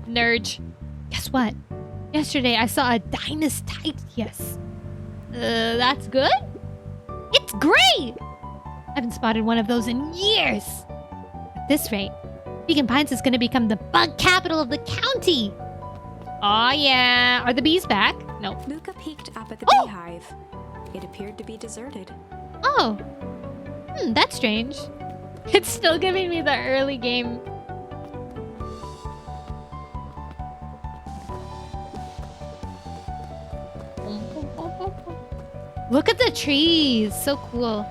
Nerd. Guess what? Yesterday I saw a Dinostychus. That's good? It's great! I haven't spotted one of those in years. At this rate, Beaconpines is going to become the bug capital of the county. Aw, yeah. Are the bees back? No. Luca peeked up at the Oh! beehive. It appeared to be deserted. Oh. That's strange. It's still giving me the early game. Look at the trees. So cool.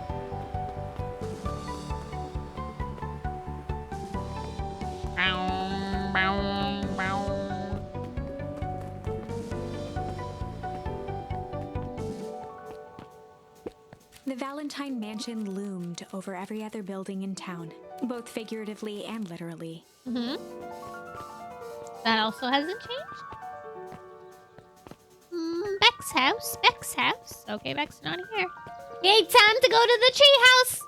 The Valentine Mansion loomed over every other building in town, both figuratively and literally. That also hasn't changed? Beck's house. Okay, Beck's not here. Hey, time to go to the treehouse.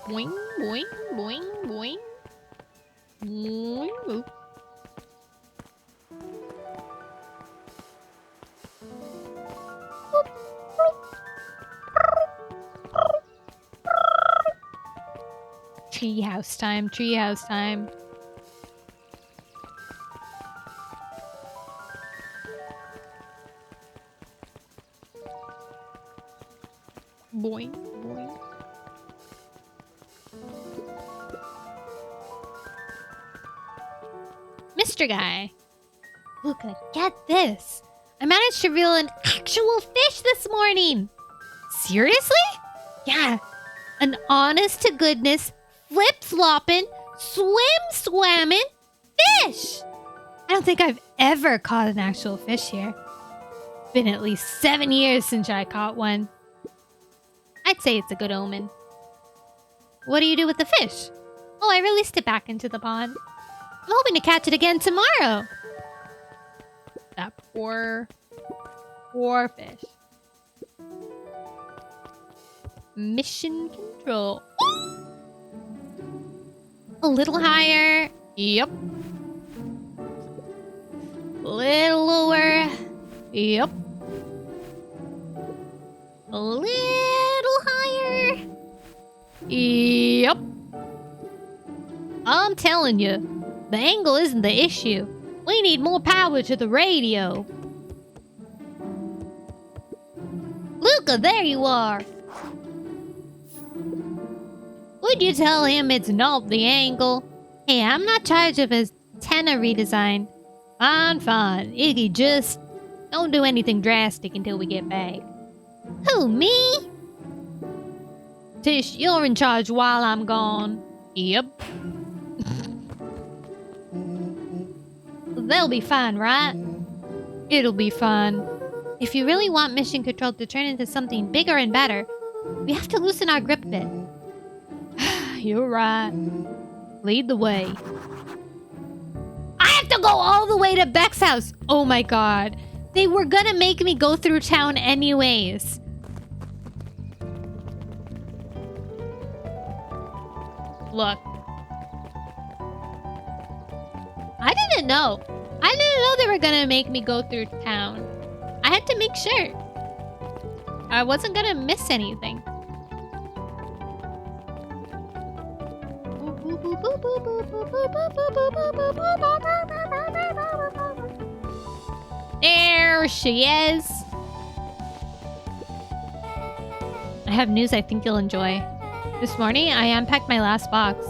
Boing, boing, boing, boing. Boing, boop. Treehouse time. Boing, boing. Mr. Guy. Luca, get this. I managed to reel an actual fish this morning. Seriously? Yeah. An honest to goodness, flip-flopping, swim-swamming fish. I don't think I've ever caught an actual fish here. Been at least 7 years since I caught one. I'd say it's a good omen. What do you do with the fish? Oh, I released it back into the pond. I'm hoping to catch it again tomorrow. That poor fish. Mission control. A little higher. Yep. A little lower. Yep. A little higher. Yep. I'm telling you, the angle isn't the issue. We need more power to the radio. Luca, there you are. Would you tell him it's not the angle? Hey, I'm not charged of his antenna redesign. Fine. Iggy, just don't do anything drastic until we get back. Who, me? Tish, you're in charge while I'm gone. Yep. They'll be fine, right? It'll be fun. If you really want Mission Control to turn into something bigger and better, we have to loosen our grip a bit. You're right. Lead the way. I have to go all the way to Beck's house! Oh my god. They were gonna make me go through town anyways. Look. I didn't know. I didn't know they were gonna make me go through town. I had to make sure. I wasn't gonna miss anything. There she is. I have news I think you'll enjoy. This morning, I unpacked my last box.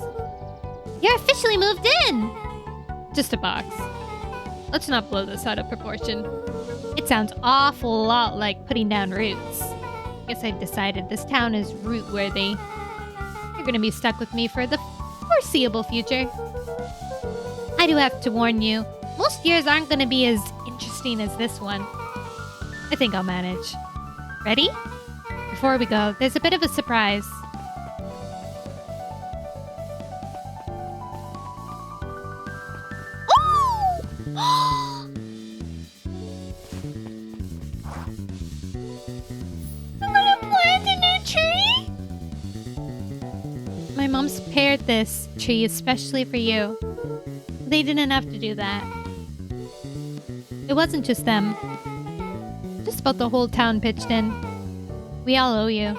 You're officially moved in! Just a box. Let's not blow this out of proportion. It sounds awful lot like putting down roots. Guess I've decided this town is root-worthy. You're gonna be stuck with me for the foreseeable future. I do have to warn you, most years aren't gonna be as interesting as this one. I think I'll manage. Ready? Before we go, there's a bit of a surprise. Oh! I'm gonna plant a new tree? My mom's prepared this tree especially for you. They didn't have to do that. It wasn't just them. Just about the whole town pitched in. We all owe you.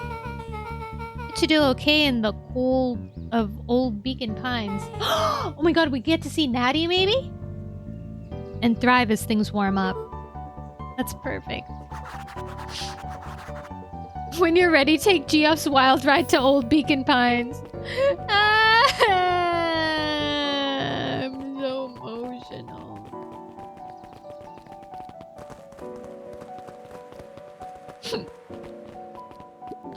It should do okay in the cold of old Beacon Pines. Oh my god, we get to see Natty maybe? And thrive as things warm up. That's perfect. When you're ready, take Geoff's wild ride to old Beacon Pines. I'm so emotional.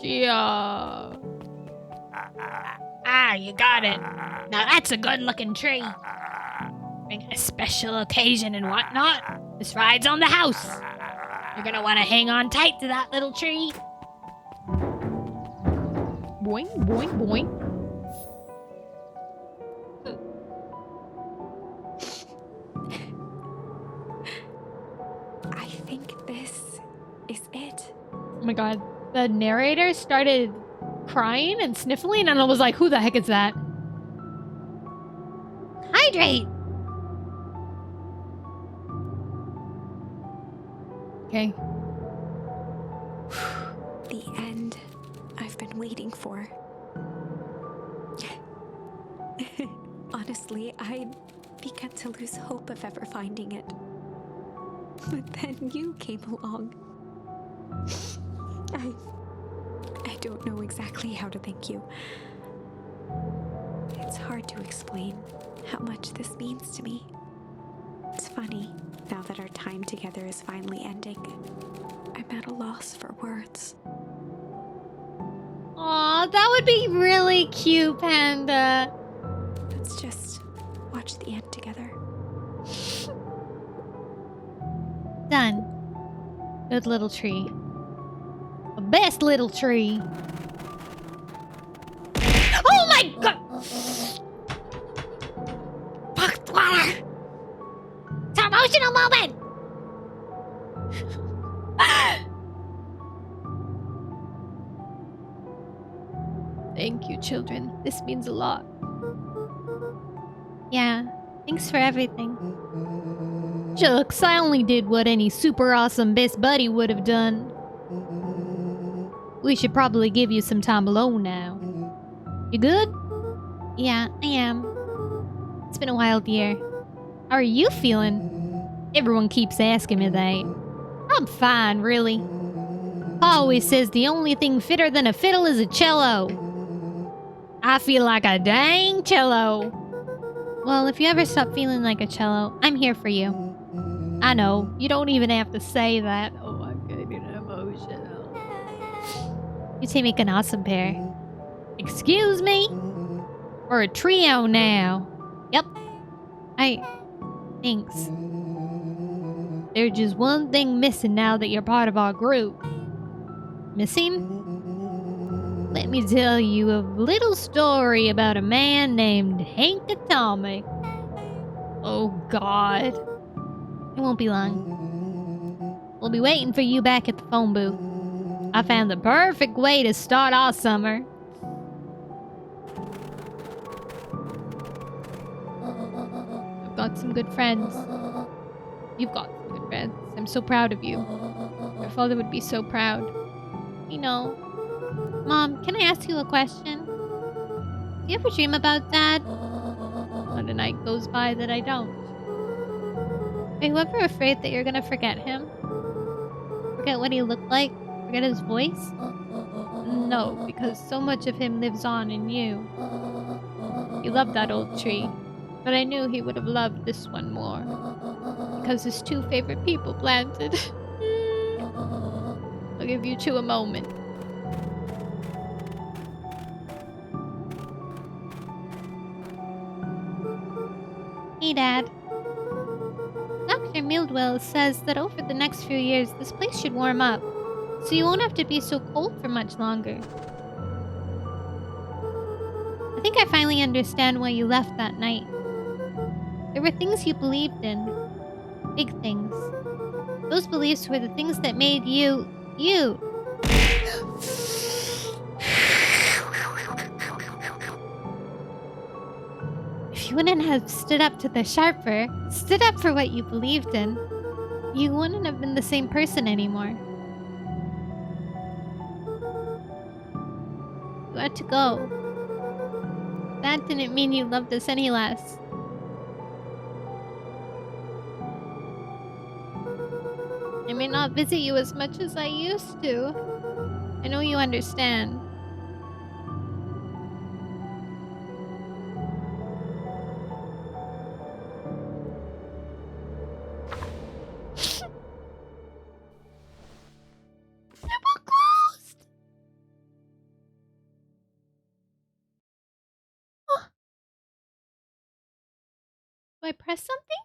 Geoff. You got it. Now that's a good-looking tree. Bring a special occasion and whatnot. This ride's on the house. You're gonna want to hang on tight to that little tree. Boing, boing, boing. I think this is it. Oh my god. The narrator started crying and sniffling, and I was like, who the heck is that? Hydrate! Okay. The end I've been waiting for. Honestly, I'd begun to lose hope of ever finding it. But then you came along. I don't know exactly how to thank you. It's hard to explain how much this means to me. It's funny, now that our time together is finally ending, I'm at a loss for words. Aw, that would be really cute, Panda. Let's just watch the end together. Done. Good little tree. The best little tree. Oh my god! Fuck water! It's an emotional moment! Thank you, children. This means a lot. Yeah, thanks for everything. Shucks, I only did what any super awesome best buddy would have done. We should probably give you some time alone now. You good? Yeah, I am. It's been a wild year. How are you feeling? Everyone keeps asking me that. I'm fine, really. Pa always says the only thing fitter than a fiddle is a cello. I feel like a dang cello. Well, if you ever stop feeling like a cello, I'm here for you. I know, you don't even have to say that. Oh, I'm getting emotional. You two make an awesome pair. Excuse me? We're a trio now. Yep. Thanks. There's just one thing missing now that you're part of our group. Missing? Let me tell you a little story about a man named Hank Atomic. Oh, God. It won't be long. We'll be waiting for you back at the phone booth. I found the perfect way to start our summer. I've got some good friends. You've got some good friends. I'm so proud of you. Your father would be so proud. You know. Mom, can I ask you a question? Do you ever dream about Dad? Not a night goes by that I don't. Are you ever afraid that you're gonna forget him? Forget what he looked like? Forget his voice? No, because so much of him lives on in you. He loved that old tree, but I knew he would have loved this one more. Because his two favorite people planted. I'll give you two a moment. Hey, Dad. Dr. Mildwell says that over the next few years, this place should warm up, so you won't have to be so cold for much longer. I think I finally understand why you left that night. There were things you believed in. Big things. Those beliefs were the things that made you, you. If you wouldn't have stood up to the sharper, stood up for what you believed in, you wouldn't have been the same person anymore. You had to go. That didn't mean you loved us any less. I may not visit you as much as I used to. I know you understand. Do I press something?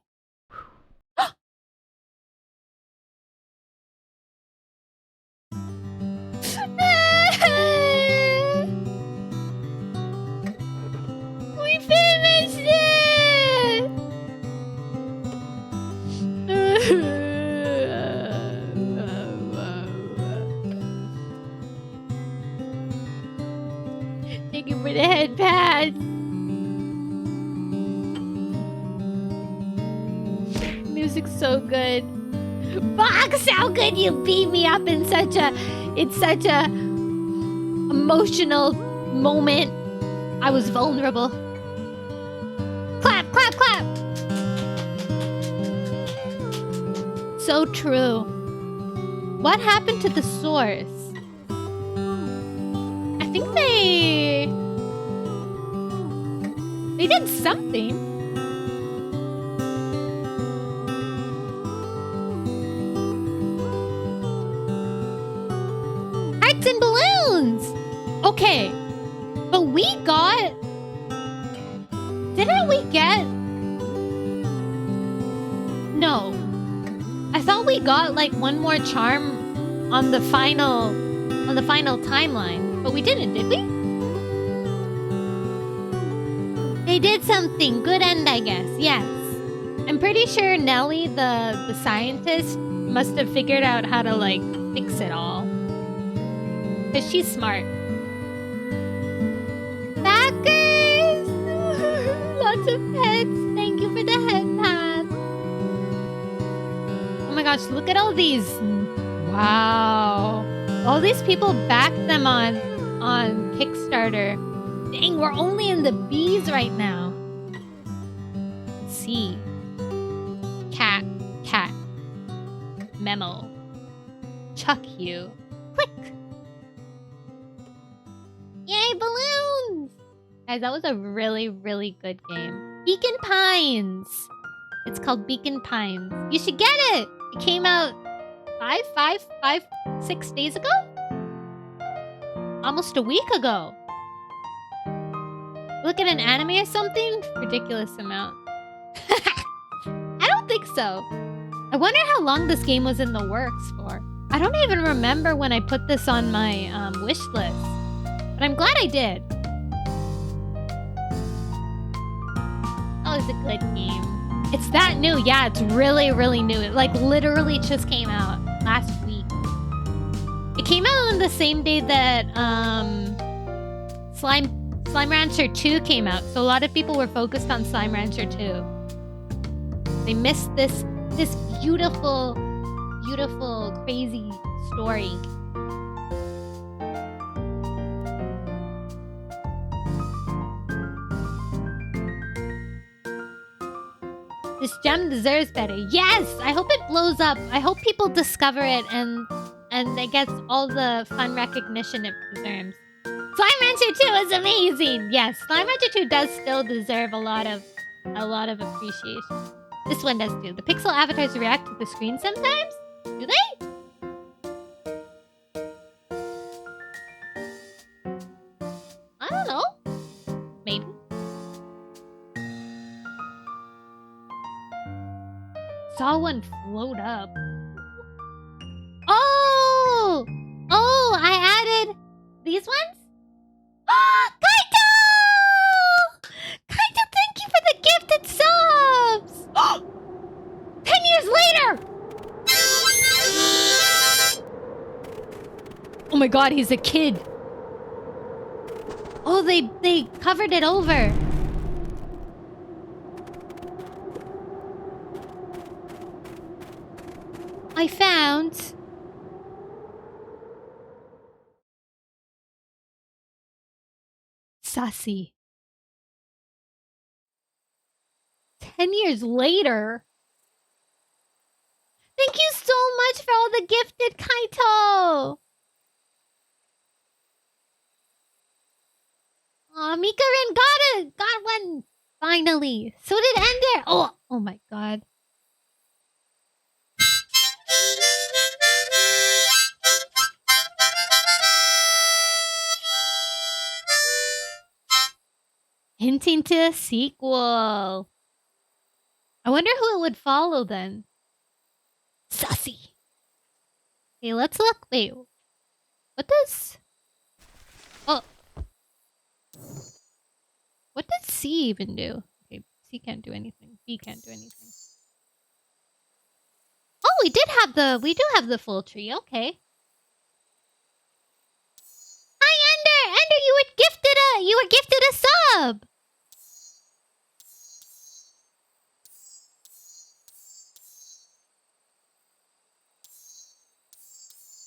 We finished it! Thank you for the head pad. Music's so good. Box, how could you beat me up in such a emotional moment? I was vulnerable. Clap, clap, clap. So true. What happened to the source? I think they did something. Hearts and balloons! Okay, but we got... Didn't we get... No. I thought we got like one more charm on the final timeline, but we didn't, did we? They did something. Good end, I guess. Yes. I'm pretty sure Nellie, the scientist, must have figured out how to like fix it all. Cause she's smart. Backers! lots of heads. Thank you for the head pass. Oh my gosh, look at all these. Wow. All these people backed them on Kickstarter. Dang, we're only in the B's right now. C. Cat. Memo. Chuck you. Click. Yay, balloons! Guys, that was a really, really good game. Beaconpines. It's called Beaconpines. You should get it! It came out 6 days ago? Almost a week ago. Look at an anime or something? Ridiculous amount. I don't think so. I wonder how long this game was in the works for. I don't even remember when I put this on my wish list. But I'm glad I did. Oh, it's a good game. It's that new. Yeah, it's really, really new. It like literally just came out last week. It came out on the same day that Slime Rancher 2 came out. So a lot of people were focused on Slime Rancher 2. They missed this beautiful, beautiful, crazy story. This gem deserves better. Yes! I hope it blows up. I hope people discover it and it gets all the fun recognition it deserves. Slime Rancher 2 is amazing! Yes, Slime Rancher 2 does still deserve a lot of appreciation. This one does too. The pixel avatars react to the screen sometimes? Do they? I don't know. Maybe. Saw one float up. Oh! Oh, I added these ones? Kaito! Kaito, thank you for the gifted subs! 10 years later! Oh my god, he's a kid. Oh, they covered it over. I found... Sassy. 10 years later? Thank you so much for all the gifted, Kaito! Aw, Mikarin got it! Got one! Finally! So did Ender! Oh my god. Hinting to a sequel. I wonder who it would follow then. Sussy. Okay, let's look. Wait. What does... Oh. What does C even do? Okay, C can't do anything. B can't do anything. Oh, we do have the full tree. Okay. Hi, Ender! Ender, you were gifted a sub!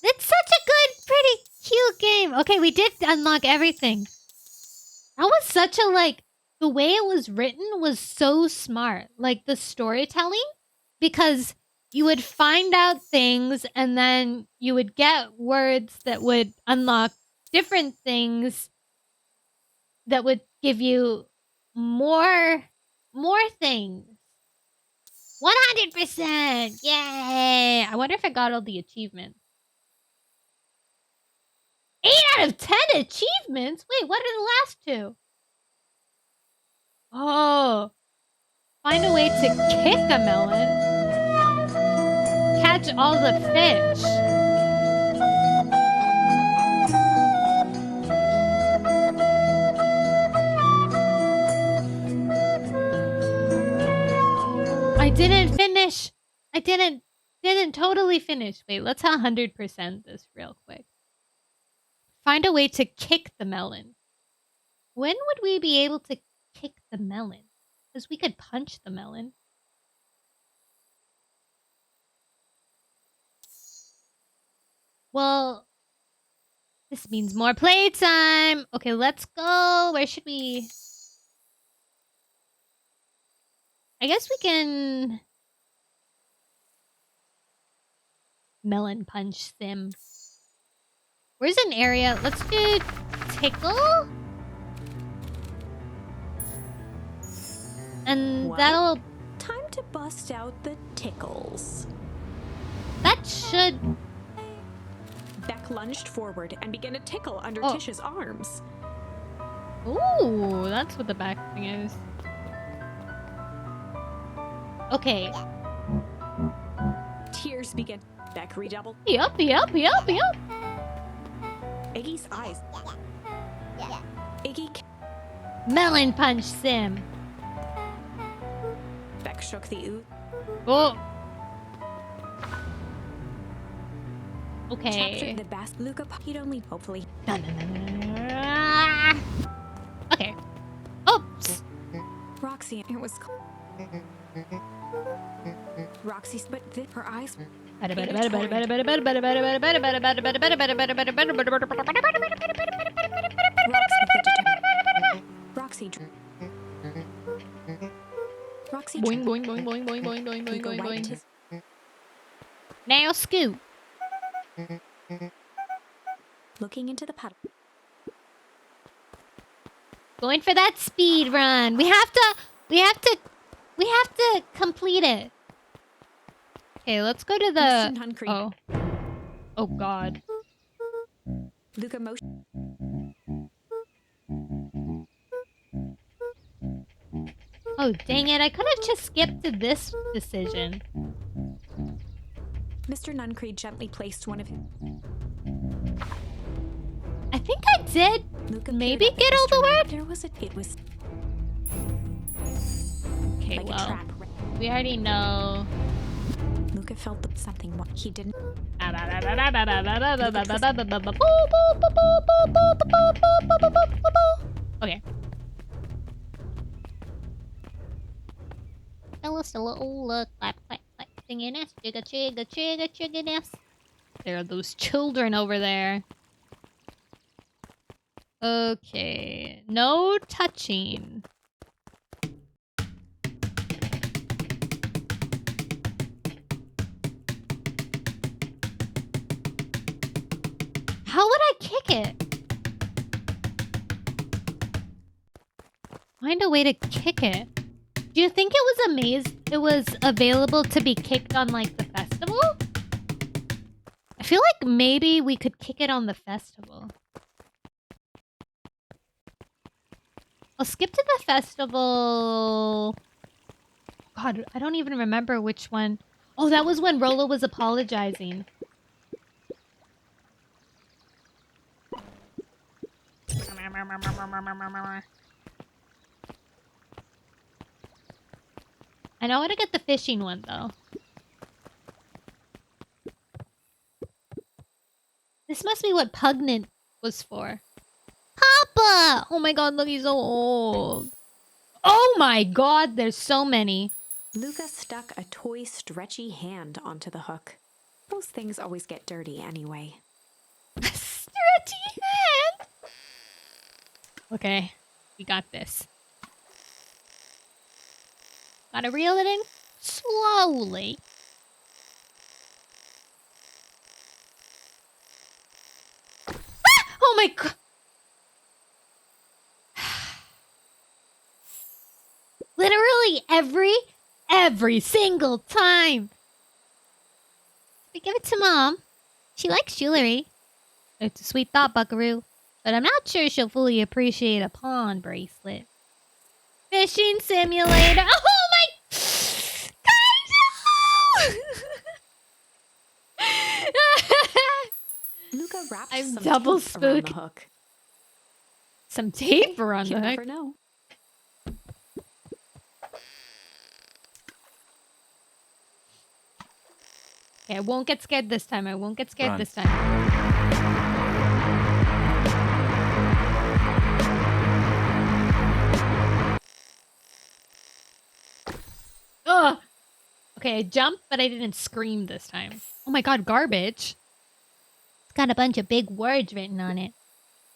It's such a good, pretty, cute game. Okay, we did unlock everything. That was such a, like, the way it was written was so smart. Like, the storytelling. Because you would find out things and then you would get words that would unlock different things that would give you more things. 100%! Yay! I wonder if I got all the achievements. 8 out of 10 achievements? Wait, what are the last two? Oh. Find a way to kick a melon. Catch all the fish. I didn't finish. I didn't totally finish. Wait, let's 100% this real quick. Find a way to kick the melon. When would we be able to kick the melon? Because we could punch the melon. Well, this means more playtime. Okay, let's go. Where should we? I guess we can melon punch sim. Where's an area? Let's do tickle. And Well, that'll... Time to bust out the tickles. That should... Beck lunged forward and began to tickle under Oh. Tish's arms. Ooh, that's what the back thing is. Okay. Tears began. Beck redoubled. Yup. Iggy's eyes. Iggy. Melon punch sim. Beck shook the ooze. Oh. Okay. Captured the best. Luca. He'd only hopefully. Okay. Oops. Roxy. It was. Roxy, but her eyes. Roxy. Roxy. Boing, boing, boing, boing, boing, boing, boing, boing, boing, boing. Now scoot. Looking into the puddle. Going for that speed run. We have to complete it. Okay, let's go to the... Oh. Oh, God. Luca motion. Oh, dang it. I could have just skipped to this decision. Mr. Nuncreed gently placed one of his. I think I did Luca maybe peered up get at all the Mr. word. There was a. It was Okay, like a well, trap. we already know. Luca felt something. What he didn't. Okay. Tell us a little clap, clap, clap, singing-ness, chigga, chigga, chigga, chigga-ness. There are those children over there. Okay. No touching. How would I kick it? Find a way to kick it. Do you think it was available to be kicked on like the festival? I feel like maybe we could kick it on the festival. I'll skip to the festival. God, I don't even remember which one. Oh, that was when Rolo was apologizing. I know how to get the fishing one, though. This must be what Pugnant was for. Papa! Oh my god, look, he's so old. Oh my god, there's so many. Luca stuck a toy stretchy hand onto the hook. Those things always get dirty anyway. Stretchy hand! Okay, we got this. Gotta reel it in slowly. Ah! Oh my god! Literally every single time. We give it to Mom. She likes jewelry. It's a sweet thought, Buckaroo. But I'm not sure she'll fully appreciate a pawn bracelet. Fishing simulator. Oh my... Luca wrapped I'm some double tape around the spooked. hook. Some tape around You the never hook. know. Okay, I won't get scared this time. I won't get scared Run. this time. Ugh. Okay, I jumped, but I didn't scream this time. Oh my god, garbage. It's got a bunch of big words written on it.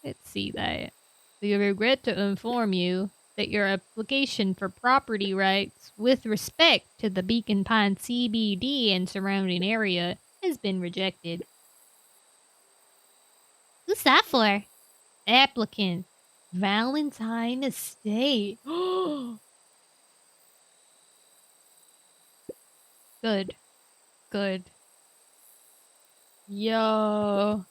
Let's see that. We regret to inform you that your application for property rights with respect to the Beacon Pine CBD and surrounding area has been rejected. Who's that for? Applicant, Valentine Estate. Good. Good. Yo.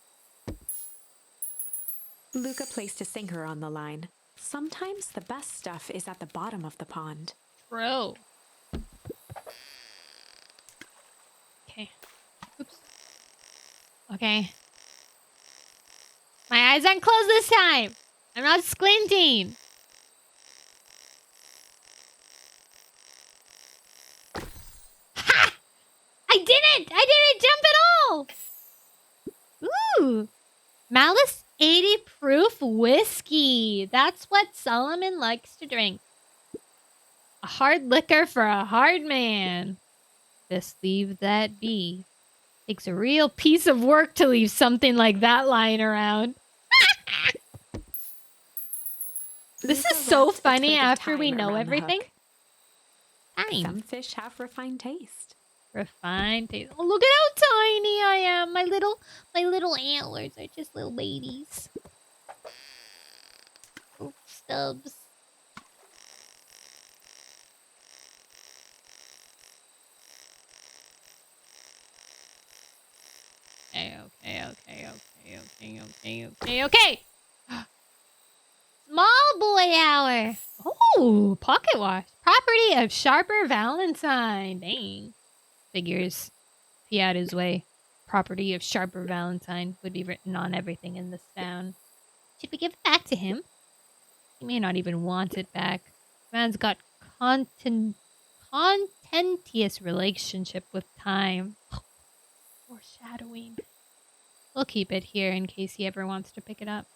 Luca placed a sinker on the line. Sometimes the best stuff is at the bottom of the pond. Bro. Okay. Oops. Okay. My eyes aren't closed this time. I'm not squinting. Ha! I didn't! I didn't jump at all! Ooh! Malice 80 proof whiskey. That's what Solomon likes to drink. A hard liquor for a hard man. Just leave that be. Takes a real piece of work to leave something like that lying around. This is so funny after we know everything. Some fish have refined taste. Refined taste. Oh, look at how tiny I am. My little antlers are just little babies. Oh, stubs. Okay. Small boy hour. Oh, pocket watch. Property of Sharper Valentine. Dang. Figures. If he had his way, property of Sharper Valentine would be written on everything in this town. Should we give it back to him? He may not even want it back. Man's got contentious relationship with time. Foreshadowing. We'll keep it here in case he ever wants to pick it up.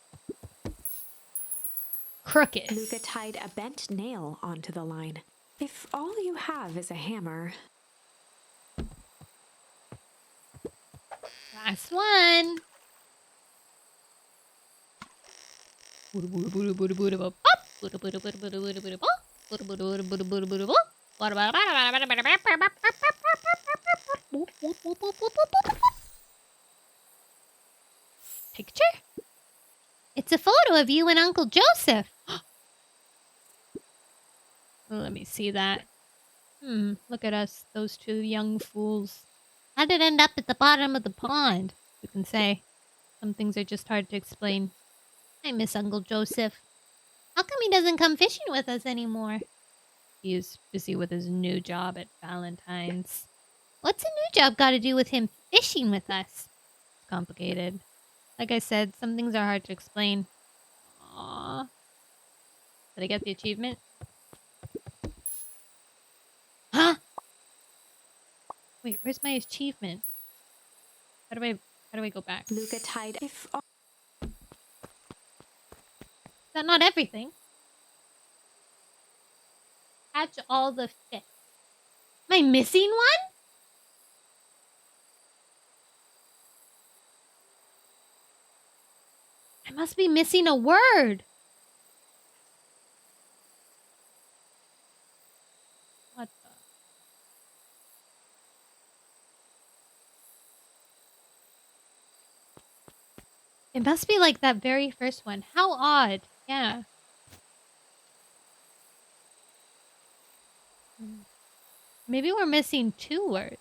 Crooked. Luca tied a bent nail onto the line. If all you have is a hammer... Last one. Picture? It's a photo of you and Uncle Joseph. Let me see that. Look at us, those two young fools. How did it end up at the bottom of the pond? You can say. Some things are just hard to explain. I miss Uncle Joseph. How come he doesn't come fishing with us anymore? He is busy with his new job at Valentine's. What's a new job got to do with him fishing with us? It's complicated. Like I said, some things are hard to explain. Aww. Did I get the achievement? Huh? Wait, where's my achievement? How do I go back? Luca tied... If all... Is that not everything? Catch all the fish. Am I missing one? I must be missing a word. What the? It must be like that very first one. How odd. Yeah. Maybe we're missing 2 words.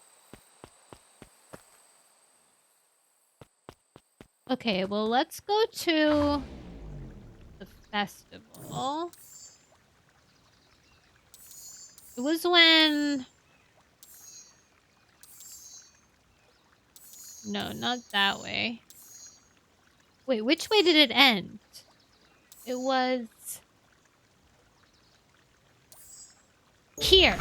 Okay, well, let's go to the festival. It was when... No, not that way. Wait, which way did it end? It was... here.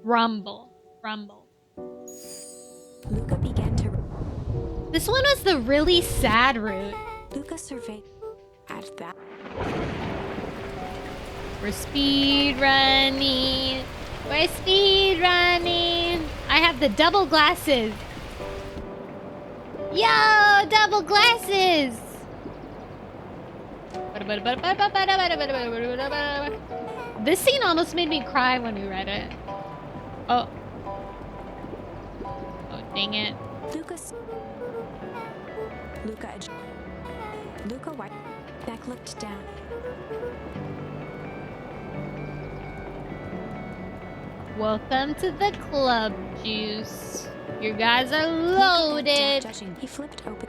Rumble. Luca began to... This one was the really sad route. Luca surveyed at that. We're speed running. We're speed running. I have the double glasses. Yo, double glasses. This scene almost made me cry when we read it. Oh. Oh, dang it. Luca White. Beck looked down. Welcome to the club, Juice. You guys are loaded. He flipped open.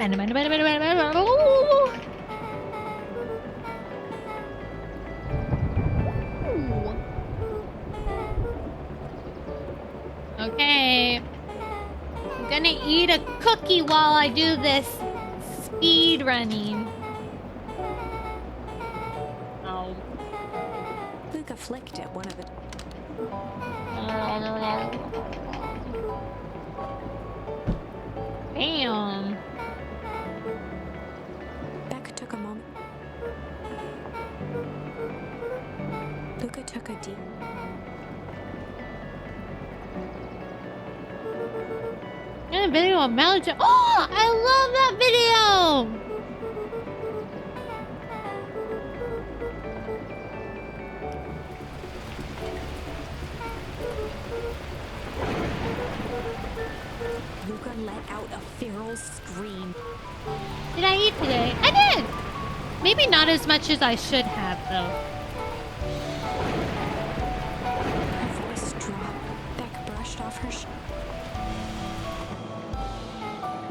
Okay. I'm gonna eat a cookie while I do this speed running. Oh. Luca flicked at one of the. Bam. Beck took a moment. Luca took a deep. And a video of Melody. Oh, I love that video. Luca let out a feral scream. Did I eat today? I did. Maybe not as much as I should have, though. Her voice dropped. Beck brushed off her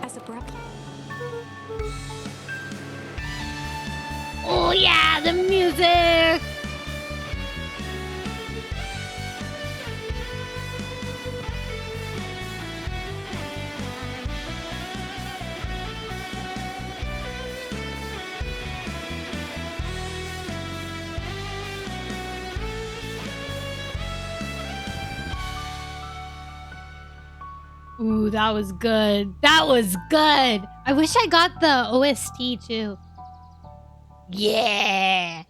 as abruptly. Oh yeah, the music. Ooh, that was good. That was good. I wish I got the OST too. Yeah.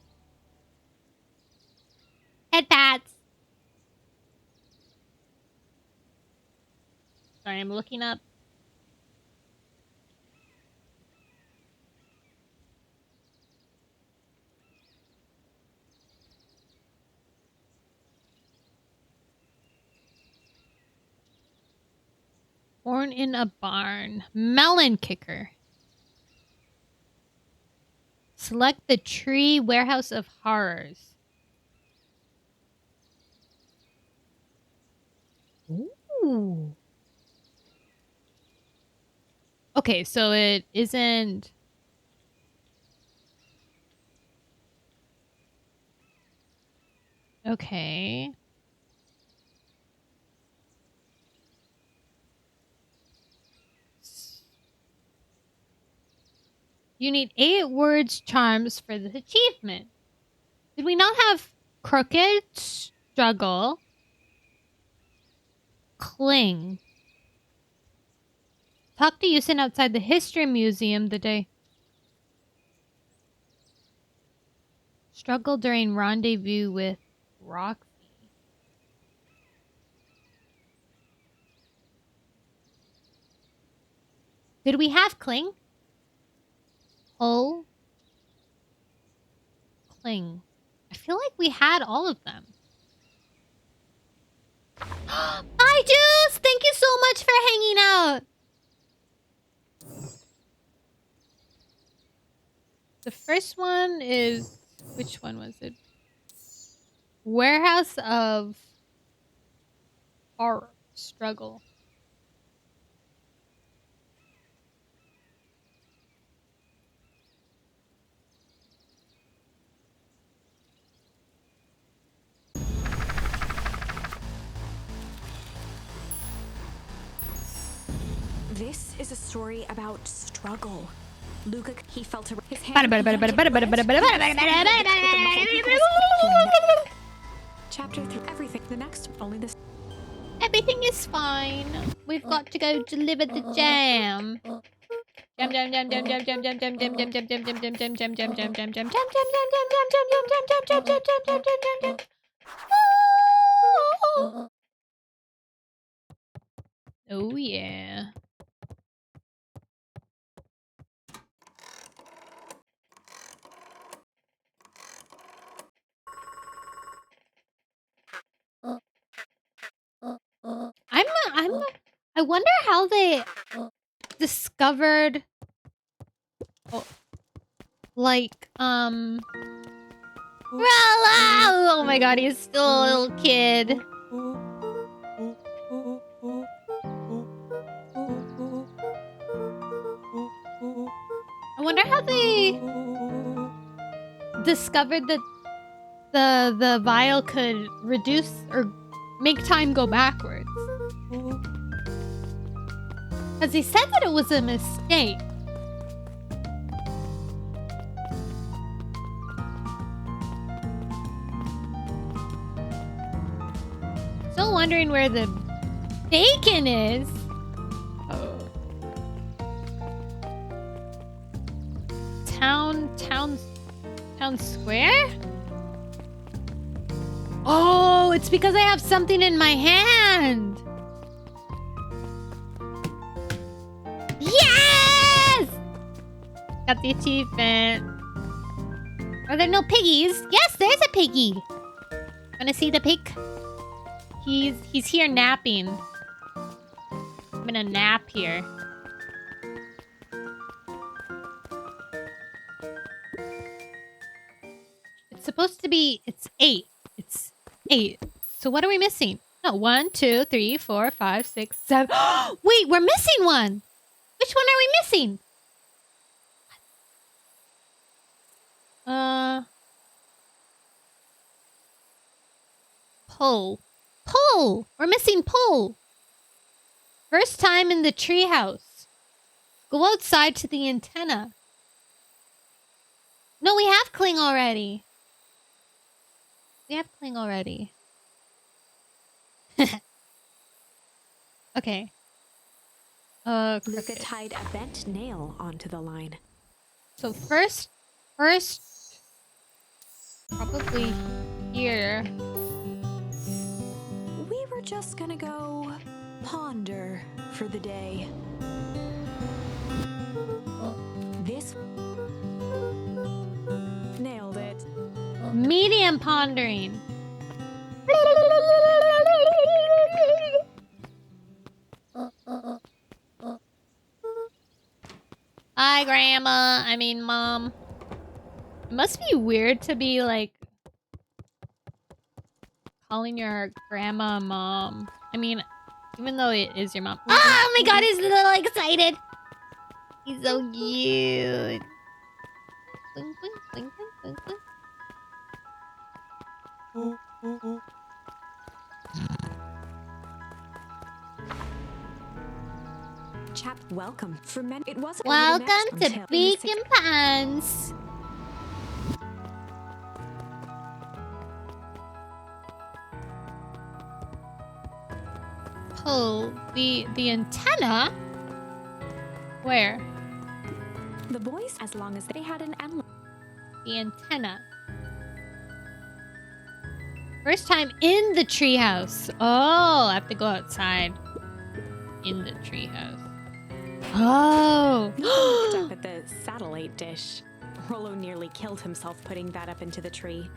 Head pats. Sorry, I'm looking up. Born in a barn. Melon kicker. Select the tree warehouse of horrors. Ooh. Okay, so it isn't. Okay. You need 8 words charms for this achievement. Did we not have crooked, struggle, cling? Talk to Yusin outside the history museum the day. Struggle during rendezvous with Roxy. Did we have cling? Hull. Cling. I feel like we had all of them. Bye, Juice! Thank you so much for hanging out. The first one is... Which one was it? Warehouse of Horror. Struggle. This is a story about struggle. Luca, he felt his hand. Chapter 3. Everything. The next. Only this. Everything is fine. We've got to go deliver the jam. Oh yeah. I wonder how they discovered like Rella! Oh my god, he's still a little kid. I wonder how they discovered that the vial could reduce or make time go backwards. Because he said that it was a mistake. Still wondering where the bacon is. Oh. Town square? Oh, it's because I have something in my hand. Yes! Got the achievement. Are there no piggies? Yes, there's a piggy. Wanna see the pig? He's here napping. I'm gonna nap here. It's supposed to be, it's 8. It's 8. So what are we missing? No, 1, 2, 3, 4, 5, 6, 7. Wait, we're missing one. Which one are we missing? Pull. Pull! We're missing pull. First time in the treehouse. Go outside to the antenna. No, we have cling already. We have cling already. Okay. Luca tied a bent nail onto the line. So first, probably here. We were just gonna go ponder for the day. This nailed it. Medium pondering. Hi, Grandma. I mean, Mom. It must be weird to be like calling your grandma Mom. I mean, even though it is your mom. Oh my god, he's a little excited. He's so cute. Blink, blink, blink, blink, blink, blink. Chap, welcome. For men, it wasn't. Welcome to Beaconpines. Oh, the antenna? Where? The boys, as long as they had an endless. The antenna. First time in the treehouse. Oh, I have to go outside. In the treehouse. Oh! Up at the satellite dish. Rollo nearly killed himself putting that up into the tree.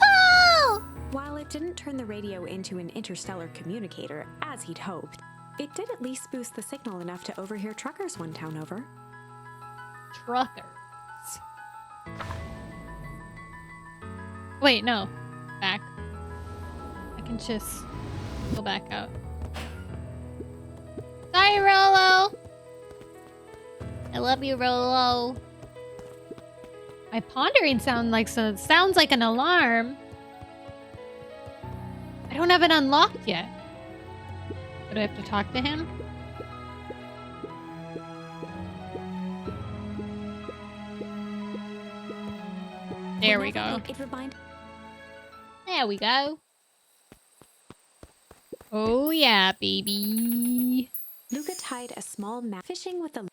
Oh! While it didn't turn the radio into an interstellar communicator, as he'd hoped, it did at least boost the signal enough to overhear truckers one town over. Truckers. Wait, no. Back. I can just go back out. Sorry, Rollo. I love you, Rollo. My pondering sounds like an alarm. I don't have it unlocked yet. Do I have to talk to him? There we go. There we go. Oh yeah, baby. Luca tied a small mat fishing with a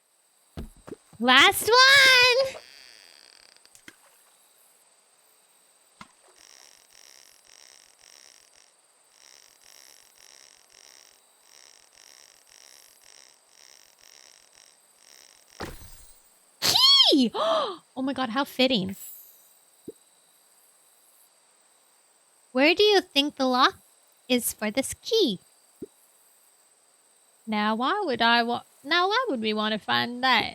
Last one! Key! Oh my god, how fitting. Where do you think the lock is for this key? Now why would we want to find that?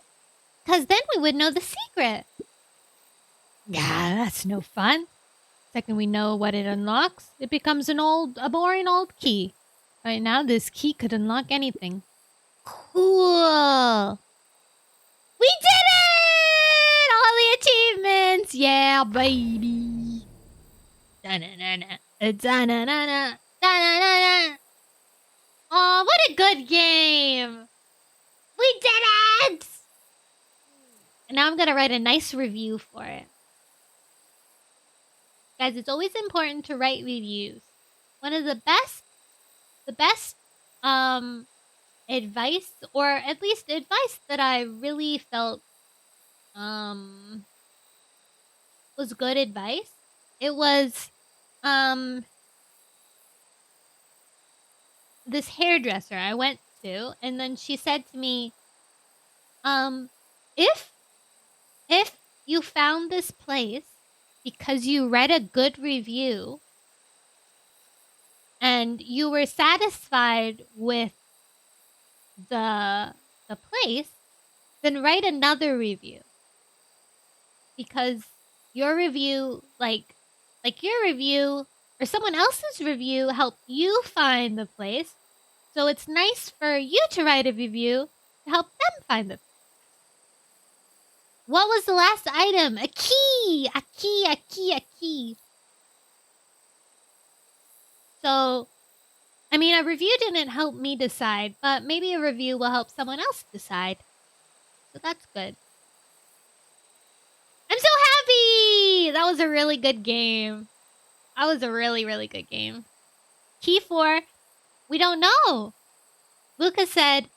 Because then we would know the secret. Yeah, that's no fun. Second we know what it unlocks, it becomes a boring old key. Right now, this key could unlock anything. Cool. We did it! All the achievements! Yeah, baby. Da-na-na-na. Da-na-na-na. Da-da-da-da. Aw, what a good game! We did it! And now I'm gonna write a nice review for it. Guys, it's always important to write reviews. One of the best advice, or at least advice that I really felt was good advice. It was this hairdresser I went to, and then she said to me, if you found this place because you read a good review and you were satisfied with the place, then write another review. Because your review, like your review or someone else's review helped you find the place. So it's nice for you to write a review to help them find the place. What was the last item? A key! A key, a key, a key. So, I mean, a review didn't help me decide, but maybe a review will help someone else decide. So that's good. I'm so happy! That was a really good game. That was a really, really good game. Key 4, we don't know. Lucas said,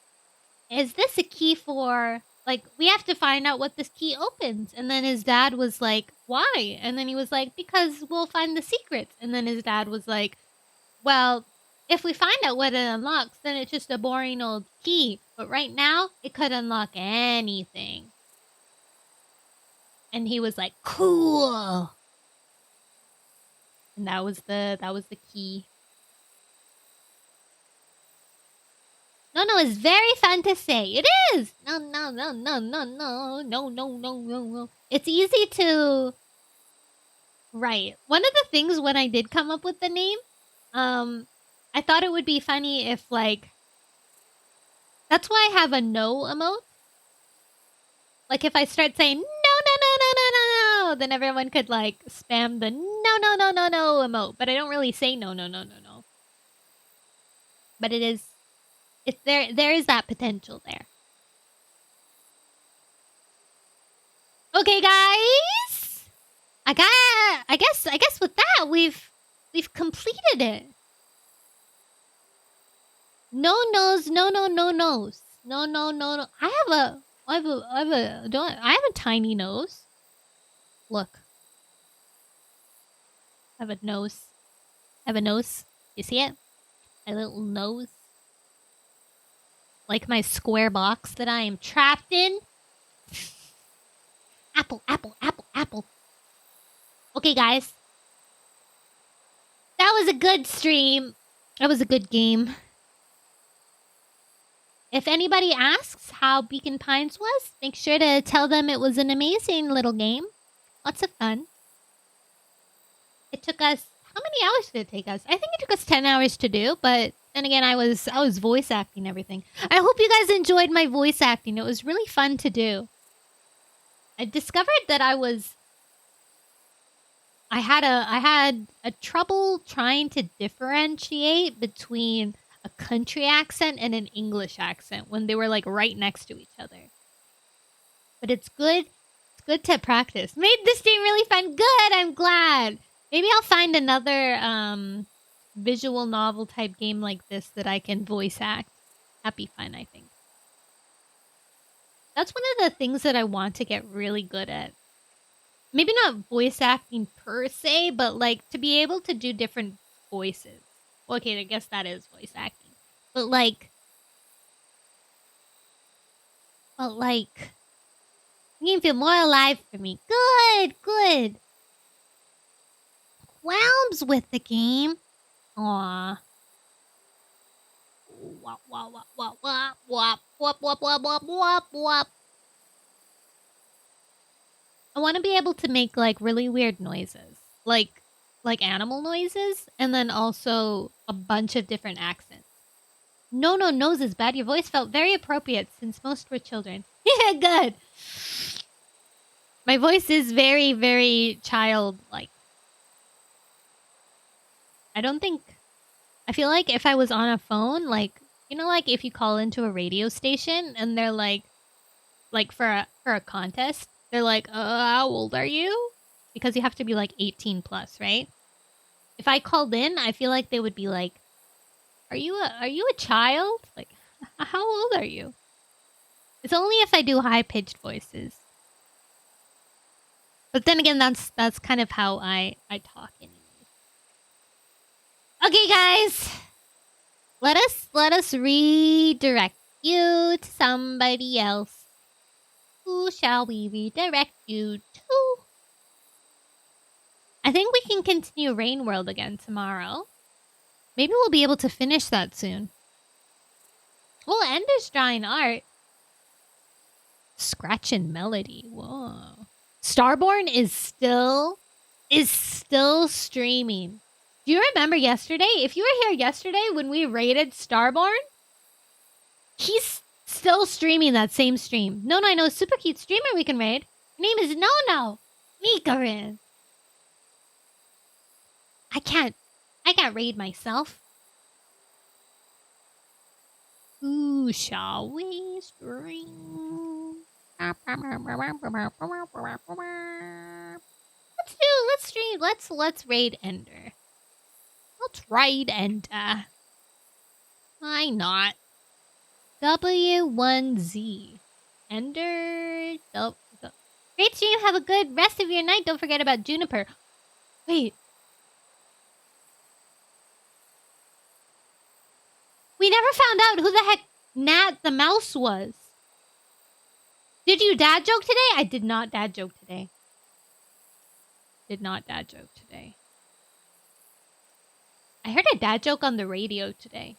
is this a key for, like, we have to find out what this key opens. And then his dad was like, why? And then he was like, because we'll find the secrets. And then his dad was like, well, if we find out what it unlocks, then it's just a boring old key. But right now, it could unlock anything. And he was like, cool. And that was the key. No, it's very fun to say. It is. No. It's easy to write. One of the things when I did come up with the name, I thought it would be funny if, like, that's why I have a no emote. Like, if I start saying no, then everyone could, like, spam the no emote. But I don't really say no. But it is, there is that potential there. Okay, guys. I guess with that we've completed it. No. I have a tiny nose. Look. I have a nose. You see it? My little nose. Like my square box that I am trapped in. Apple. Okay, guys. That was a good stream. That was a good game. If anybody asks how Beacon Pines was, make sure to tell them it was an amazing little game. Lots of fun. It took us... How many hours did it take us? I think it took us 10 hours to do, but then again, I was voice acting everything. I hope you guys enjoyed my voice acting. It was really fun to do. I discovered that I had a trouble trying to differentiate between a country accent and an English accent when they were like right next to each other. But it's good. It's good to practice. Made this game really fun. Good. I'm glad. Maybe I'll find another visual novel type game like this that I can voice act. That'd be fun, I think. That's one of the things that I want to get really good at. Maybe not voice acting per se, but like to be able to do different voices. Okay, I guess that is voice acting. But like you can feel more alive for me. Good. Qualms with the game. Aw. Wop, wop, wop, wop, wop, wop, wop, wop, wop, wop, wop, wop. I want to be able to make like really weird noises. Like animal noises, and then also a bunch of different accents. Nono knows is bad. Your voice felt very appropriate since most were children. Yeah, good. My voice is very, very childlike. I feel like if I was on a phone, like, you know, like if you call into a radio station and they're like for a contest, they're like, how old are you? Because you have to be like 18 plus, right? If I called in, I feel like they would be like, are you a child? Like, how old are you? It's only if I do high-pitched voices. But then again, that's kind of how I talk anyways. Okay, guys. Let us redirect you to somebody else. Who shall we redirect you to? I think we can continue Rain World again tomorrow. Maybe we'll be able to finish that soon. Oh, Ender's drawing art. Scratch and Melody. Whoa. Starborn is still streaming. Do you remember yesterday? If you were here yesterday when we raided Starborn, he's still streaming that same stream. Nono, I know a super cute streamer we can raid. Her name is Nono. Mikarin. I can't raid myself. Who shall we stream? Let's raid Ender. Let's raid Ender. Why not? W1Z. Ender. Great stream. Have a good rest of your night. Don't forget about Juniper. Wait. We never found out who the heck Nat the mouse was. Did you dad joke today? I did not dad joke today. I heard a dad joke on the radio today.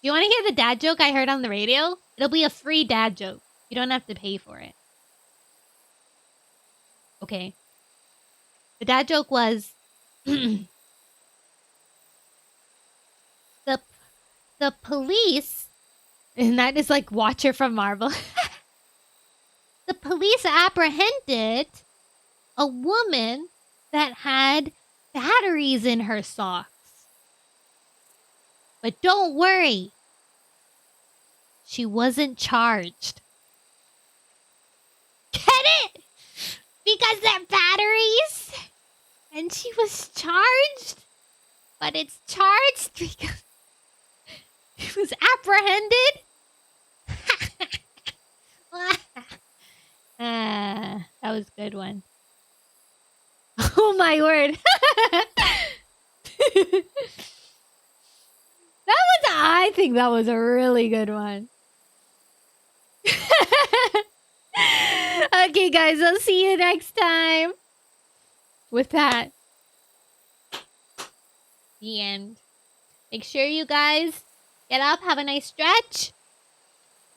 Do you want to hear the dad joke I heard on the radio? It'll be a free dad joke. You don't have to pay for it. Okay. The dad joke was... The police... And that is like Watcher from Marvel. The police apprehended a woman that had batteries in her socks. But don't worry. She wasn't charged. Get it? Because they're batteries? And she was charged? But it's charged because she was apprehended? That was a good one. Oh my word. I think that was a really good one. Okay, guys, I'll see you next time. With that, the end. Make sure you guys get up, have a nice stretch,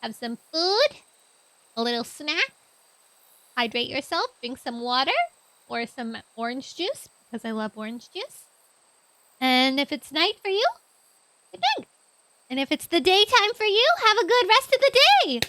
have some food, a little snack, hydrate yourself, drink some water or some orange juice because I love orange juice. And if it's night for you, good night. And if it's the daytime for you, have a good rest of the day.